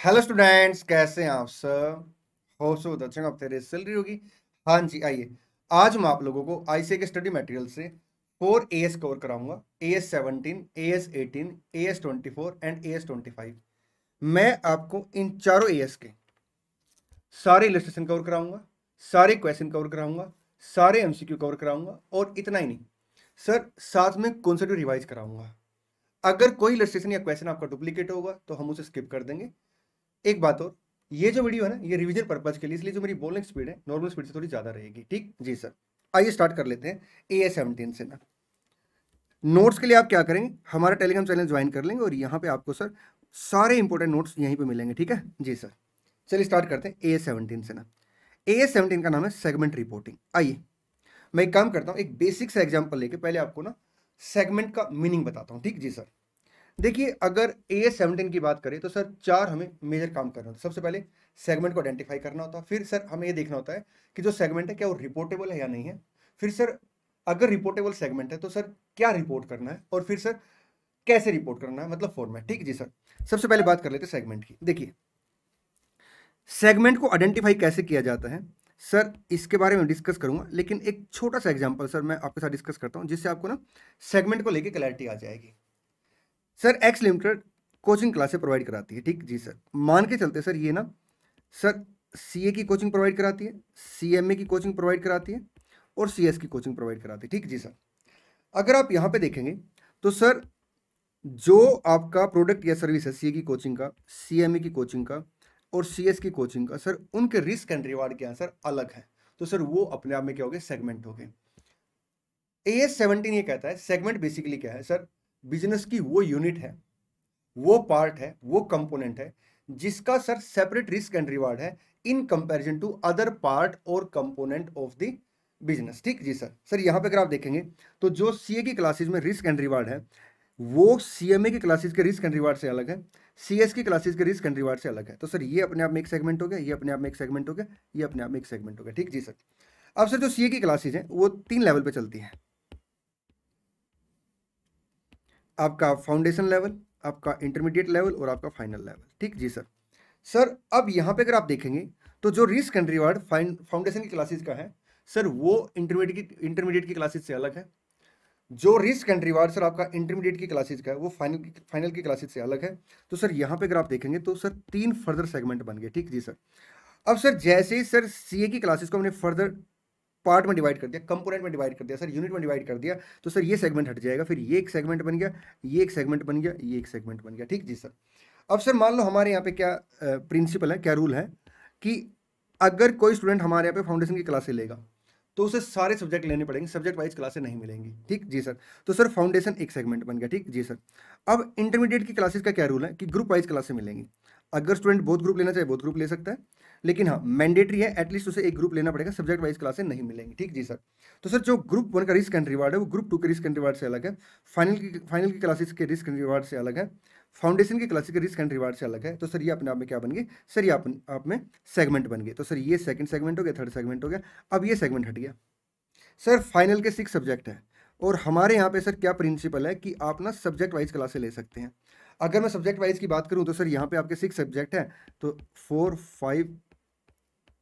Hello students, कैसे हैं आप सब। होप सो अच्छा आपकी रेस चल रही होगी। हाँ जी, आइए आज मैं आप लोगों को आईसीए के स्टडी मटेरियल से 4 AS कवर कराऊंगा। AS 17, AS 18, AS 24 and AS 25। मैं आपको इन चारों एएस के सारे इलस्ट्रेशन कवर कराऊंगा, सारे क्वेश्चन कवर कराऊंगा, सारे एमसीक्यू कवर कराऊंगा और इतना ही नहीं सर, साथ में कॉन्सेप्ट रिवाइज कराऊंगा। अगर कोई इलस्ट्रेशन या क्वेश्चन आपका डुप्लीकेट होगा तो हम उसे स्किप कर देंगे। एक बात और, ये जो वीडियो है ना, ये रिवीजन पर्पज के लिए, इसलिए जो मेरी बोलने की स्पीड है नॉर्मल स्पीड से थोड़ी ज्यादा रहेगी। ठीक जी सर। आइए स्टार्ट कर लेते हैं AS 17 से ना। नोट्स के लिए आप क्या करेंगे, हमारा टेलीग्राम चैनल ज्वाइन कर लेंगे और यहाँ पे आपको सर सारे इंपॉर्टेंट नोट्स यहीं पे मिलेंगे। ठीक है जी सर। चलिए स्टार्ट करते हैं AS 17 से ना। AS 17 का नाम है सेगमेंट रिपोर्टिंग। आइए मैं एक काम करता हूँ, एक बेसिक सा एग्जाम्पल लेके पहले आपको ना सेगमेंट का मीनिंग बताता हूँ। ठीक जी सर। देखिए, अगर AS 17 की बात करें तो सर चार हमें मेजर काम करना होता है। सबसे पहले सेगमेंट को आइडेंटिफाई करना होता है, फिर सर हमें ये देखना होता है कि जो सेगमेंट है क्या वो रिपोर्टेबल है या नहीं है। फिर सर अगर रिपोर्टेबल सेगमेंट है तो सर क्या रिपोर्ट करना है, और फिर सर कैसे रिपोर्ट करना है, मतलब फॉर्मेट। ठीक जी सर। सबसे पहले बात कर लेते हैं सेगमेंट की। देखिए, सेगमेंट को आइडेंटिफाई कैसे किया जाता है सर, इसके बारे में डिस्कस करूंगा, लेकिन एक छोटा सा एग्जांपल सर मैं आपके साथ डिस्कस करता हूं, जिससे आपको ना सेगमेंट को लेके क्लैरिटी आ जाएगी। Sir x limited coaching classes provide कराती है। ठीक जी सर। मान के चलते सर ये ना सर सीए की कोचिंग प्रोवाइड कराती है, सीएमए की कोचिंग प्रोवाइड कराती है और सीएस की कोचिंग प्रोवाइड कराती है। ठीक जी सर। अगर आप यहाँ पे देखेंगे तो सर जो आपका प्रोडक्ट या सर्विस है सीए की कोचिंग का, सीएमए की कोचिंग का और सीएस की कोचिंग का, सर उनके रिस्क एंड रिवार्ड क्या है सर, अलग है। तो सर वो अपने आप में क्या हो गए, सेगमेंट हो गए। AS 17 ये कहता है सेगमेंट बेसिकली क्या है सर, बिजनेस की वो यूनिट है, वो पार्ट है, वो कंपोनेंट है जिसका sir separate risk and reward है in comparison to other part और कंपोनेंट ऑफ द बिजनेस। ठीक जी सर। सर यहां पे अगर आप देखेंगे तो जो सीए की क्लासेस में रिस्क एंड रिवार्ड है वो सीएमए की क्लासेस के रिस्क एंड रिवार्ड से अलग है, सीएस की क्लासेस के रिस्क एंड रिवार्ड से अलग है। तो सर ये अपने आप में एक सेगमेंट हो गया, ये अपने आप में एक सेगमेंट हो गया, ये अपने आप में एक सेगमेंट हो गया। ठीक जी सर। अब सर जो सीए की क्लासेस हैं वो 3 लेवल पे चलती हैं। आपका फाउंडेशन लेवल, आपका इंटरमीडिएट लेवल और आपका फाइनल लेवल। ठीक जी सर। सर अब यहाँ पे अगर आप देखेंगे तो जो रिस्क एंड रिवार्ड फाउंडेशन की क्लासेस का है सर वो इंटरमीडिएट की क्लासेस से अलग है। जो रिस्क एंड रिवार्ड सर आपका इंटरमीडिएट की क्लासेस का है वो फाइनल की क्लासेस से अलग है। तो सर यहाँ पे अगर आप देखेंगे तो सर 3 फर्दर सेगमेंट बन गए। ठीक जी सर। अब सर जैसे ही सर सीए की क्लासेस को हमने फर्दर पार्ट में डिवाइड कर दिया, कंपोनेंट में डिवाइड कर दिया सर, यूनिट में डिवाइड कर दिया, तो सर ये सेगमेंट हट जाएगा, फिर ये एक सेगमेंट बन गया, ये एक सेगमेंट बन गया, ये एक सेगमेंट बन गया। ठीक जी सर। अब सर मान लो हमारे यहाँ पे क्या प्रिंसिपल है, क्या रूल है कि अगर कोई स्टूडेंट हमारे यहाँ पे फाउंडेशन की क्लासेस लेगा तो उसे सारे सब्जेक्ट लेने पड़ेंगे, सब्जेक्ट वाइज क्लासेस नहीं मिलेंगी। ठीक जी सर। तो सर फाउंडेशन एक सेगमेंट बन गया। ठीक जी सर। अब इंटरमीडिएट की क्लासेस का क्या रूल है कि ग्रुप वाइज क्लासेस मिलेंगी। अगर स्टूडेंट बहुत ग्रुप लेना चाहे बहुत ग्रुप ले सकता है, लेकिन हाँ मैंडेटरी है एटलीस्ट उसे एक ग्रुप लेना पड़ेगा, सब्जेक्ट वाइज क्लासेस नहीं मिलेंगी। ठीक जी सर। तो सर जो ग्रुप 1 का रिस्क एंड रिवार्ड है वो ग्रुप 2 के रिस्क एंड रिवार्ड से अलग है, फाइनल की क्लासेस के रिस्क एंड रिवार्ड से अलग है, फाउंडेशन की क्लासेस के रिस्क एंड रिवार्ड से अलग है। तो सर ये अपने आप में क्या बन गए सर, ये अपने आप में सेगमेंट बन गए। तो सर ये सेकंड सेगमेंट हो गया, थर्ड सेगमेंट हो गया। अब ये सेगमेंट हट गया। सर फाइनल के 6 सब्जेक्ट है और हमारे यहाँ पे सर क्या प्रिंसिपल है कि आप ना सब्जेक्ट वाइज क्लासेस ले सकते हैं। अगर मैं सब्जेक्ट वाइज की बात करूं तो सर यहाँ पे आपके 6 सब्जेक्ट है, तो 4 5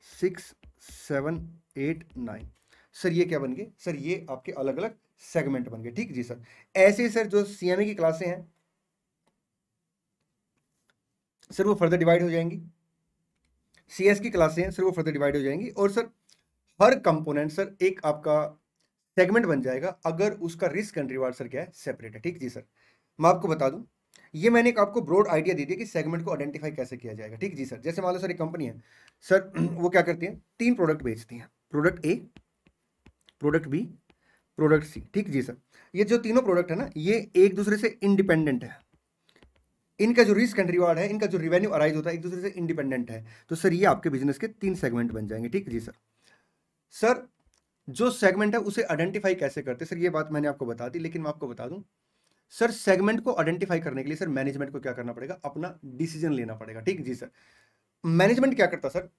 6 7 8 9। सर ये क्या बन गए सर, ये आपके अलग अलग सेगमेंट बन गए। ठीक जी सर। ऐसे ही सर जो सीएमए की क्लासें हैं सर वो फर्दर डिवाइड हो जाएंगी, सीएस की क्लासें हैं सर वो फर्दर डिवाइड हो जाएंगी, और सर हर कंपोनेंट सर एक आपका सेगमेंट बन जाएगा अगर उसका रिस्क एंड रिवार्ड सर क्या है, सेपरेट है। ठीक जी सर। मैं आपको बता दूं, ये मैंने एक आपको ब्रॉड आइडिया दे दिया कि सेगमेंट को आइडेंटिफाई कैसे किया जाएगा। ठीक जी सर। जैसे मान लो सर एक कंपनी है सर, वो क्या करती है, 3 प्रोडक्ट बेचती है, product A, product B, product C. ठीक जी सर। ये जो तीनों प्रोडक्ट है ना ये एक दूसरे से इंडिपेंडेंट है, इनका जो रिस्क एंड रिवार्ड है, इनका जो रिवेन्यू अराइज होता है एक दूसरे से इंडिपेंडेंट है। तो सर ये आपके बिजनेस के 3 सेगमेंट बन जाएंगे। ठीक जी सर। सर जो सेगमेंट है उसे आइडेंटिफाई कैसे करते हैं सर, ये बात मैंने आपको बता दी, लेकिन मैं आपको बता दूं सर सेगमेंट को आइडेंटिफाई करने के लिए सर मैनेजमेंट को क्या करना पड़ेगा, अपना डिसीजन लेना पड़ेगा। ठीक जी सर। मैनेजमेंट क्या करता सर,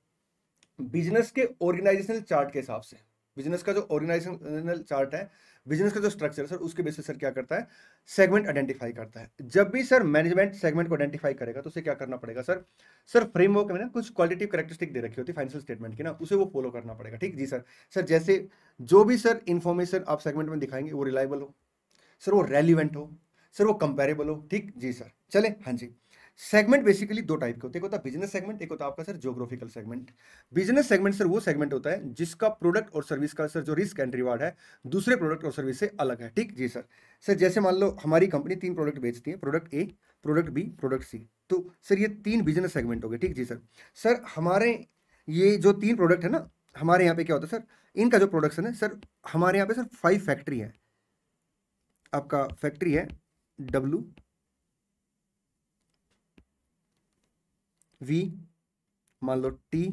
बिजनेस के ऑर्गेनाइजेशनल चार्ट के हिसाब से बिजनेस का जो ऑर्गेनाइजेशनल चार्ट है, बिजनेस का जो स्ट्रक्चर है सर, उसके बेसिस सर क्या करता है, सेगमेंट आइडेंटिफाई करता है। जब भी सर मैनेजमेंट सेगमेंट को आइडेंटिफाई करेगा तो उसे क्या करना पड़ेगा सर, सर फ्रेमवर्क में ना कुछ क्वालिटेटिव कैरेक्टरिस्टिक दे रखी होती है फाइनेंशियल स्टेटमेंट की ना, उसे वो फॉलो करना पड़ेगा। ठीक जी सर। सर जैसे जो भी सर इंफॉर्मेशन आप सेगमेंट में दिखाएंगे वो रिलायबल हो सर, वो रेलिवेंट हो सर, वो कंपेरेबल हो। ठीक जी सर। चले हाँ जी। सेगमेंट बेसिकली दो टाइप के होते हैं, एक होता है बिजनेस सेगमेंट, एक होता है आपका sir geographical segment. Business segment sir वो सेगमेंट होता है जिसका प्रोडक्ट और सर्विस का सर जो रिस्क एंड रिवार्ड है दूसरे प्रोडक्ट और सर्विस से अलग है। ठीक जी सर। सर जैसे मान लो हमारी कंपनी 3 प्रोडक्ट बेचती है, product A, product B, product C, तो सर ये 3 बिजनेस सेगमेंट हो गए। ठीक जी सर। सर हमारे ये जो 3 प्रोडक्ट है ना, हमारे यहाँ पे क्या होता है सर, इनका जो प्रोडक्शन है सर, हमारे यहाँ पे सर 5 फैक्ट्री है। आपका फैक्ट्री है डब्ल्यू वी, मान लो टी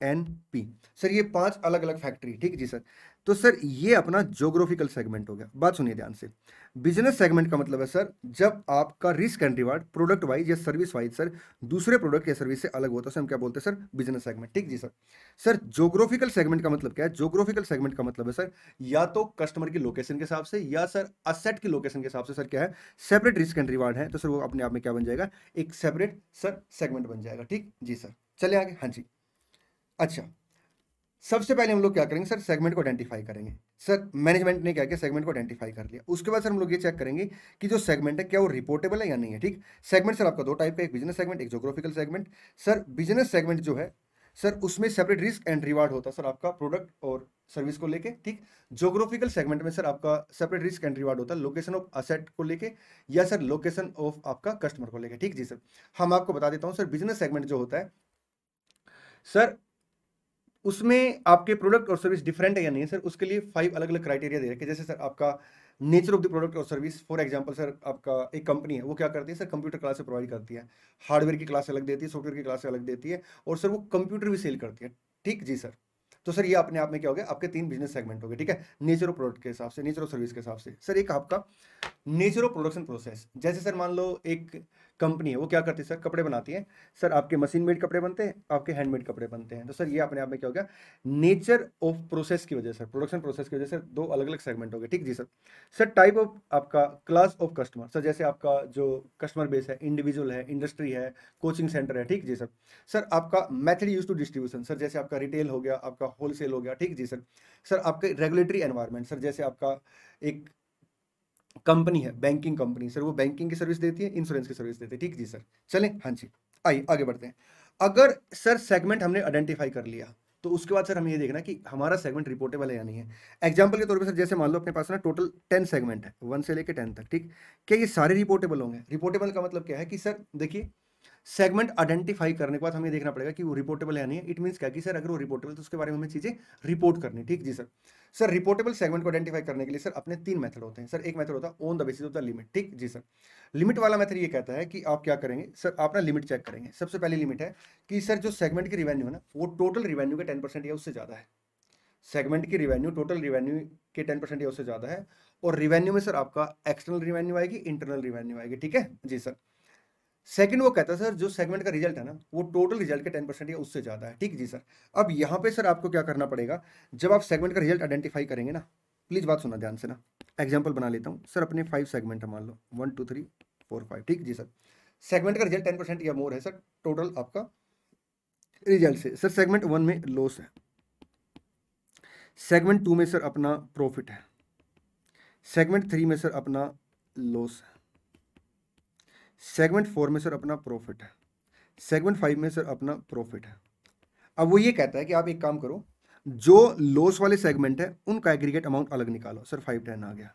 एन पी, सर ये 5 अलग अलग फैक्ट्री। ठीक जी सर। तो सर ये अपना ज्योग्राफिकल सेगमेंट हो गया। बात सुनिए ध्यान से, बिजनेस सेगमेंट का मतलब है सर जब आपका risk and reward product wise या सर्विस वाइज सर दूसरे प्रोडक्ट या सर्विस से अलग होता है, हम क्या बोलते हैं सर, बिजनेस सेगमेंट। ठीक जी सर। सर ज्योग्राफिकल सेगमेंट का मतलब क्या है, ज्योग्राफिकल सेगमेंट का मतलब है सर या तो कस्टमर की लोकेशन के हिसाब से या सर असेट की लोकेशन के हिसाब से सर क्या है, सेपरेट रिस्क एंड रिवार्ड है, तो सर वो अपने आप में क्या बन जाएगा, एक सेपरेट सर सेगमेंट बन जाएगा। ठीक जी सर। चले आगे हाँ जी। अच्छा, सबसे पहले हम लोग क्या करेंगे सर, सेगमेंट को आइडेंटिफाई करेंगे। सर मैनेजमेंट ने क्या किया, सेगमेंट को आइडेंटिफाई कर लिया। उसके बाद सर हम लोग ये चेक करेंगे कि जो सेगमेंट है क्या वो रिपोर्टेबल है या नहीं है। ठीक, सेगमेंट सर आपका दो टाइप का, एक बिजनेस सेगमेंट, एक geographical segment. Sir business segment जो है सर उसमें सेपरेट रिस्क एंड रिवार्ड होता है सर आपका प्रोडक्ट और सर्विस को लेके। ठीक, ज्योग्राफिकल सेगमेंट में सर आपका सेपरेट रिस्क एंड रिवार्ड होता है लोकेशन ऑफ असेट को लेके या सर लोकेशन ऑफ आपका कस्टमर को लेके। ठीक जी सर। हम आपको बता देता हूँ सर, बिजनेस सेगमेंट जो होता है सर उसमें आपके प्रोडक्ट और सर्विस डिफरेंट है या नहीं है सर, उसके लिए 5 अलग अलग क्राइटेरिया दे रखे। जैसे सर आपका नेचर ऑफ द प्रोडक्ट और सर्विस, फॉर एग्जांपल सर आपका एक कंपनी है वो क्या करती है सर, कंप्यूटर क्लास प्रोवाइड करती है, हार्डवेयर की क्लास अलग देती है, सॉफ्टवेयर की क्लास अलग देती है, और सर वो कंप्यूटर भी सेल करती है। ठीक जी सर। तो सर ये अपने आप में क्या हो गया, आपके 3 बिजनेस सेगमेंट हो गए। ठीक है, नेचर ऑफ प्रोडक्ट के हिसाब से, नेचर ऑफ सर्विस के हिसाब से। सर एक आपका नेचर ऑफ प्रोडक्शन प्रोसेस, जैसे सर मान लो एक कंपनी है वो क्या करती है सर, कपड़े बनाती है सर, आपके मशीन मेड कपड़े बनते हैं, आपके हैंडमेड कपड़े बनते हैं। तो सर ये अपने आप में क्या हो गया, नेचर ऑफ प्रोसेस की वजह से, प्रोडक्शन प्रोसेस की वजह से 2 अलग अलग सेगमेंट हो गए। ठीक जी सर। सर टाइप ऑफ आपका क्लास ऑफ कस्टमर, सर जैसे आपका जो कस्टमर बेस है, इंडिविजुअल है, इंडस्ट्री है, कोचिंग सेंटर है। ठीक जी सर। सर आपका method use to distribution, sir जैसे आपका रिटेल हो गया, आपका होलसेल हो गया। ठीक जी सर। सर आपके रेगुलेटरी एनवायरनमेंट, सर जैसे आपका एक कंपनी है बैंकिंग कंपनी, सर वो बैंकिंग की सर्विस देती है, इंश्योरेंस की सर्विस देती है। ठीक जी सर। चलें हाँ जी, आइए आगे बढ़ते हैं। अगर सर सेगमेंट हमने आइडेंटिफाई कर लिया तो उसके बाद सर हमें ये देखना कि हमारा सेगमेंट रिपोर्टेबल है या नहीं है। एग्जांपल के तौर पे सर जैसे मान लो अपने पास ना टोटल 10 सेगमेंट है, 1 से लेकर 10 तक। ठीक, क्या ये सारे रिपोर्टेबल होंगे? रिपोर्टेबल का मतलब क्या है कि सर देखिए, सेगमेंट आइडेंटिफाई करने के बाद हमें देखना पड़ेगा कि वो रिपोर्टेबल है या नहीं है। इट मींस क्या कि सर अगर वो रिपोर्टेबल तो उसके बारे में हमें चीजें रिपोर्ट करनी। ठीक जी सर। सर रिपोर्टेबल सेगमेंट को आइडेंटिफाई करने के लिए सर अपने 3 मेथड होते हैं सर। एक मेथड होता है on the basis of the limit. ठीक जी सर। लिमिट वाला मेथड ये कहता है कि आप क्या करेंगे सर, आप ना लिमिट चेक करेंगे। सबसे पहली लिमिट है कि सर जो सेगमेंट की रिवेन्यू है ना वो टोटल रिवेन्यू के 10% या उससे ज्यादा है। सेगमेंट की रिवेन्यू टोटल रिवेन्यू के 10% या उससे ज्यादा है, और रिवेन्यू में सर आपका एक्सटर्नल रिवेन्यू आएगी, इंटरनल रिवेन्यू आएगी। ठीक है जी सर। सेकंड वो कहता है सर जो सेगमेंट का रिजल्ट है ना वो टोटल रिजल्ट के 10% या उससे ज्यादा है। ठीक जी सर। अब यहाँ पे सर आपको क्या करना पड़ेगा, जब आप सेगमेंट का रिजल्ट आइडेंटिफाई करेंगे ना, प्लीज बात सुनना ध्यान से ना। एग्जांपल बना लेता हूँ सर, अपने 5 सेगमेंट है, मान लो 1 2 3 4 5। ठीक जी सर। सेगमेंट का रिजल्ट 10% या मोर है सर टोटल आपका रिजल्ट से। सर सेगमेंट 1 में लॉस है, सेगमेंट 2 में सर अपना प्रॉफिट है, सेगमेंट 3 में सर अपना लॉस है, सेगमेंट 4 में सर अपना प्रॉफिट है, सेगमेंट 5 में सर अपना प्रॉफिट है। अब वो ये कहता है कि आप एक काम करो, जो लॉस वाले सेगमेंट है उनका एग्रीगेट अमाउंट अलग निकालो। सर 510 आ गया।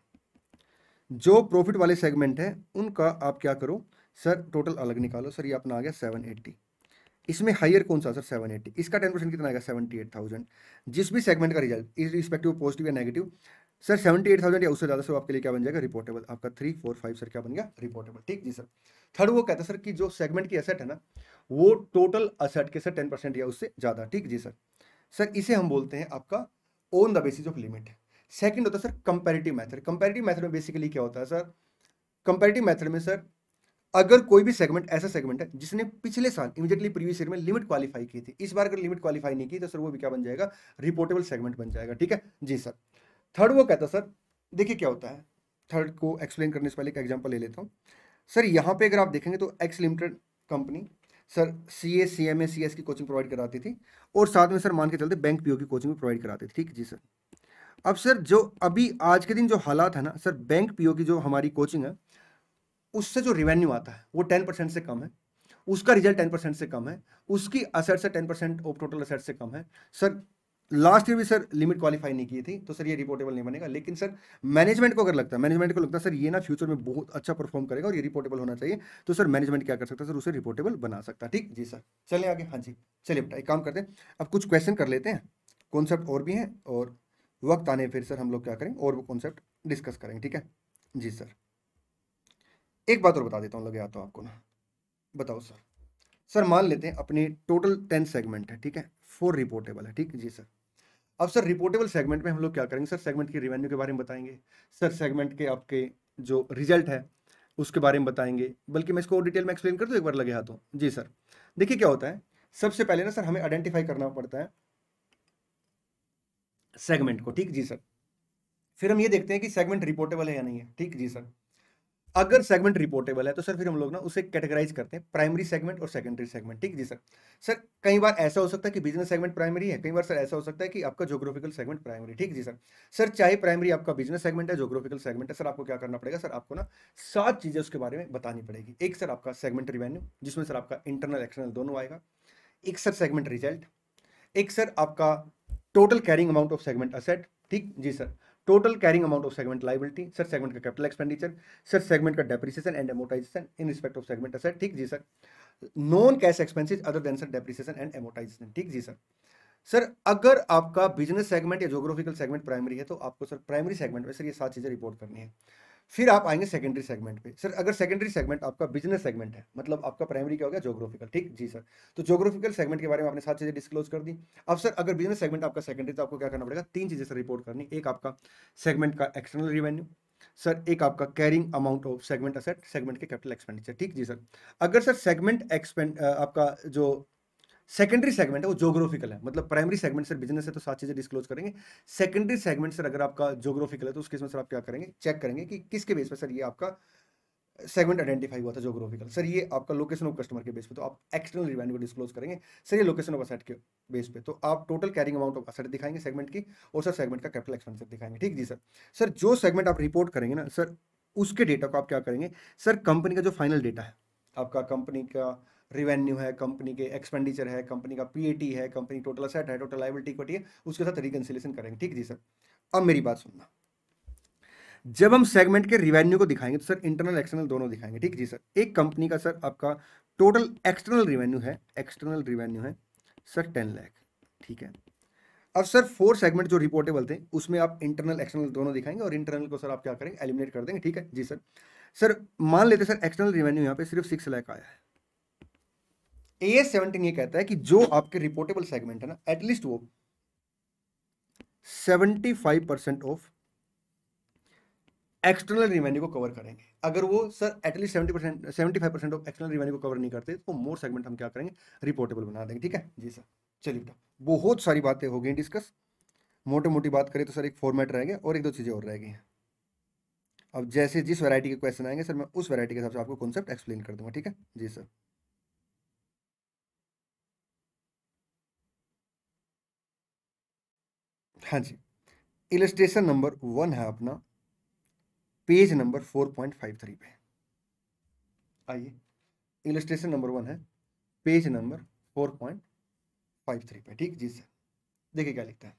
जो प्रॉफिट वाले सेगमेंट है उनका आप क्या करो सर, टोटल अलग निकालो। सर ये अपना आ गया 780। इसमें हायर कौन सा सर, 780। इसका 10% कितना आएगा, 78,000। जिस भी सेगमेंट का रिजल्ट इस रिस्पेक्टिव पॉजिटिव या नेगेटिव सर 78,000 या उससे ज्यादा, सर आपके लिए क्या बन जाएगा, रिपोर्टेबल। आपका 3 4 5 सर क्या बन गया, रिपोर्टेबल। ठीक जी सर। थर्ड वो कहता है सर कि जो सेगमेंट की एसेट है ना वो टोटल एसेट के सर 10% या उससे ज्यादा। ठीक जी सर। सर इसे हम बोलते हैं आपका on the basis of limit. Second होता है sir comparative method. Comparative method में बेसिकली क्या होता है सर, कंपैरेटिव मेथड में सर अगर कोई भी सेगमेंट ऐसा सेगमेंट है जिसने पिछले साल इमीडिएटली प्रीवियस ईयर में लिमिट क्वालिफाई की थी, इस बार अगर लिमिट क्वालिफाई नहीं की तो सर वो भी क्या बन जाएगा, रिपोर्टेबल सेगमेंट बन जाएगा। ठीक है जी सर। थर्ड वो कहता सर, देखिए क्या होता है, थर्ड को एक्सप्लेन करने से पहले एक एग्जांपल ले लेता हूँ सर। यहाँ पे अगर आप देखेंगे तो x limited company sir CA CMA CS की कोचिंग प्रोवाइड कराती थी और साथ में सर मान के चलते बैंक PO की कोचिंग भी प्रोवाइड कराती थी। ठीक जी सर। अब सर जो अभी आज के दिन जो हालात है ना सर, बैंक PO की जो हमारी कोचिंग है उससे जो रिवेन्यू आता है वो 10% से कम है, उसका रिजल्ट 10% से कम है, उसकी असेट से 10% ऑफ टोटल असेट से कम है सर। लास्ट ईयर भी सर लिमिट क्वालिफाई नहीं की थी तो सर ये रिपोर्टेबल नहीं बनेगा। लेकिन सर मैनेजमेंट को अगर लगता है, मैनेजमेंट को लगता है सर ये ना फ्यूचर में बहुत अच्छा परफॉर्म करेगा और ये रिपोर्टेबल होना चाहिए, तो सर मैनेजमेंट क्या कर सकता है सर, उसे रिपोर्टेबल बना सकता है। ठीक जी सर। चलिए आगे। हाँ जी चलिए बेटा एक काम करते हैं, अब कुछ क्वेश्चन कर लेते हैं, कॉन्सेप्ट और भी हैं और वक्त आने फिर सर हम लोग क्या करेंगे और वो कॉन्सेप्ट डिस्कस करेंगे। ठीक है जी सर। एक बात और बता देता हूँ, लगे आता हूँ आपको ना, बताओ सर। सर मान लेते हैं अपने टोटल 10 सेगमेंट है, ठीक है, 4 रिपोर्टेबल है। ठीक जी सर। अब सर रिपोर्टेबल सेगमेंट में हम लोग क्या करेंगे सर, सेगमेंट की रिवेन्यू के बारे में बताएंगे सर, सेगमेंट के आपके जो रिजल्ट है उसके बारे में बताएंगे, बल्कि मैं इसको और डिटेल में एक्सप्लेन कर दूं एक बार, लगे हाथों। जी सर। देखिए क्या होता है, सबसे पहले ना सर हमें आइडेंटिफाई करना पड़ता है सेगमेंट को। ठीक जी सर। फिर हम ये देखते हैं कि सेगमेंट रिपोर्टेबल है या नहीं है। ठीक जी सर। अगर सेगमेंट रिपोर्टेबल है तो सर फिर हम लोग ना उसे कैटेगराइज करते हैं, प्राइमरी सेगमेंट और सेकेंडरी सेगमेंट। ठीक जी सर। सर कई बार ऐसा हो सकता है कि बिजनेस सेगमेंट प्राइमरी है, कई बार सर ऐसा हो सकता है कि आपका ज्योग्राफिकल सेगमेंट प्राइमरी। ठीक जी सर। सर चाहे प्राइमरी आपका बिजनेस सेगमेंट है, ज्योग्राफिकल सेगमेंट है, सर आपको क्या करना पड़ेगा सर, आपको ना 7 चीजें उसके बारे में बतानी पड़ेगी। एक सर आपका सेगमेंट रिवेन्यू जिसमें सर आपका इंटरनल एक्सटर्नल दोनों आएगा, एक सर सेगमेंट रिजल्ट, एक सर आपका total carrying amount of segment asset. ठीक जी sir. Total carrying amount of segment liability, sir segment का कैपिटल एक्सपेंडिचर, सर सेगमेंट का depreciation and amortisation in respect of segment asset. ठीक जी sir. Non cash expenses other than sir depreciation and amortisation. ठीक जी sir. Sir अगर आपका business segment या geographical segment primary है तो आपको सर प्राइमरी सेगमेंट में सर ये 7 चीजें रिपोर्ट करनी है। फिर आप आएंगे सेकेंडरी सेगमेंट पे सर, अगर सेकेंडरी सेगमेंट आपका बिजनेस सेगमेंट है, मतलब आपका प्राइमरी क्या हो गया, ज्योग्राफिकल। ठीक जी सर। तो ज्योग्राफिकल सेगमेंट के बारे में आपने 7 चीजें डिस्क्लोज कर दी। अब सर अगर बिजनेस सेगमेंट आपका सेकेंडरी तो आपको क्या करना पड़ेगा, 3 चीजें सर रिपोर्ट करनी। एक आपका सेगमेंट का एक्सटर्नल रिवेन्यू सर, एक आपका carrying amount of segment asset, segment के कैपिटल एक्सपेंडिचर। ठीक जी सर। अगर सर सेगमेंट एक्सपेंड आपका जो सेकेंडरी सेगमेंट है वो ज्योग्राफिकल है, मतलब प्राइमरी सेगमेंट सर बिजनेस है तो 7 चीजें डिस्क्लोज करेंगे। सेकेंडरी सेगमेंट सर अगर आपका ज्योग्राफिकल है तो उस केस में सर आप क्या करेंगे, चेक करेंगे कि किसके बेस पे सर ये आपका सेगमेंट आइडेंटिफाई हुआ था ज्योग्राफिकल, सर ये आपका लोकेशन ऑफ कस्टमर के बेस पे, तो आप एक्सटर्नल रिवेन्यू को डिस्क्लोज करेंगे सर ये लोकेशन ऑफ असेट के बेस पे, तो आप total carrying amount of asset दिखाएंगे सेगमेंट की, और सर सेगमेंट का कैपिटल एक्सपेंडिचर दिखाएंगे। ठीक जी सर। सर जो सेगमेंट आप रिपोर्ट करेंगे ना सर, उसके डेटा को आप क्या करेंगे सर, कंपनी का जो फाइनल डेटा है, आपका कंपनी का रिवेन्यू है, कंपनी के एक्सपेंडिचर है, कंपनी का PAT है, कंपनी टोटल असेट है, टोटल लायबिलिटी इक्विटी है, उसके साथ रिकंसिलिएशन करेंगे। ठीक जी सर। अब मेरी बात सुनना, जब हम सेगमेंट के रिवेन्यू को दिखाएंगे तो सर इंटरनल एक्सटर्नल दोनों दिखाएंगे। ठीक जी सर। एक कंपनी का सर आपका टोटल एक्सटर्नल रिवेन्यू है, एक्सटर्नल रिवेन्यू है सर 10 लाख। ठीक है। अब सर 4 सेगमेंट जो रिपोर्टेबल थे उसमें आप इंटरनल एक्सटर्नल दोनों दिखाएंगे और इंटरनल को सर आप क्या करेंगे, एलिमिनेट कर देंगे। ठीक है जी सर। सर मान लेते सर एक्सटर्नल रिवेन्यू यहाँ पे सिर्फ 6 लाख आया है। AS 17 ये कहता है कि जो आपके रिपोर्टेबल सेगमेंट है ना, एटलीस्ट वो 75% ऑफ एक्सटर्नल रिवेन्यू को कवर करेंगे। अगर वो sir at least 75% of external revenue को कवर नहीं करते तो मोर सेगमेंट हम क्या करेंगे, रिपोर्टेबल बना देंगे। ठीक है जी सर। चलिए बेटा, बहुत सारी बातें हो गई डिस्कस, मोटी मोटी बात करें तो सर एक फॉर्मेट रह गया और एक दो चीजें और रह गई हैं। अब जैसे जिस वैरायटी के क्वेश्चन आएंगे सर मैं उस वैरायटी के हिसाब से आपको कॉन्सेप्ट एक्सप्लेन कर दूंगा। ठीक है जी सर। हाँ जी। इलस्ट्रेशन नंबर 1 है अपना, पेज नंबर 4.53 पे। आइए, इलस्ट्रेशन नंबर 1 है पेज नंबर 4.53 पे। ठीक जी सर। देखिए क्या लिखता है,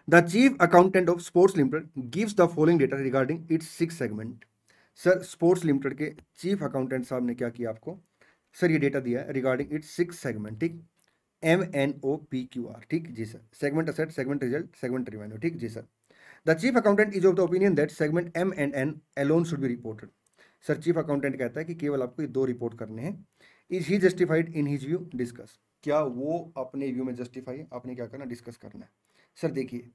the chief accountant of sports limited gives the following data regarding its 6 segment. Sir sports limited के चीफ अकाउंटेंट साहब ने क्या किया आपको, सर ये डेटा दिया है रिगार्डिंग इट्स 6 सेगमेंट। ठीक, MNOPQR। ठीक जी sir. Segment asset, segment result, segment revenue. ठीक जी sir. The chief accountant is of the opinion that segment M&N alone should be reported. Sir chief accountant कहता है कि केवल आपको ये 2 रिपोर्ट करने हैं। Is he justified in his view, discuss. क्या वो अपने व्यू में जस्टिफाई है, आपने क्या करना, डिस्कस करना है। सर देखिए,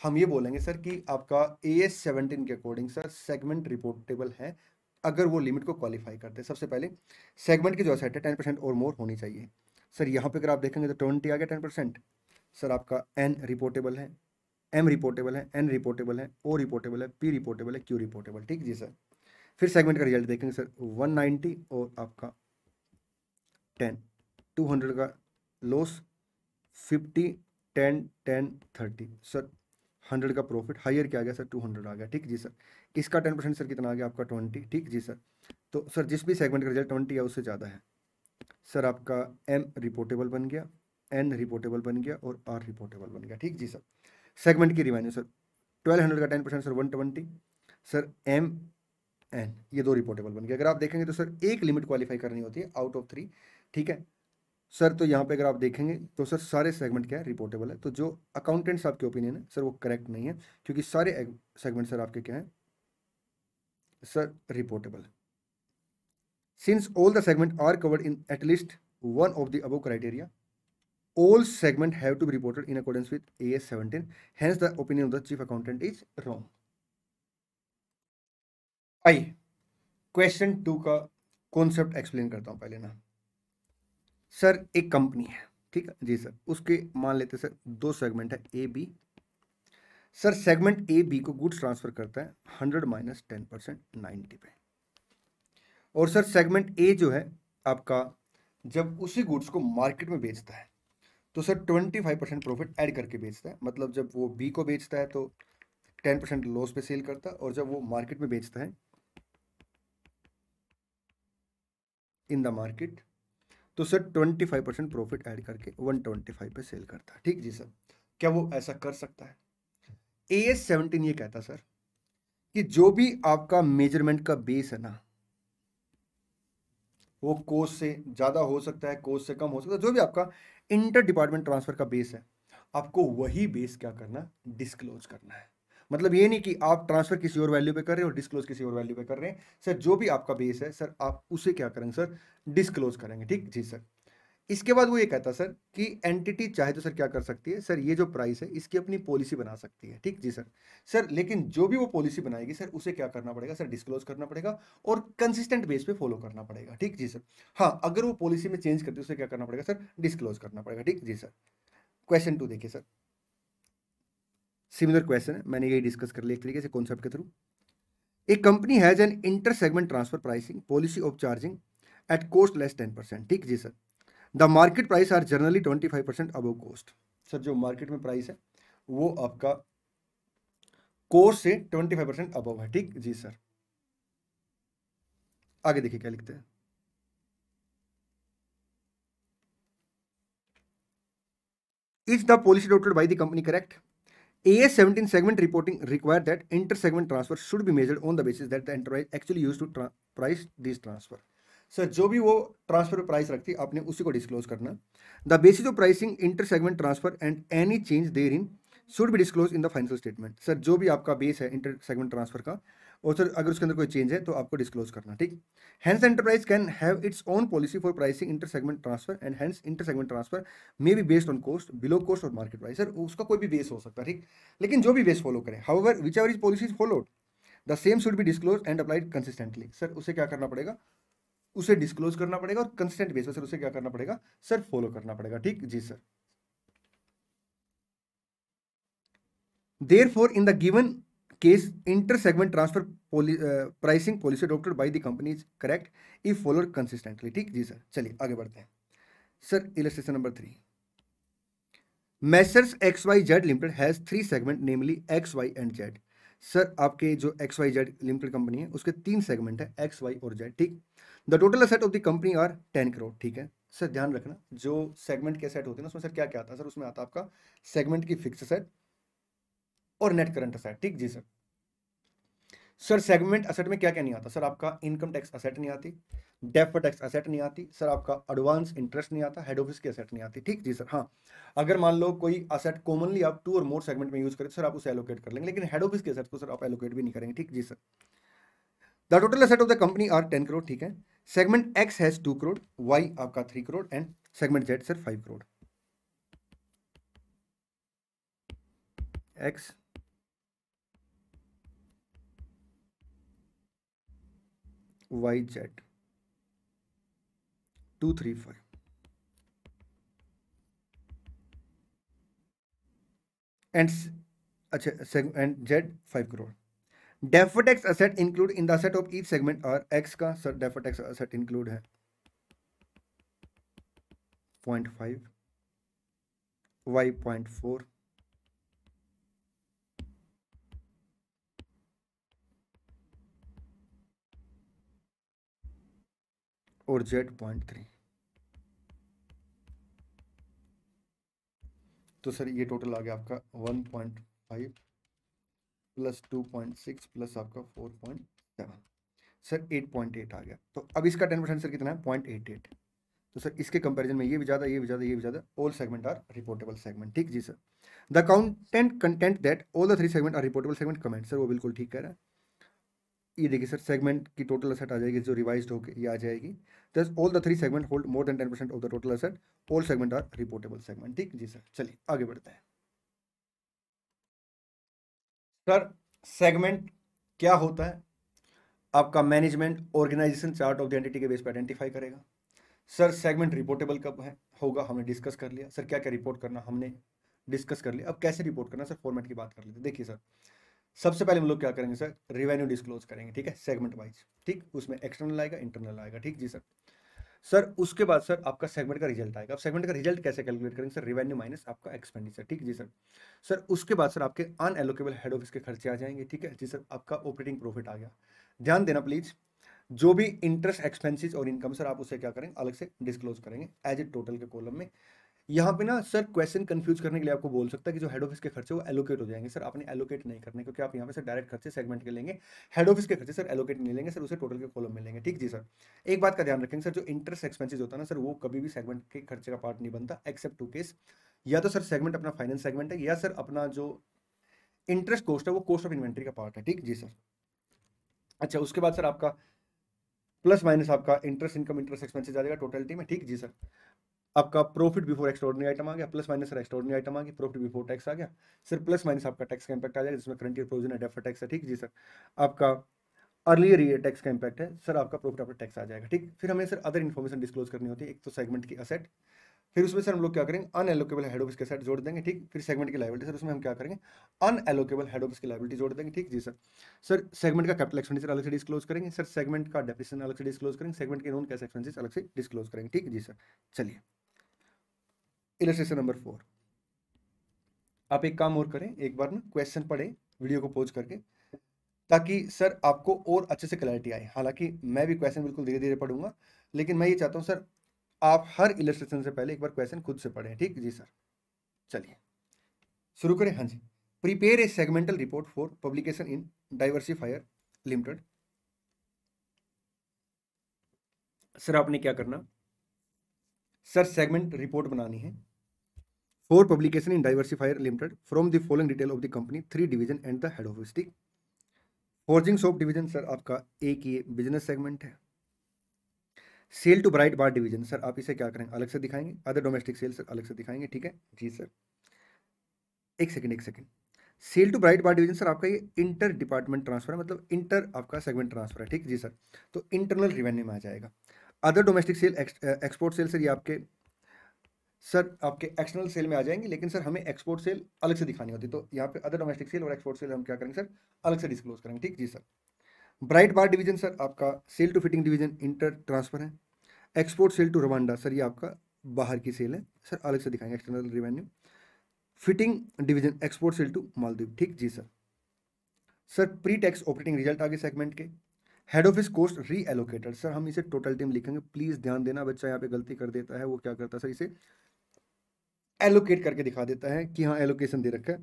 हम ये बोलेंगे सर कि आपका AS 17 के अकॉर्डिंग सर सेगमेंट रिपोर्टेबल है अगर वो लिमिट को क्वालिफाई करते हैं। सबसे पहले सेगमेंट की जो असेट है 10% और मोर होनी चाहिए। सर यहाँ पे अगर आप देखेंगे तो 20 आ गया 10%। सर आपका एन रिपोर्टेबल है, एम रिपोर्टेबल है, एन रिपोर्टेबल है, ओ रिपोर्टेबल है, पी रिपोर्टेबल है, क्यू रिपोर्टेबल। ठीक जी सर। फिर सेगमेंट का रिजल्ट देखेंगे सर 190 और आपका 10, 200 का लॉस, 50, 10, 10, 30। सर 100 का प्रॉफिट, हायर क्या आ गया सर 200 आ गया। ठीक जी सर। इसका 10% सर कितना आ गया आपका 20। ठीक जी सर। तो सर जिस भी सेगमेंट का रिजल्ट 20 है उससे ज़्यादा है, सर आपका एम रिपोर्टेबल बन गया, एन रिपोर्टेबल बन गया और आर रिपोर्टेबल बन गया। ठीक जी सर। सेगमेंट की रिवेन्यू सर 1200 का 10% सर 120, सर एम एन ये दो रिपोर्टेबल बन गए। अगर आप देखेंगे तो सर एक लिमिट क्वालिफाई करनी होती है आउट ऑफ 3। ठीक है सर। तो यहाँ पे अगर आप देखेंगे तो सर सारे सेगमेंट क्या है रिपोर्टेबल है। तो जो अकाउंटेंट्स आपके ओपिनियन है सर वो करेक्ट नहीं है, क्योंकि सारे सेगमेंट सर आपके क्या है sir reportable. Since all the segment are covered in at least one of the above criteria, all segment have to be reported in accordance with AS 17. Hence, the opinion of the chief accountant is wrong. आइए question 2 का concept explain करता हूं पहले ना। Sir एक company है, ठीक है जी सर, उसके मान लेते सर दो सेगमेंट है A B. Sir segment A B को गुड्स ट्रांसफर करता है 100 माइनस 10% 90 पे। और सर सेगमेंट ए जो है आपका जब उसी गुड्स को मार्केट में बेचता है तो सर 25% प्रॉफिट ऐड करके बेचता है। मतलब जब वो बी को बेचता है तो 10% लॉस पे सेल करता है, और जब वो मार्केट में बेचता है इन द मार्केट तो सर 25% प्रॉफिट ऐड करके 125 पे सेल करता है। ठीक जी सर। क्या वो ऐसा कर सकता है? AS 17 ये कहता सर कि जो भी आपका मेजरमेंट का बेस है ना वो कोस्ट से ज्यादा हो सकता है, कोस्ट से कम हो सकता है, जो भी आपका इंटर डिपार्टमेंट ट्रांसफर का बेस है आपको वही बेस क्या करना, डिस्क्लोज करना है। मतलब ये नहीं कि आप ट्रांसफर किसी और वैल्यू पे कर रहे हो और डिस्क्लोज किसी और वैल्यू पे कर रहे हैं। सर जो भी आपका बेस है सर आप उसे क्या करेंगे सर, डिस्क्लोज करेंगे। ठीक जी सर। इसके बाद वो ये कहता सर कि एंटिटी चाहे तो सर क्या कर सकती है, सर ये जो प्राइस है इसकी अपनी पॉलिसी बना सकती है। ठीक जी सर। सर लेकिन जो भी वो पॉलिसी बनाएगी सर उसे क्या करना पड़ेगा सर, डिस्क्लोज करना पड़ेगा और कंसिस्टेंट बेस पे फॉलो करना पड़ेगा। ठीक जी सर। हाँ अगर वो पॉलिसी में चेंज करती है उसे क्या करना पड़ेगा सर, डिस्क्लोज करना पड़ेगा। ठीक जी सर। क्वेश्चन 2 देखिए सर, सिमिलर क्वेश्चन है, मैंने यही डिस्कस कर लिया एक तरीके से कॉन्सेप्ट के through. A company has an inter-segment transfer pricing policy of charging at cost less 10%. ठीक जी sir. The market price are generally 25% above cost. Sir जो मार्केट में प्राइस है वो आपका कोस्ट से 25% अबव है। ठीक जी सर। आगे देखिए क्या लिखते हैं। Is the policy adopted by the company correct? AS 17 segment reporting require that inter-segment transfer should be measured on the basis that the enterprise actually used to price this transfer. Sir जो भी वो transfer पे price रखती है आपने उसी को disclose करना। The basis of pricing inter segment transfer and any change therein should be disclose in the financial statement. Sir जो भी आपका बेस है इंटर सेगमेंट ट्रांसफर का और सर अगर उसके अंदर कोई चेंज है तो आपको डिस्क्लोज करना। ठीक। Hence enterprise can have its own policy for pricing inter segment transfer and hence inter segment transfer may be based on cost, below cost और मार्केट प्राइस। सर उसका कोई भी बेस हो सकता है। ठीक। लेकिन जो भी बेस फॉलो करें, however which ever is policy is followed the same should be disclose and applied consistently. Sir उसे क्या करना पड़ेगा, उसे डिस्क्लोज करना पड़ेगा और कंसिस्टेंट बेस पर सर उसे क्या करना पड़ेगा सर, फॉलो करना पड़ेगा। ठीक जी sir. Therefore, in the given case, inter-segment transfer pricing policy adopted by the company is correct if followed consistently. ठीक जी सर। चलिए आगे बढ़ते हैं sir. Illustration number 3, Messrs XYZ Limited has 3 segment namely X, Y and Z. Sir आपके जो XYZ limited company है उसके 3 सेगमेंट है X, Y और Z। ठीक। The total asset of the company are 10 crore. ठीक है सर। ध्यान रखना जो सेगमेंट के असेट होते हैं ना उसमें सर क्या क्या आता है सर, उसमें आता है आपका सेगमेंट की फिक्स असेट और नेट करंट असेट। ठीक जी सर। सर सेगमेंट असेट में क्या क्या नहीं आता सर, आपका इनकम टैक्स असेट नहीं आती, डेफर्ड टैक्स असेट नहीं आती सर, आपका एडवांस इंटरेस्ट नहीं आता, हेड ऑफिस की असेट नहीं आती। ठीक जी सर। हाँ अगर मान लो कोई असेट कॉमनली आप 2 और मोर सेगमेंट में यूज करें तो सर आप उसे एलोकेट कर लेंगे, लेकिन हेड ऑफिस के असेट को सर आप एलोकेट भी नहीं करेंगे। ठीक जी sir. The total asset of the company are 10 crore. ठीक है। Segment X has 2 crore, Y आपका 3 crore and segment Z sir 5 crore. X YZ 235 and अच्छा and Z 5 crore. Deferred tax asset include in the asset of each segment और X का sir deferred tax asset include है 0.5, Y 0.4 और Z 0.3। तो sir ये total आ गया आपका 1.5 प्लस 2.6 प्लस आपका 4.7, सर 8.8 आ गया। तो अब इसका 10% सर कितना है 0.88। तो सर इसके कंपैरिजन में ये भी ज़्यादा, ये भी ज़्यादा, ये भी ज़्यादा। All segment are reportable segment, ठीक जी sir. The content that all the 3 segment are reportable segment comment, sir वो बिल्कुल ठीक कह रहा है। ये देखिए सर सेगमेंट की टोटल असेट आ जाएगी जो रिवाइज्ड होकर ये आ जाएगी। Thus all the 3 segment hold more than 10% of the total asset, all segment are reportable segment, ठीक जी सर। चलिए आगे बढ़ते हैं। सर सेगमेंट क्या होता है? आपका management organisation chart of the entity के बेस पर आइडेंटिफाई करेगा। सर सेगमेंट रिपोर्टेबल कब है होगा हमने डिस्कस कर लिया। सर क्या क्या रिपोर्ट करना हमने डिस्कस कर लिया। अब कैसे रिपोर्ट करना सर फॉर्मेट की बात कर लेते हैं। देखिए सर सबसे पहले हम लोग क्या करेंगे सर, रेवेन्यू डिस्क्लोज करेंगे, ठीक है, सेगमेंट वाइज, ठीक। उसमें एक्सटर्नल आएगा, इंटरनल आएगा, ठीक जी सर। सर उसके बाद सर आपका सेगमेंट का रिजल्ट आएगा। अब सेगमेंट का रिजल्ट कैसे कैलकुलेट करेंगे सर, रेवेन्यू माइनस आपका एक्सपेंडिचर, ठीक जी सर। सर उसके बाद सर आपके अनएलोकेबल हेड ऑफिस के खर्चे आ जाएंगे, ठीक है जी सर। आपका ऑपरेटिंग प्रॉफिट आ गया। ध्यान देना प्लीज, जो भी इंटरेस्ट एक्सपेंसेस और इनकम सर आप उसे क्या करेंगे अलग से डिस्क्लोज करेंगे एज ए टोटल के कॉलम में। यहाँ पे ना सर क्वेश्चन कंफ्यूज करने के लिए आपको बोल सकता है कि जो हेड ऑफिस के खर्चे वो एलोकेट हो जाएंगे। सर आपने एलोकेट नहीं करने, क्योंकि आप यहाँ पे सर डायरेक्ट खर्चे सेगमेंट के लेंगे, हेड ऑफिस के खर्चे सर एलोकेट नहीं लेंगे, सर उसे टोटल के कॉलम में लेंगे, ठीक जी सर। एक बात का ध्यान रखेंगे सर, जो इंटरेस्ट एक्सपेंसेस होता है ना सर वो कभी भी सेगमेंट के खर्चे का पार्ट नहीं बनता, एक्सेप्ट 2 केस। या तो सर सेगमेंट अपना फाइनेंस सेगमेंट है, या सर अपना जो इंटरेस्ट कॉस्ट है वो कॉस्ट ऑफ इन्वेंट्री का पार्ट है, ठीक जी सर। अच्छा उसके बाद सर आपका प्लस माइनस आपका इंटरेस्ट इनकम इंटरेस्ट एक्सपेंसेस आ जाएगा टोटलिटी में, ठीक जी सर। आपका प्रॉफिट बिफोर एक्स्ट्राऑर्डिनरी आइटम आ गया, plus minus sir extraordinary item आ गया, प्रॉफिट बिफोर टैक्स आ गया सर, प्लस माइनस आपका टैक्स का इंपैक्ट आ जाएगा जिसमें करंट ईयर प्रोविजन है, डेफर्ड टैक्स है, ठीक जी सर। आपका अर्लियर ईयर टैक्स का इंपैक्ट है सर, आपका प्रॉफिट आफ्टर टैक्स आ जाएगा, ठीक। फिर हमें सर अदर इन्फॉर्मेशन डिस्क्लोज करनी होती है, एक तो सेगमेंट की असेट, फिर उसमें सर हम लोग क्या करेंगे अनएलोकेबल हेड ऑफिस के सेट जोड़ देंगे, ठीक। फिर सेगमेंट की लायबिलिटी सर उसमें हम क्या करेंगे अनएलोकेबल हेड ऑफिस की लायबिलिटी जोड़ देंगे, ठीक जी सर। सर सेगमेंट का कैपिटल एक्सपेंडिचर अलग से डिस्क्लोज करेंगे सर, सेगमेंट का डेप्रिसिएशन अलग से डिस्क्लोज करेंगे, सेगमेंट के नॉन कैश एक्सपेंसेस अलग से डिस्क्लोज करेंगे, ठीक जी सर। चलिए इलस्ट्रेशन नंबर 4। आप एक काम और करें, एक बार ना क्वेश्चन पढ़ें वीडियो को पॉज करके, ताकि सर आपको और अच्छे से क्लैरिटी आए। हालांकि मैं भी क्वेश्चन बिल्कुल धीरे धीरे पढ़ूंगा, लेकिन मैं ये चाहता हूं सर आप हर इलस्ट्रेशन से पहले एक बार क्वेश्चन खुद से पढ़ें, ठीक जी सर। चलिए शुरू करें। हाँ जी, prepare a segmental report for publication in diversifier limited. Sir आपने क्या करना, सर सेगमेंट रिपोर्ट बनानी है for publication in diversifier limited from the following detail of the company, 3 division and the head office, ठीक। फोर्जिंग सोप डिवीजन सर आपका एक ये business segment है। Sale to bright bar division sir आप इसे क्या करेंगे अलग से दिखाएंगे, अदर डोमेस्टिक सेल सर अलग से दिखाएंगे, ठीक है जी सर। एक सेकंड एक second, sale to bright bar division sir आपका ये इंटर डिपार्टमेंट ट्रांसफर है, मतलब इंटर आपका सेगमेंट ट्रांसफर है, ठीक जी सर। तो इंटरनल रिवेन्यू में आ जाएगा। Other domestic sale export sale sir ये आपके सर आपके एक्सटर्नल सेल में आ जाएंगे, लेकिन सर हमें एक्सपोर्ट सेल अलग से दिखानी होती है, तो यहाँ पे अदर डोमेस्टिक सेल और एक्सपोर्ट सेल हम क्या करेंगे सर अलग से डिस्क्लोज करेंगे, ठीक जी sir. Bright bar division sir आपका sale to fitting division inter transfer है। Export sale to Rwanda sir ये आपका बाहर की सेल है, सर अलग से दिखाएंगे external revenue. Fitting division export sale to Maldives, ठीक जी sir. Sir pre tax operating result आगे सेगमेंट के। Head office cost reallocated sir हम इसे टोटल टीम लिखेंगे, प्लीज ध्यान देना, बच्चा यहाँ पे गलती कर देता है, वो क्या करता है सर इसे एलोकेट करके दिखा देता है कि हाँ एलोकेशन दे रखा है,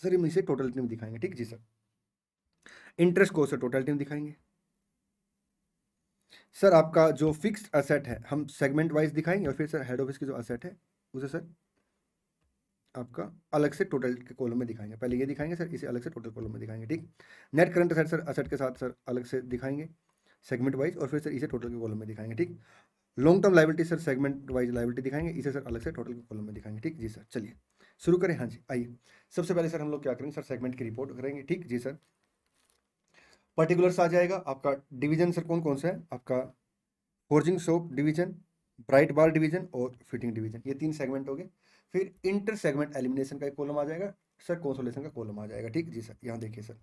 सर हम इसे टोटल टीम दिखाएंगे, ठीक जी सर। इंटरेस्ट कोस्ट टोटल टीम दिखाएंगे। सर आपका जो फिक्स्ड असेट है हम सेगमेंट वाइज दिखाएंगे, और फिर सर हेड ऑफिस की जो असेट है उसे सर आपका अलग से टोटल के कॉलम में दिखाएंगे। पहले ये दिखाएंगे सर, इसे अलग से टोटल कॉलम में दिखाएंगे, ठीक। Net current asset sir asset के साथ सर अलग से दिखाएंगे सेगमेंट वाइज, और फिर सर इसे टोटल के कॉलम में दिखाएंगे, ठीक। Long term liability sir segment wise liability दिखाएंगे, इसे सर अलग से टोटल के कॉलम में दिखाएंगे, ठीक जी सर। चलिए शुरू करें। हाँ जी आइए, सबसे पहले सर हम लोग क्या करेंगे सर सेगमेंट की रिपोर्ट करेंगे, ठीक जी सर। पर्टिकुलर्स आ जाएगा आपका। डिवीजन सर कौन कौन सा है आपका? Forging shop division, bright bar division और फिटिंग डिवीजन, ये 3 सेगमेंट हो गए। फिर इंटर सेगमेंट एलिमिनेशन का एक कॉलम आ जाएगा सर, कंसोलेशन का कॉलम आ जाएगा। ठीक जी सर, यहाँ देखिए सर,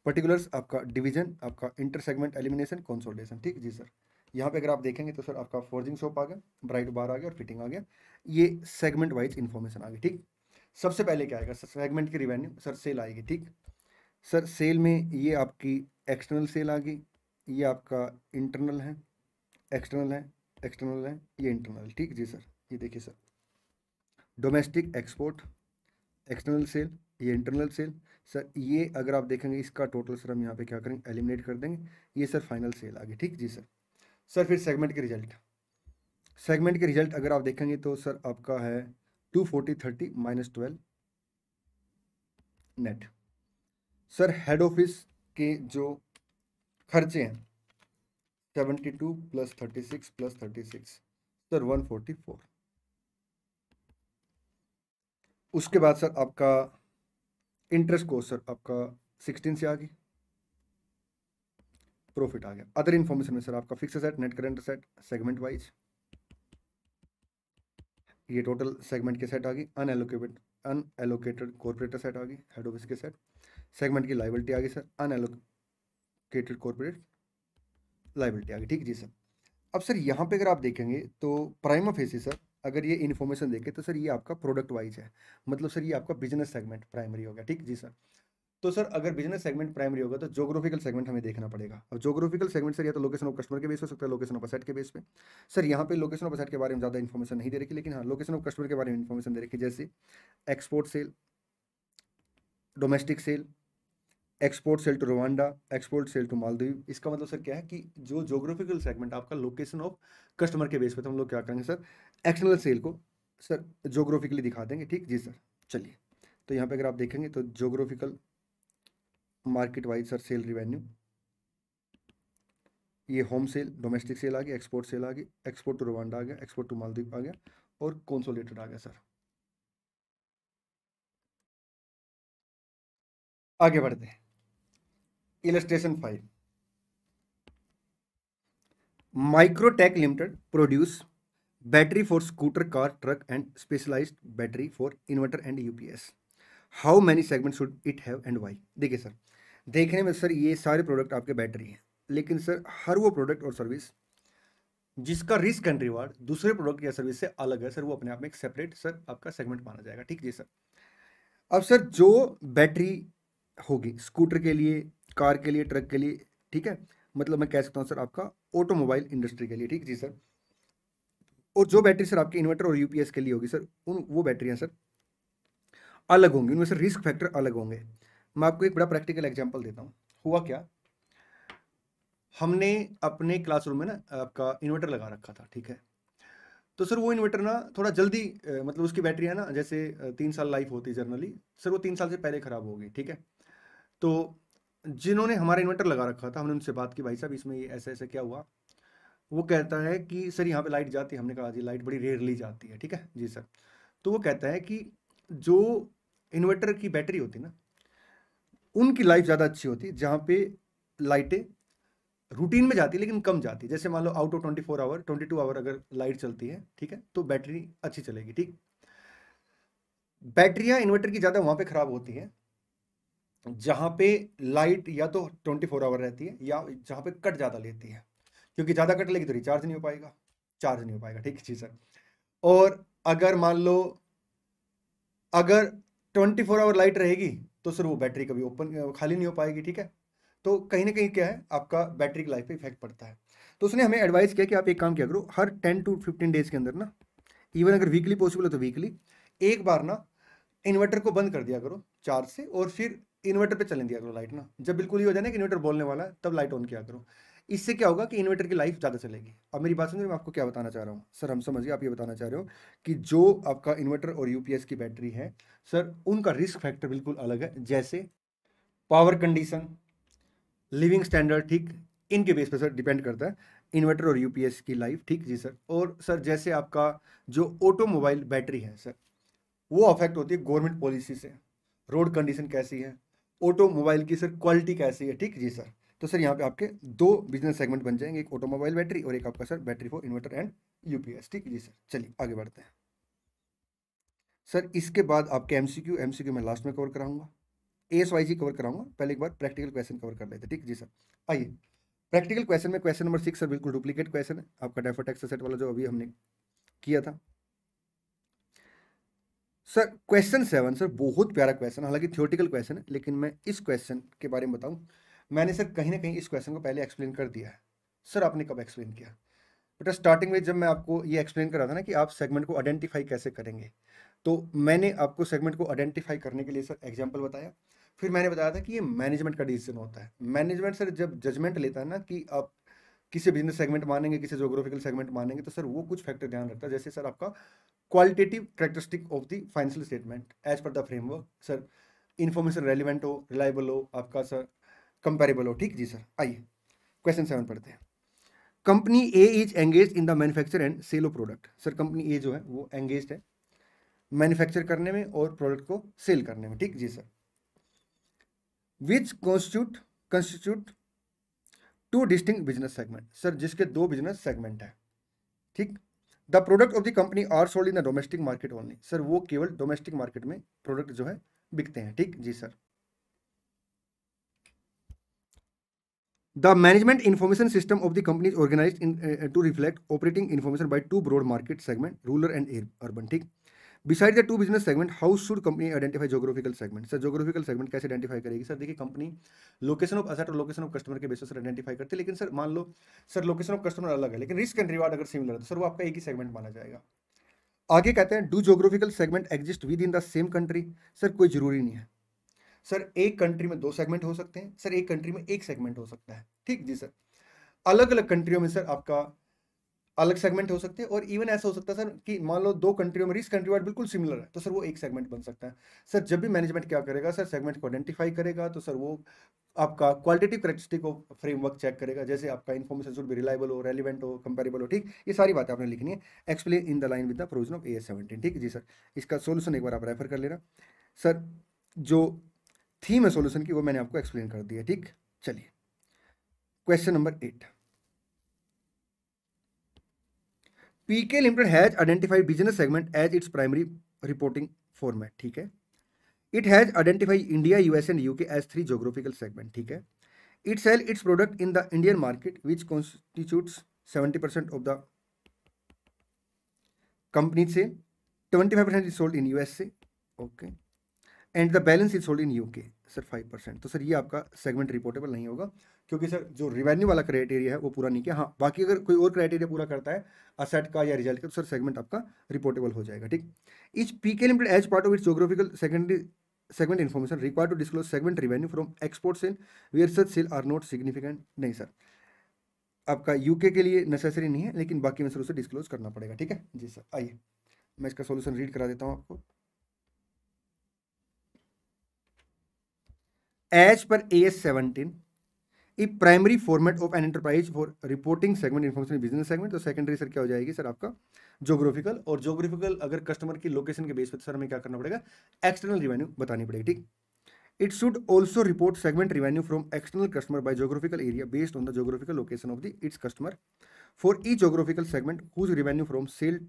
पर्टिकुलर्स आपका डिवीजन, आपका इंटर सेगमेंट एलिमिनेशन, कंसोलिडेशन। ठीक जी सर, यहाँ पे अगर आप देखेंगे तो सर आपका फोर्जिंग सोप आ गया, ब्राइट बार आ गया और फिटिंग आ गया, ये सेगमेंट वाइज इन्फॉर्मेशन आ गई। ठीक, सबसे पहले क्या आएगा सर? सेगमेंट की रिवेन्यू सर, सेल आएगी। ठीक सर, सेल में ये आपकी एक्सटर्नल सेल आ गई, ये आपका इंटरनल है, एक्सटर्नल है, एक्सटर्नल है, ये इंटरनल। ठीक जी सर, ये देखिए sir, domestic export, external sale, ये इंटरनल सेल। सर ये अगर आप देखेंगे इसका टोटल सर हम यहाँ पे क्या करेंगे, एलिमिनेट कर देंगे, ये सर फाइनल सेल आ गई। ठीक जी सर। सर फिर सेगमेंट के रिजल्ट, सेगमेंट के रिजल्ट अगर आप देखेंगे तो सर आपका है 240 30 -12 नेट। सर हेड ऑफिस के जो खर्चे हैं 72 + 36 + 36 सर 144। उसके बाद सर आपका इंटरेस्ट कोस्ट सर आपका 16 से आ गई, प्रॉफिट आ गया। अदर इन्फॉर्मेशन में सर आपका fix asset, net current asset segment wise, ये टोटल सेगमेंट के सेट आ गई। अनएलोकेटेड कॉर्पोरेट सेट आ गई, हेड ऑफिस के सेट। सेगमेंट की लाइबिलिटी आ गई सर, अनएलोकेटेड कॉर्पोरेट लाइबिलिटी आ गई। ठीक जी सर। अब सर यहाँ पे अगर आप देखेंगे तो प्राइमा फेसी सर अगर ये इन्फॉर्मेशन देखें तो सर ये आपका प्रोडक्ट वाइज है, मतलब सर ये आपका बिजनेस सेगमेंट प्राइमरी हो गया। ठीक जी सर। तो सर अगर बिजनेस सेगमेंट प्राइमरी होगा तो ज्योग्राफिकल सेगमेंट हमें देखना पड़ेगा। अब ज्योग्राफिकल सेगमेंट सर या तो लोकेशन ऑफ कस्टमर के बेस हो सकता है, लोकेशन ऑफ असेट के बेस पे। सर यहाँ पे लोकेशन ऑफ असेट के बारे में ज़्यादा इन्फॉर्मेशन नहीं दे रखी, लेकिन हाँ लोकेशन ऑफ कस्टमर के बारे में इन्फॉर्मेशन दे रखी, जैसे export sale, domestic sale, export sale to Rwanda, export sale to Maldives. इसका मतलब सर क्या है कि जो ज्योग्राफिकल सेगमेंट आपका लोकेशन ऑफ कस्टमर के बेस पे, तो हम लोग क्या करेंगे सर, एक्सटर्नल सेल को सर ज्योग्राफिकली दिखा देंगे। ठीक जी सर। चलिए, तो यहाँ पे अगर आप देखेंगे तो geographical market wise sir sale revenue, ये होम सेल, डोमेस्टिक सेल आ गया, एक्सपोर्ट सेल आ गई, एक्सपोर्ट टू रवांडा आ गया, एक्सपोर्ट टू मालदीव आ गया और कंसोलिडेटेड आ गया सर। आगे बढ़ते हैं, illustration 5। Microtek limited produce battery for scooter, car, truck and specialised battery for inverter and UPS. How many segment should it have and why? देखिए sir, देखने में सर ये सारे प्रोडक्ट आपके बैटरी हैं, लेकिन सर हर वो प्रोडक्ट और सर्विस जिसका रिस्क एंड रिवार्ड दूसरे प्रोडक्ट या सर्विस से अलग है सर, वो अपने आप में एक सेपरेट सर आपका सेगमेंट माना जाएगा। ठीक जी सर। अब सर जो बैटरी होगी स्कूटर के लिए, कार के लिए, ट्रक के लिए, ठीक है, मतलब मैं कह सकता हूँ सर आपका ऑटोमोबाइल इंडस्ट्री के लिए। ठीक जी सर। और जो बैटरी सर आपके इन्वर्टर और यूपीएस के लिए होगी सर, उन वो बैटरियाँ सर अलग होंगी, उनमें से रिस्क फैक्टर अलग होंगे। मैं आपको एक बड़ा प्रैक्टिकल एग्जांपल देता हूँ। हुआ क्या, हमने अपने क्लासरूम में ना आपका इन्वर्टर लगा रखा था, ठीक है। तो सर वो इन्वर्टर ना थोड़ा जल्दी मतलब उसकी बैटरी है ना, जैसे 3 साल लाइफ होती है जनरली, सर वो 3 साल से पहले ख़राब हो गई, ठीक है। तो जिन्होंने हमारा इन्वर्टर लगा रखा था, हमने उनसे बात की, भाई साहब इसमें ये ऐसे ऐसे क्या हुआ? वो कहता है कि सर यहाँ पे लाइट जाती है। हमने कहा जी लाइट बड़ी रेयरली जाती है, ठीक है जी सर। तो वो कहता है कि जो इन्वर्टर की बैटरी होती है ना, उनकी लाइफ ज़्यादा अच्छी होती है जहाँ पे लाइटें रूटीन में जाती है लेकिन कम जाती है। जैसे मान लो आउट ऑफ 24 आवर 22 आवर अगर लाइट चलती है, ठीक है, तो बैटरी अच्छी चलेगी। ठीक, बैटरियां इन्वर्टर की ज़्यादा वहाँ पे ख़राब होती हैं जहाँ पे लाइट या तो 24 आवर रहती है या जहाँ पे कट ज़्यादा लेती है, क्योंकि ज़्यादा कट लेगी तो रिचार्ज नहीं हो पाएगा, चार्ज नहीं हो पाएगा। ठीक है जी सर। और अगर मान लो अगर 24 आवर लाइट रहेगी तो सर वो बैटरी कभी ओपन खाली नहीं हो पाएगी, ठीक है। तो कहीं ना कहीं क्या है, आपका बैटरी की लाइफ पे इफेक्ट पड़ता है। तो उसने हमें एडवाइस किया कि आप एक काम किया करो, हर 10 to 15 डेज के अंदर ना, इवन अगर वीकली पॉसिबल है तो वीकली एक बार ना इन्वर्टर को बंद कर दिया करो चार्ज से, और फिर इन्वर्टर पे चलने दिया करो लाइट ना। जब बिल्कुल ही हो जाए ना कि इन्वर्टर बोलने वाला है, तब लाइट ऑन किया करो। इससे क्या होगा कि इन्वर्टर की लाइफ ज़्यादा चलेगी। अब मेरी बात समझिए, मैं आपको क्या बताना चाह रहा हूँ सर, हम समझिए आप ये बताना चाह रहे हो कि जो आपका इन्वर्टर और यूपीएस की बैटरी है सर, उनका रिस्क फैक्टर बिल्कुल अलग है। जैसे पावर कंडीशन, लिविंग स्टैंडर्ड, ठीक, इनके बेस पर सर डिपेंड करता है इन्वर्टर और यूपीएस की लाइफ। ठीक जी सर। और सर जैसे आपका जो ऑटोमोबाइल बैटरी है सर, वो अफेक्ट होती है गवर्नमेंट पॉलिसी से, रोड कंडीशन कैसी है, ऑटोमोबाइल की सर क्वालिटी कैसी है। ठीक जी सर। तो सर यहाँ पे आपके दो बिजनेस सेगमेंट बन जाएंगे, एक ऑटोमोबाइल बैटरी और एक आपका sir battery for inverter and UPS. ठीक है जी सर, चलिए आगे बढ़ते हैं। सर इसके बाद आपके एमसीक्यू मैं लास्ट में कवर कराऊंगा, ASYG कवर कराऊंगा, पहले एक बार प्रैक्टिकल क्वेश्चन कवर कर लेते हैं। ठीक जी सर, आइए प्रैक्टिकल क्वेश्चन में क्वेश्चन नंबर 6 सर बिल्कुल डुप्लीकेट क्वेश्चन है आपका डेफर्ड टैक्स एसेट वाला जो अभी हमने किया था। सर क्वेश्चन 7 सर बहुत प्यारा क्वेश्चन, हालांकि थ्योरेटिकल क्वेश्चन है, लेकिन मैं इस क्वेश्चन के बारे में बताऊं, मैंने सर कहीं ना कहीं इस क्वेश्चन को पहले एक्सप्लेन कर दिया है। सर आपने कब एक्सप्लेन किया बेटा? स्टार्टिंग में जब मैं आपको ये एक्सप्लेन कर रहा था ना कि आप सेगमेंट को आइडेंटिफाई कैसे करेंगे, तो मैंने आपको सेगमेंट को आइडेंटिफाई करने के लिए सर एग्जांपल बताया, फिर मैंने बताया था कि ये मैनेजमेंट का डिसीजन होता है। मैनेजमेंट सर जब जजमेंट लेता है ना कि आप किसी बिजनेस सेगमेंट मानेंगे, किसी जोग्राफिकल सेगमेंट मानेंगे, तो सर वो कुछ फैक्टर ध्यान रखता है, जैसे सर आपका qualitative characteristic of the financial statement as per the framework, sir information relevant हो, रिलायबल हो, आपका सर कंपेरेबल हो। ठीक जी सर, आइए क्वेश्चन 7 पढ़ते हैं। Company A is engage in the manufacture and sale of product. Sir company A जो है वो एंगेज है मैन्युफैक्चर करने में और प्रोडक्ट को सेल करने में। ठीक जी sir, which constitute two distinct business segment. Sir जिसके दो बिजनेस सेगमेंट है। ठीक, the product of the company are sold in the domestic market only. Sir वो केवल डोमेस्टिक मार्केट में प्रोडक्ट जो है बिकते हैं। ठीक जी sir, the management information system of the company is organised in to reflect operating information by two broad market segment, rural and urban. ठीक, beside the two business segment how should company identify geographical segment. Sir geographical segment कैसे identify करेगी? Sir देखिए company location of asset और location of customer के basis पर identify करती है, लेकिन सर मान लो सर लोकेशन ऑफ कस्टमर अलग है लेकिन रिस्क एंड रिवार्ड अगर सिमिलर है तो सर वो आपका एक ही सेगमेंट माना जाएगा। आगे कहते हैं do geographical segment exist with in the same country. Sir कोई जरूरी नहीं है। सर एक कंट्री में दो सेगमेंट हो सकते हैं, सर एक कंट्री में एक सेगमेंट हो सकता है। ठीक जी सर, अलग अलग कंट्रियों में सर आपका अलग सेगमेंट हो सकते हैं, और इवन ऐसा हो सकता है सर कि मान लो दो कंट्रियों में रिस्क कंट्री वाइड बिल्कुल सिमिलर है तो सर वो एक सेगमेंट बन सकता है। सर जब भी मैनेजमेंट क्या करेगा सर सेगमेंट को आइडेंटिफाई करेगा तो सर वो आपका qualitative characteristic of framework check करेगा, जैसे आपका इन्फॉर्मेशन शुड बी रिलायबल हो, रेलिवेंट हो, कंपेरेबल हो। ठीक, ये सारी बातें आपने लिखनी है, explain in the line with the provision of AS17। ठीक जी सर, इसका सोल्यूशन एक बार आप रेफर कर लेना। सर जो थीम है सोल्यूशन की वो मैंने आपको एक्सप्लेन कर दी है। ठीक, चलिए question number 8। PK limited has identified business segment as its primary reporting format. ठीक है, it has identified India, US and UK as 3 geographical segment. ठीक है, it sell its product in the Indian market which constitutes 70% of the company से, 25% is sold in US से, okay, and the balance is sold in UK sir 5%। तो sir ये आपका segment reportable नहीं होगा क्योंकि सर जो रिवेन्यू वाला क्राइटेरिया है वो पूरा नहीं किया। हाँ बाकी अगर कोई और क्राइटेरिया पूरा करता है असेट का या रिजल्ट का तो सर सेगमेंट आपका रिपोर्टेबल हो जाएगा। ठीक, each PK limited as part of its geographical secondary segment information required to disclose segment revenue from export sale where such sale are not significant. नहीं सर, आपका यूके के लिए नेसेसरी नहीं है लेकिन बाकी में सर उसे डिस्क्लोज करना पड़ेगा। ठीक है जी सर, आइए मैं इसका सॉल्यूशन रीड करा देता हूँ आपको। एज पर AS17 ई primary format of an enterprise for reporting segment information business segment, तो सेकेंडरी सर क्या हो जाएगी सर आपका जोग्राफिकल, और जोग्राफिकल अगर कस्टमर की लोकेशन के बेस पर सर हमें क्या करना पड़ेगा एक्सटर्नल रिवेन्यू बतानी पड़ेगी। ठीक, it should also report segment revenue from external customer by geographical area based on the geographical location of the its customer for ई geographical segment whose revenue from sale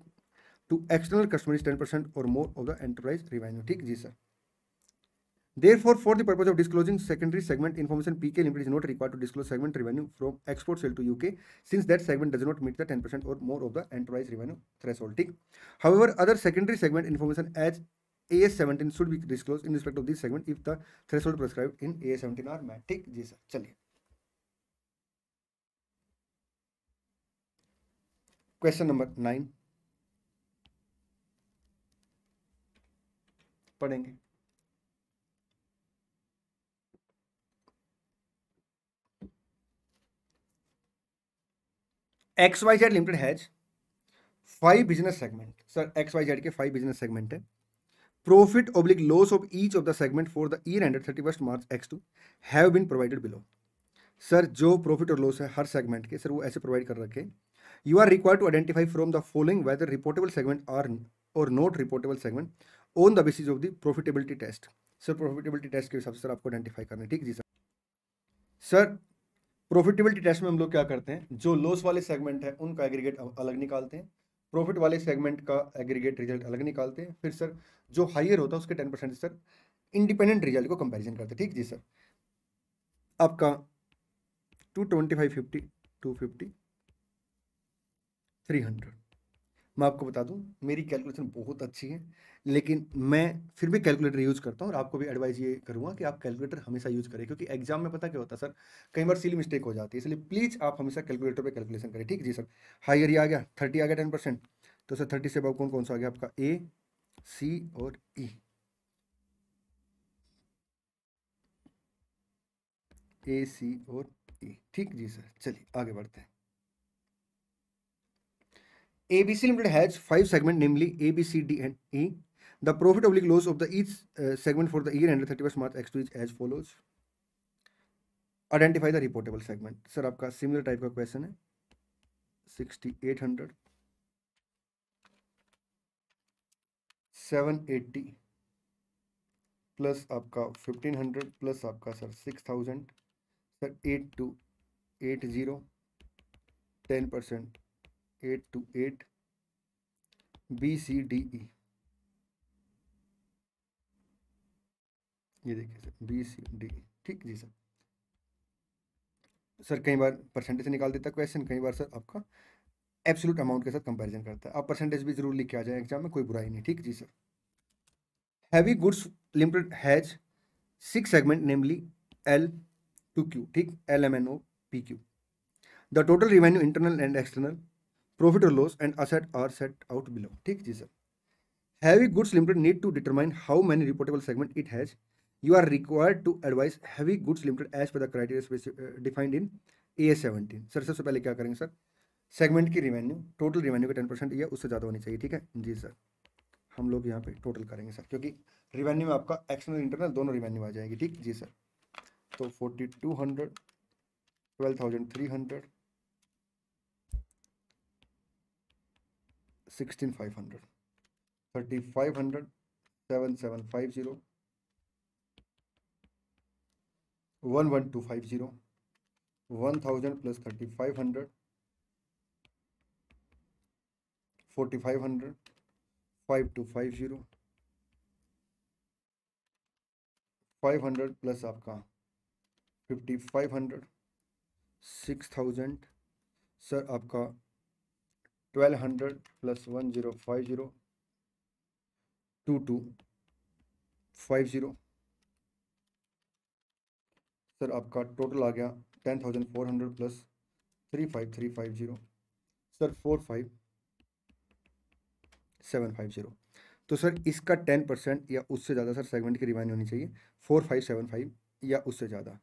to external customer is 10% और more of the enterprise revenue. ठीक जी sir, therefore, for the purpose of disclosing secondary segment information, PK Limited is not required to disclose segment revenue from export sale to UK, since that segment does not meet the 10% or more of the enterprise revenue threshold. However, other secondary segment information as AS17 should be disclosed in respect of this segment if the threshold prescribed in AS17 are met. ठीक जी sir, चलिए question number 9 पढ़ेंगे। XYZ Limited has 5 business segment। Sir XYZ के 5 business segment है। Profit oblique loss of each of the segment for the year ended 31st March X2 have been provided below। Sir जो profit और loss है हर segment के sir वो ऐसे provide कर रखे। You are required to identify from the following whether reportable segment are और not reportable segment on the basis of the profitability test. Sir profitability test के हिसाब से सर आपको आइडेंटिफाई करना है। ठीक जी सर, सर प्रॉफिटेबिलिटी टेस्ट में हम लोग क्या करते हैं, जो लॉस वाले सेगमेंट है उनका एग्रीगेट अलग निकालते हैं, प्रॉफिट वाले सेगमेंट का एग्रीगेट रिजल्ट अलग निकालते हैं, फिर सर जो हायर होता है उसके 10% सर इंडिपेंडेंट रिजल्ट को कंपैरिजन करते हैं। ठीक जी सर। आपका 225, 50, 250, 300। मैं आपको बता दूं मेरी कैलकुलेशन बहुत अच्छी है, लेकिन मैं फिर भी कैलकुलेटर यूज करता हूँ और आपको भी एडवाइस ये करूंगा कि आप कैलकुलेटर हमेशा यूज करें, क्योंकि एग्जाम में पता क्या होता है सर, कई बार सिली मिस्टेक हो जाती है, इसलिए प्लीज आप हमेशा कैलकुलेटर पे कैलकुलेशन करें। ठीक जी सर। हायर ही आ गया 30 आ गया 10%, तो सर 30 से अब कौन कौन सा आ गया आपका, ए, सी और ई, ए, सी और ई। ठीक जी सर। चलिए आगे बढ़ते हैं। ABC Limited has 5 segments, namely A, B, C, D, and E. The profit oblique loss of the each segment for the year ended 31st March X2 is as follows. Identify the reportable segment. Sir आपका similar type का question है। 6800, 780 plus आपका 1500 plus आपका sir 6000, sir 8280, 10%, 828, BCDE। ये देखिए sir BCDE। ठीक जी sir. Sir कई बार परसेंटेज निकाल देता क्वेश्चन, कई बार सर आपका एब्सोल्यूट अमाउंट के साथ कंपैरिजन करता है। आप परसेंटेज भी जरूर लिख के आ जाए एग्जाम में, कोई बुराई नहीं। ठीक जी sir. Heavy goods limited has 6 segment, namely L to Q। ठीक, LMNO PQ। The total revenue internal and external, profit और loss and asset are set out below. ठीक जी sir. Heavy goods limited need to determine how many reportable segment it has. You are required to advise heavy goods limited as per the criteria defined in AS17। Sir सबसे पहले क्या करेंगे sir, segment की revenue, total revenue का 10% या उससे ज़्यादा होनी चाहिए। ठीक है जी सर। हम लोग यहाँ पे टोटल करेंगे सर, क्योंकि रिवेन्यू में आपका एक्सटर्नल इंटरनल दोनों रिवेन्यू आ जाएगी। ठीक जी सर। तो 4200, 12300, 16500, 3500, 7750, 11250, 1000 प्लस 3500, 4500, 5250, 500 प्लस आपका 5500, 6000, सर आपका 1200 प्लस 1050, 2250, सर आपका टोटल आ गया 10400 प्लस 35350, सर 45750। तो सर इसका 10% या उससे ज़्यादा सर सेगमेंट की रिवेन्यू होनी चाहिए, 4575 या उससे ज़्यादा।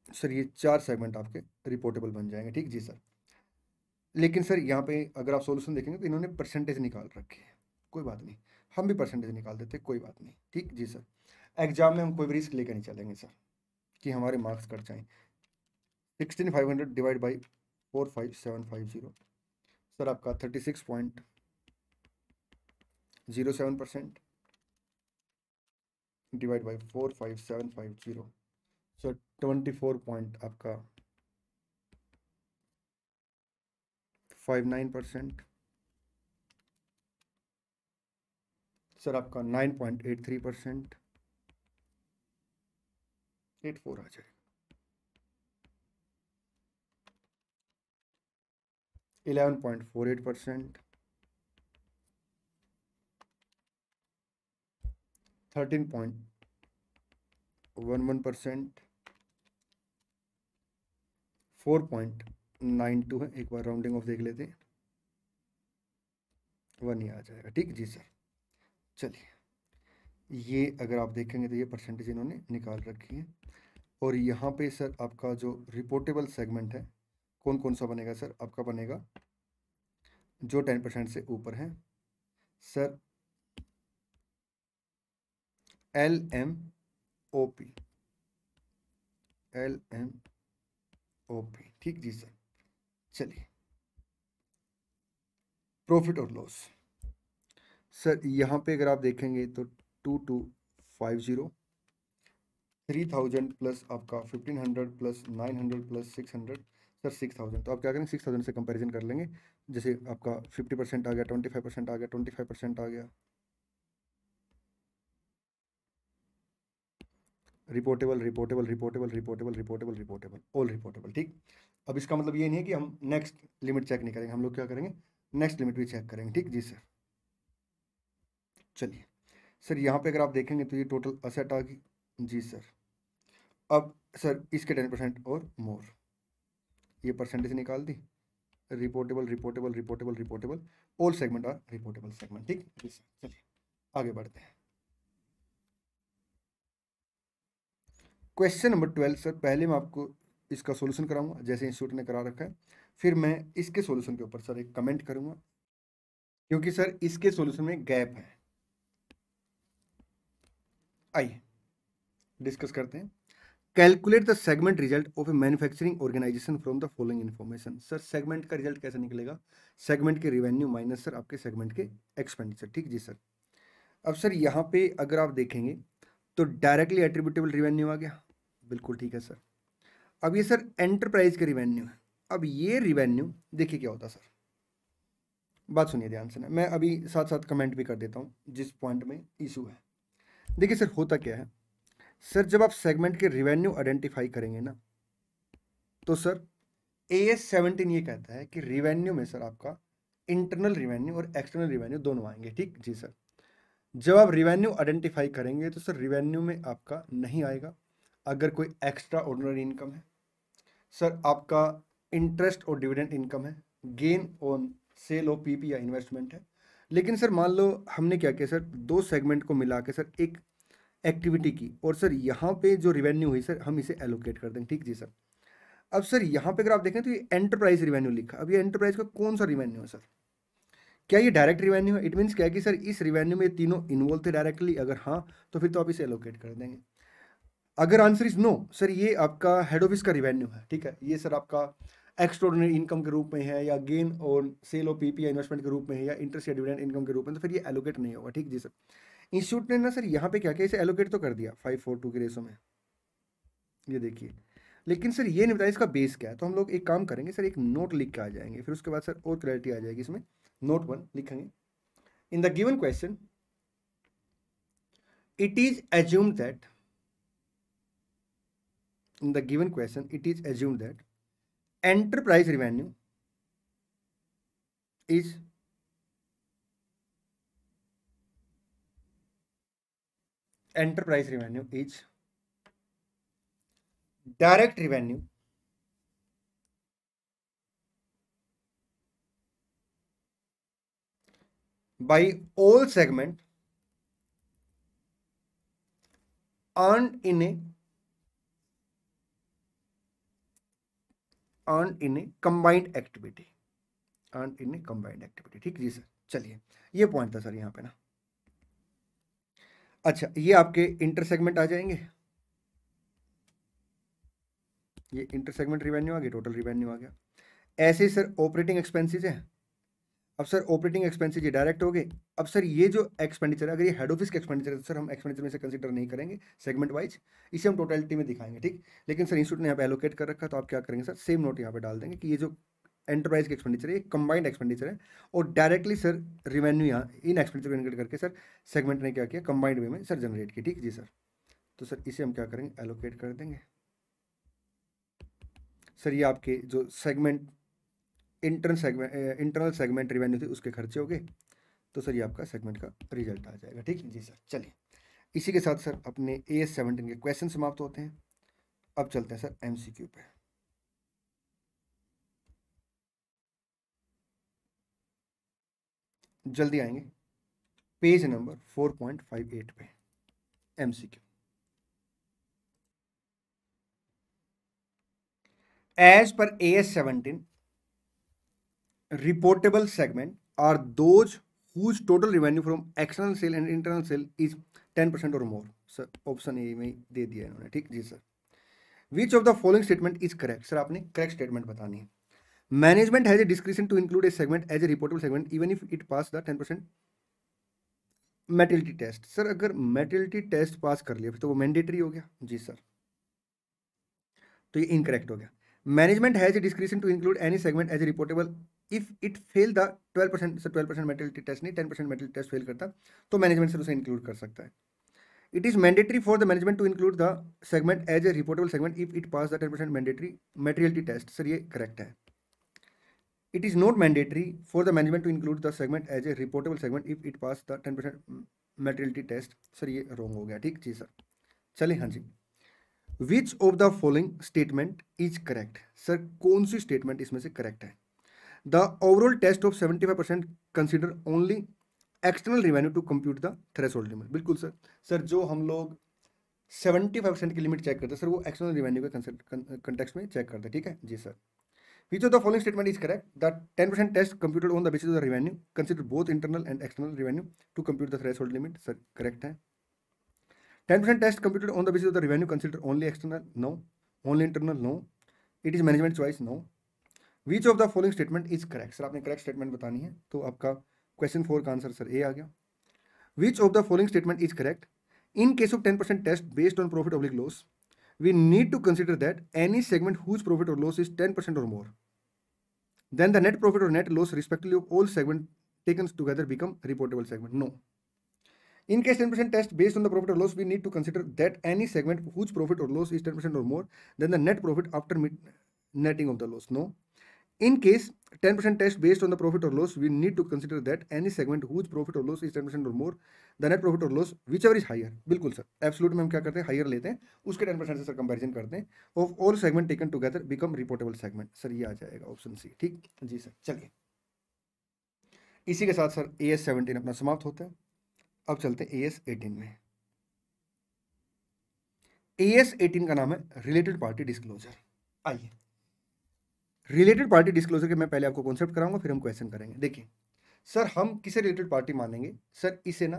सर ये 4 सेगमेंट आपके रिपोर्टेबल बन जाएंगे। ठीक जी सर। लेकिन सर यहाँ पे अगर आप सॉल्यूशन देखेंगे तो इन्होंने परसेंटेज निकाल रखे हैं, कोई बात नहीं, हम भी परसेंटेज निकाल देते, कोई बात नहीं। ठीक जी सर। एग्जाम में हम कोई भी रिस्क लेकर नहीं चलेंगे सर कि हमारे मार्क्स कट जाएं। 16500 डिवाइड बाई 45750, सर आपका 36.07% डिवाइड बाई 45750, सर 24 पॉइंट आपका 59%, सर आपका 9.83%, 84 आ जाएगा। 11.48%, 13.11%, 4.92 है, एक बार राउंडिंग ऑफ देख लेते हैं, 1 ही आ जाएगा। ठीक जी सर। चलिए ये अगर आप देखेंगे तो ये परसेंटेज इन्होंने निकाल रखी है। और यहाँ पे सर आपका जो रिपोर्टेबल सेगमेंट है कौन कौन सा बनेगा सर, आपका बनेगा जो 10% से ऊपर है सर, LMOP, LMOP। ठीक जी सर। चलिए प्रॉफिट और लॉस, सर यहाँ पे अगर आप देखेंगे तो 2250, 3000 प्लस आपका 1500 प्लस 900 प्लस 600 सर 6000। तो आप क्या करेंगे 6000 से कंपैरिजन कर लेंगे। जैसे आपका 50% आ गया, 25% आ गया, 25% आ गया, reportable reportable reportable reportable reportable reportable all reportable. ठीक, अब इसका मतलब ये नहीं है कि हम नेक्स्ट लिमिट चेक नहीं करेंगे, हम लोग क्या करेंगे नेक्स्ट लिमिट भी चेक करेंगे। ठीक जी सर। चलिए सर यहाँ पे अगर आप देखेंगे तो ये टोटल असेट आ गई जी सर। अब सर इसके 10% और मोर, ये परसेंटेज निकाल दी। Reportable reportable reportable reportable all segment are reportable segment. ठीक जी सर। चलिए आगे बढ़ते हैं। क्वेश्चन नंबर 12 सर, पहले मैं आपको इसका सॉल्यूशन कराऊंगा जैसे इंस्टीट्यूट ने करा रखा है, फिर मैं इसके सॉल्यूशन के ऊपर सर एक कमेंट करूंगा क्योंकि सर इसके सॉल्यूशन में गैप है। आइए डिस्कस करते हैं। Calculate the segment result of a manufacturing organisation from the following information. Sir segment का रिजल्ट कैसे निकलेगा, सेगमेंट के रिवेन्यू माइनस सर आपके सेगमेंट के एक्सपेंडिचर। ठीक जी सर। अब सर यहाँ पे अगर आप देखेंगे तो डायरेक्टली एट्रीब्यूटेबल रिवेन्यू आ गया, बिल्कुल ठीक है सर। अब ये सर एंटरप्राइज के रिवेन्यू है। अब ये रिवेन्यू देखिए क्या होता है सर, बात सुनिए ध्यान से ना, मैं अभी साथ साथ कमेंट भी कर देता हूँ जिस पॉइंट में इशू है। देखिए सर होता क्या है सर, जब आप सेगमेंट के रिवेन्यू आइडेंटिफाई करेंगे ना तो सर AS17 ये कहता है कि रिवेन्यू में सर आपका इंटरनल रिवेन्यू और एक्सटर्नल रिवेन्यू दोनों आएंगे। ठीक जी सर। जब आप रिवेन्यू आइडेंटिफाई करेंगे तो सर रिवेन्यू में आपका नहीं आएगा अगर कोई एक्स्ट्रा ऑर्डिनरी इनकम है, सर आपका इंटरेस्ट और डिविडेंड इनकम है, gain on sale of PP या इन्वेस्टमेंट है। लेकिन सर मान लो हमने क्या किया सर, दो सेगमेंट को मिला के सर एक एक्टिविटी की और सर यहाँ पे जो रिवेन्यू हुई सर हम इसे एलोकेट कर देंगे। ठीक जी सर। अब सर यहाँ पे अगर आप देखें तो ये एंटरप्राइज रिवेन्यू लिखा, अब ये एंटरप्राइज का कौन सा रिवेन्यू है सर, क्या ये डायरेक्ट रिवेन्यू है? इट मीन्स क्या है कि सर इस रिवेन्यू में तीनों इन्वॉल्व थे डायरेक्टली, अगर हाँ तो फिर तो आप इसे एलोकेट कर देंगे। अगर आंसर इज नो सर ये आपका हेड ऑफिस का रिवेन्यू है, ठीक है, ये सर आपका एक्स्ट्राऑर्डिनरी इनकम के रूप में है या gain on sale of PP या इन्वेस्टमेंट के रूप में है या इंटरेस्ट या डिविडेंड इनकम के रूप में, तो फिर ये एलोकेट नहीं होगा। ठीक जी सर। इंस्टीट्यूट ने ना सर यहाँ पे क्या किया, इसे एलोकेट तो कर दिया 5:4 के रेशो में, ये देखिए, लेकिन सर ये नहीं बताया इसका बेस क्या है। तो हम लोग एक काम करेंगे सर, एक नोट लिख के आ जाएंगे, फिर उसके बाद सर और क्लैरिटी आ जाएगी इसमें। नोट 1 लिखेंगे, in the given question it is assumed that in the given question it is assumed that enterprise revenue is direct revenue by all segment earned in a combined activity, ठीक जी sir. चलिए ये point था sir यहाँ पे ना। अच्छा ये आपके इंटर सेगमेंट आ जाएंगे, ये इंटर सेगमेंट रिवेन्यू आ गया, टोटल रिवेन्यू आ गया। ऐसे सर ऑपरेटिंग एक्सपेंसेस है, अब सर ऑपरेटिंग एक्सपेंसेस ये डायरेक्ट हो गए। अब सर ये जो एक्सपेंडिचर है, अगर ये हेड ऑफिस के एक्सपेंडिचर है तो सर हम एक्सपेंडिचर में से कंसीडर नहीं करेंगे सेगमेंट वाइज, इसे हम टोटलिटी में दिखाएंगे। ठीक, लेकिन सर इंस्टीट्यूट ने यहाँ पे एलोकेट कर रखा है तो आप क्या करेंगे सर, सेम नोट यहाँ पे डाल देंगे कि ये जो एंटरप्राइज के एक्सपेंडिचर है ये कंबाइंड एक्सपेंडिचर है और डायरेक्टली सर रिवेन्यू यहाँ इन एक्सपेंडिचर को इनक्लूड करके सर सेगमेंट ने क्या किया, कंबाइंड वे में सर जनरेट की। ठीक जी सर। तो सर इसे हम क्या करेंगे, एलोकेट कर देंगे। सर ये आपके जो सेगमेंट इंटरनल सेगमेंट रिवेन्यू थे उसके खर्चे हो गए, तो सर ये आपका सेगमेंट का रिजल्ट आ जाएगा। ठीक जी सर। चलिए इसी के साथ सर अपने AS17 के क्वेश्चन समाप्त होते हैं। अब चलते हैं सर MCQ पे। जल्दी आएंगे पेज नंबर 4.58 पे MCQ। As per AS17 reportable segment are those whose total revenue from external sale and internal sale is 10% or more। Sir option A में दे दिया इन्होंने। ठीक जी sir. Which of the following statement is correct, sir आपने correct statement बतानी है। Management has a description to include a segment as a reportable segment even if it pass the 10% materiality test, sir अगर materiality test pass कर लिया तो वो mandatory हो गया। जी सर, तो ये इनकरेक्ट हो गया। Management has a description to include any segment as a reportable if it fail the 12%, sir 12% materiality test नहीं, 10% मेटलिटी टेस्ट फेल करता तो मैनेजमेंट सर उसे इंक्लूड कर सकता है। It is mandatory for the management to include the segment as a reportable segment if it pass the 10% mandatory materiality test, sir ये correct है। It is not mandatory for the management to include the segment as a reportable segment if it pass the 10% materiality test, sir ये wrong हो गया। ठीक जी sir, चलिए हाँ जी। Which of the following statement is correct, sir कौन सी स्टेटमेंट इसमें से करेक्ट है। The overall test of 75% consider only external revenue to compute the threshold limit, बिल्कुल सर। सर जो हम लोग 75% की लिमिट चेक करते हैं सर वो एक्सटर्नल रेवेन्यू के कंटेक्स्ट में चेक करते हैं। ठीक है जी sir. Which of the following statement is correct, the 10% test computed on the basis of the revenue consider both internal and external revenue to compute the threshold limit, sir correct है। 10% test computed on the basis of the revenue consider only external, no. Only internal, no. It is management choice, no. Which of the following statement is correct, sir आपने correct statement बतानी है तो आपका question 4 का answer sir ए आ गया। Which of the following statement is correct, in case of 10% test based on profit oblique loss we need to consider that any segment whose profit or loss is 10% or more then the net profit or net loss respectively of all segment taken together become reportable segment, no. In case 10% test based on the profit or loss, we need to consider that any segment whose profit or loss is 10% or more than the net profit after netting of the loss, no. In case 10% test based on the profit or loss, we need to consider that any segment whose profit or loss is 10% or more, the net profit or loss whichever is higher, बिल्कुल sir absolute में हम क्या करते हैं higher लेते हैं उसके 10% से सर कंपैरिजन करते हैं of all segment taken together become reportable segment, sir ये आ जाएगा ऑप्शन सी। ठीक जी सर, चलिए इसी के साथ सर AS 17 अपना समाप्त होता है। अब चलते हैं AS 18 में। AS 18 का नाम है रिलेटेड पार्टी डिस्क्लोजर। आइए रिलेटेड पार्टी डिस्क्लोजर के मैं पहले आपको कॉन्सेप्ट कराऊंगा फिर हम क्वेश्चन करेंगे। देखिए सर हम किसे रिलेटेड पार्टी मानेंगे, सर इसे ना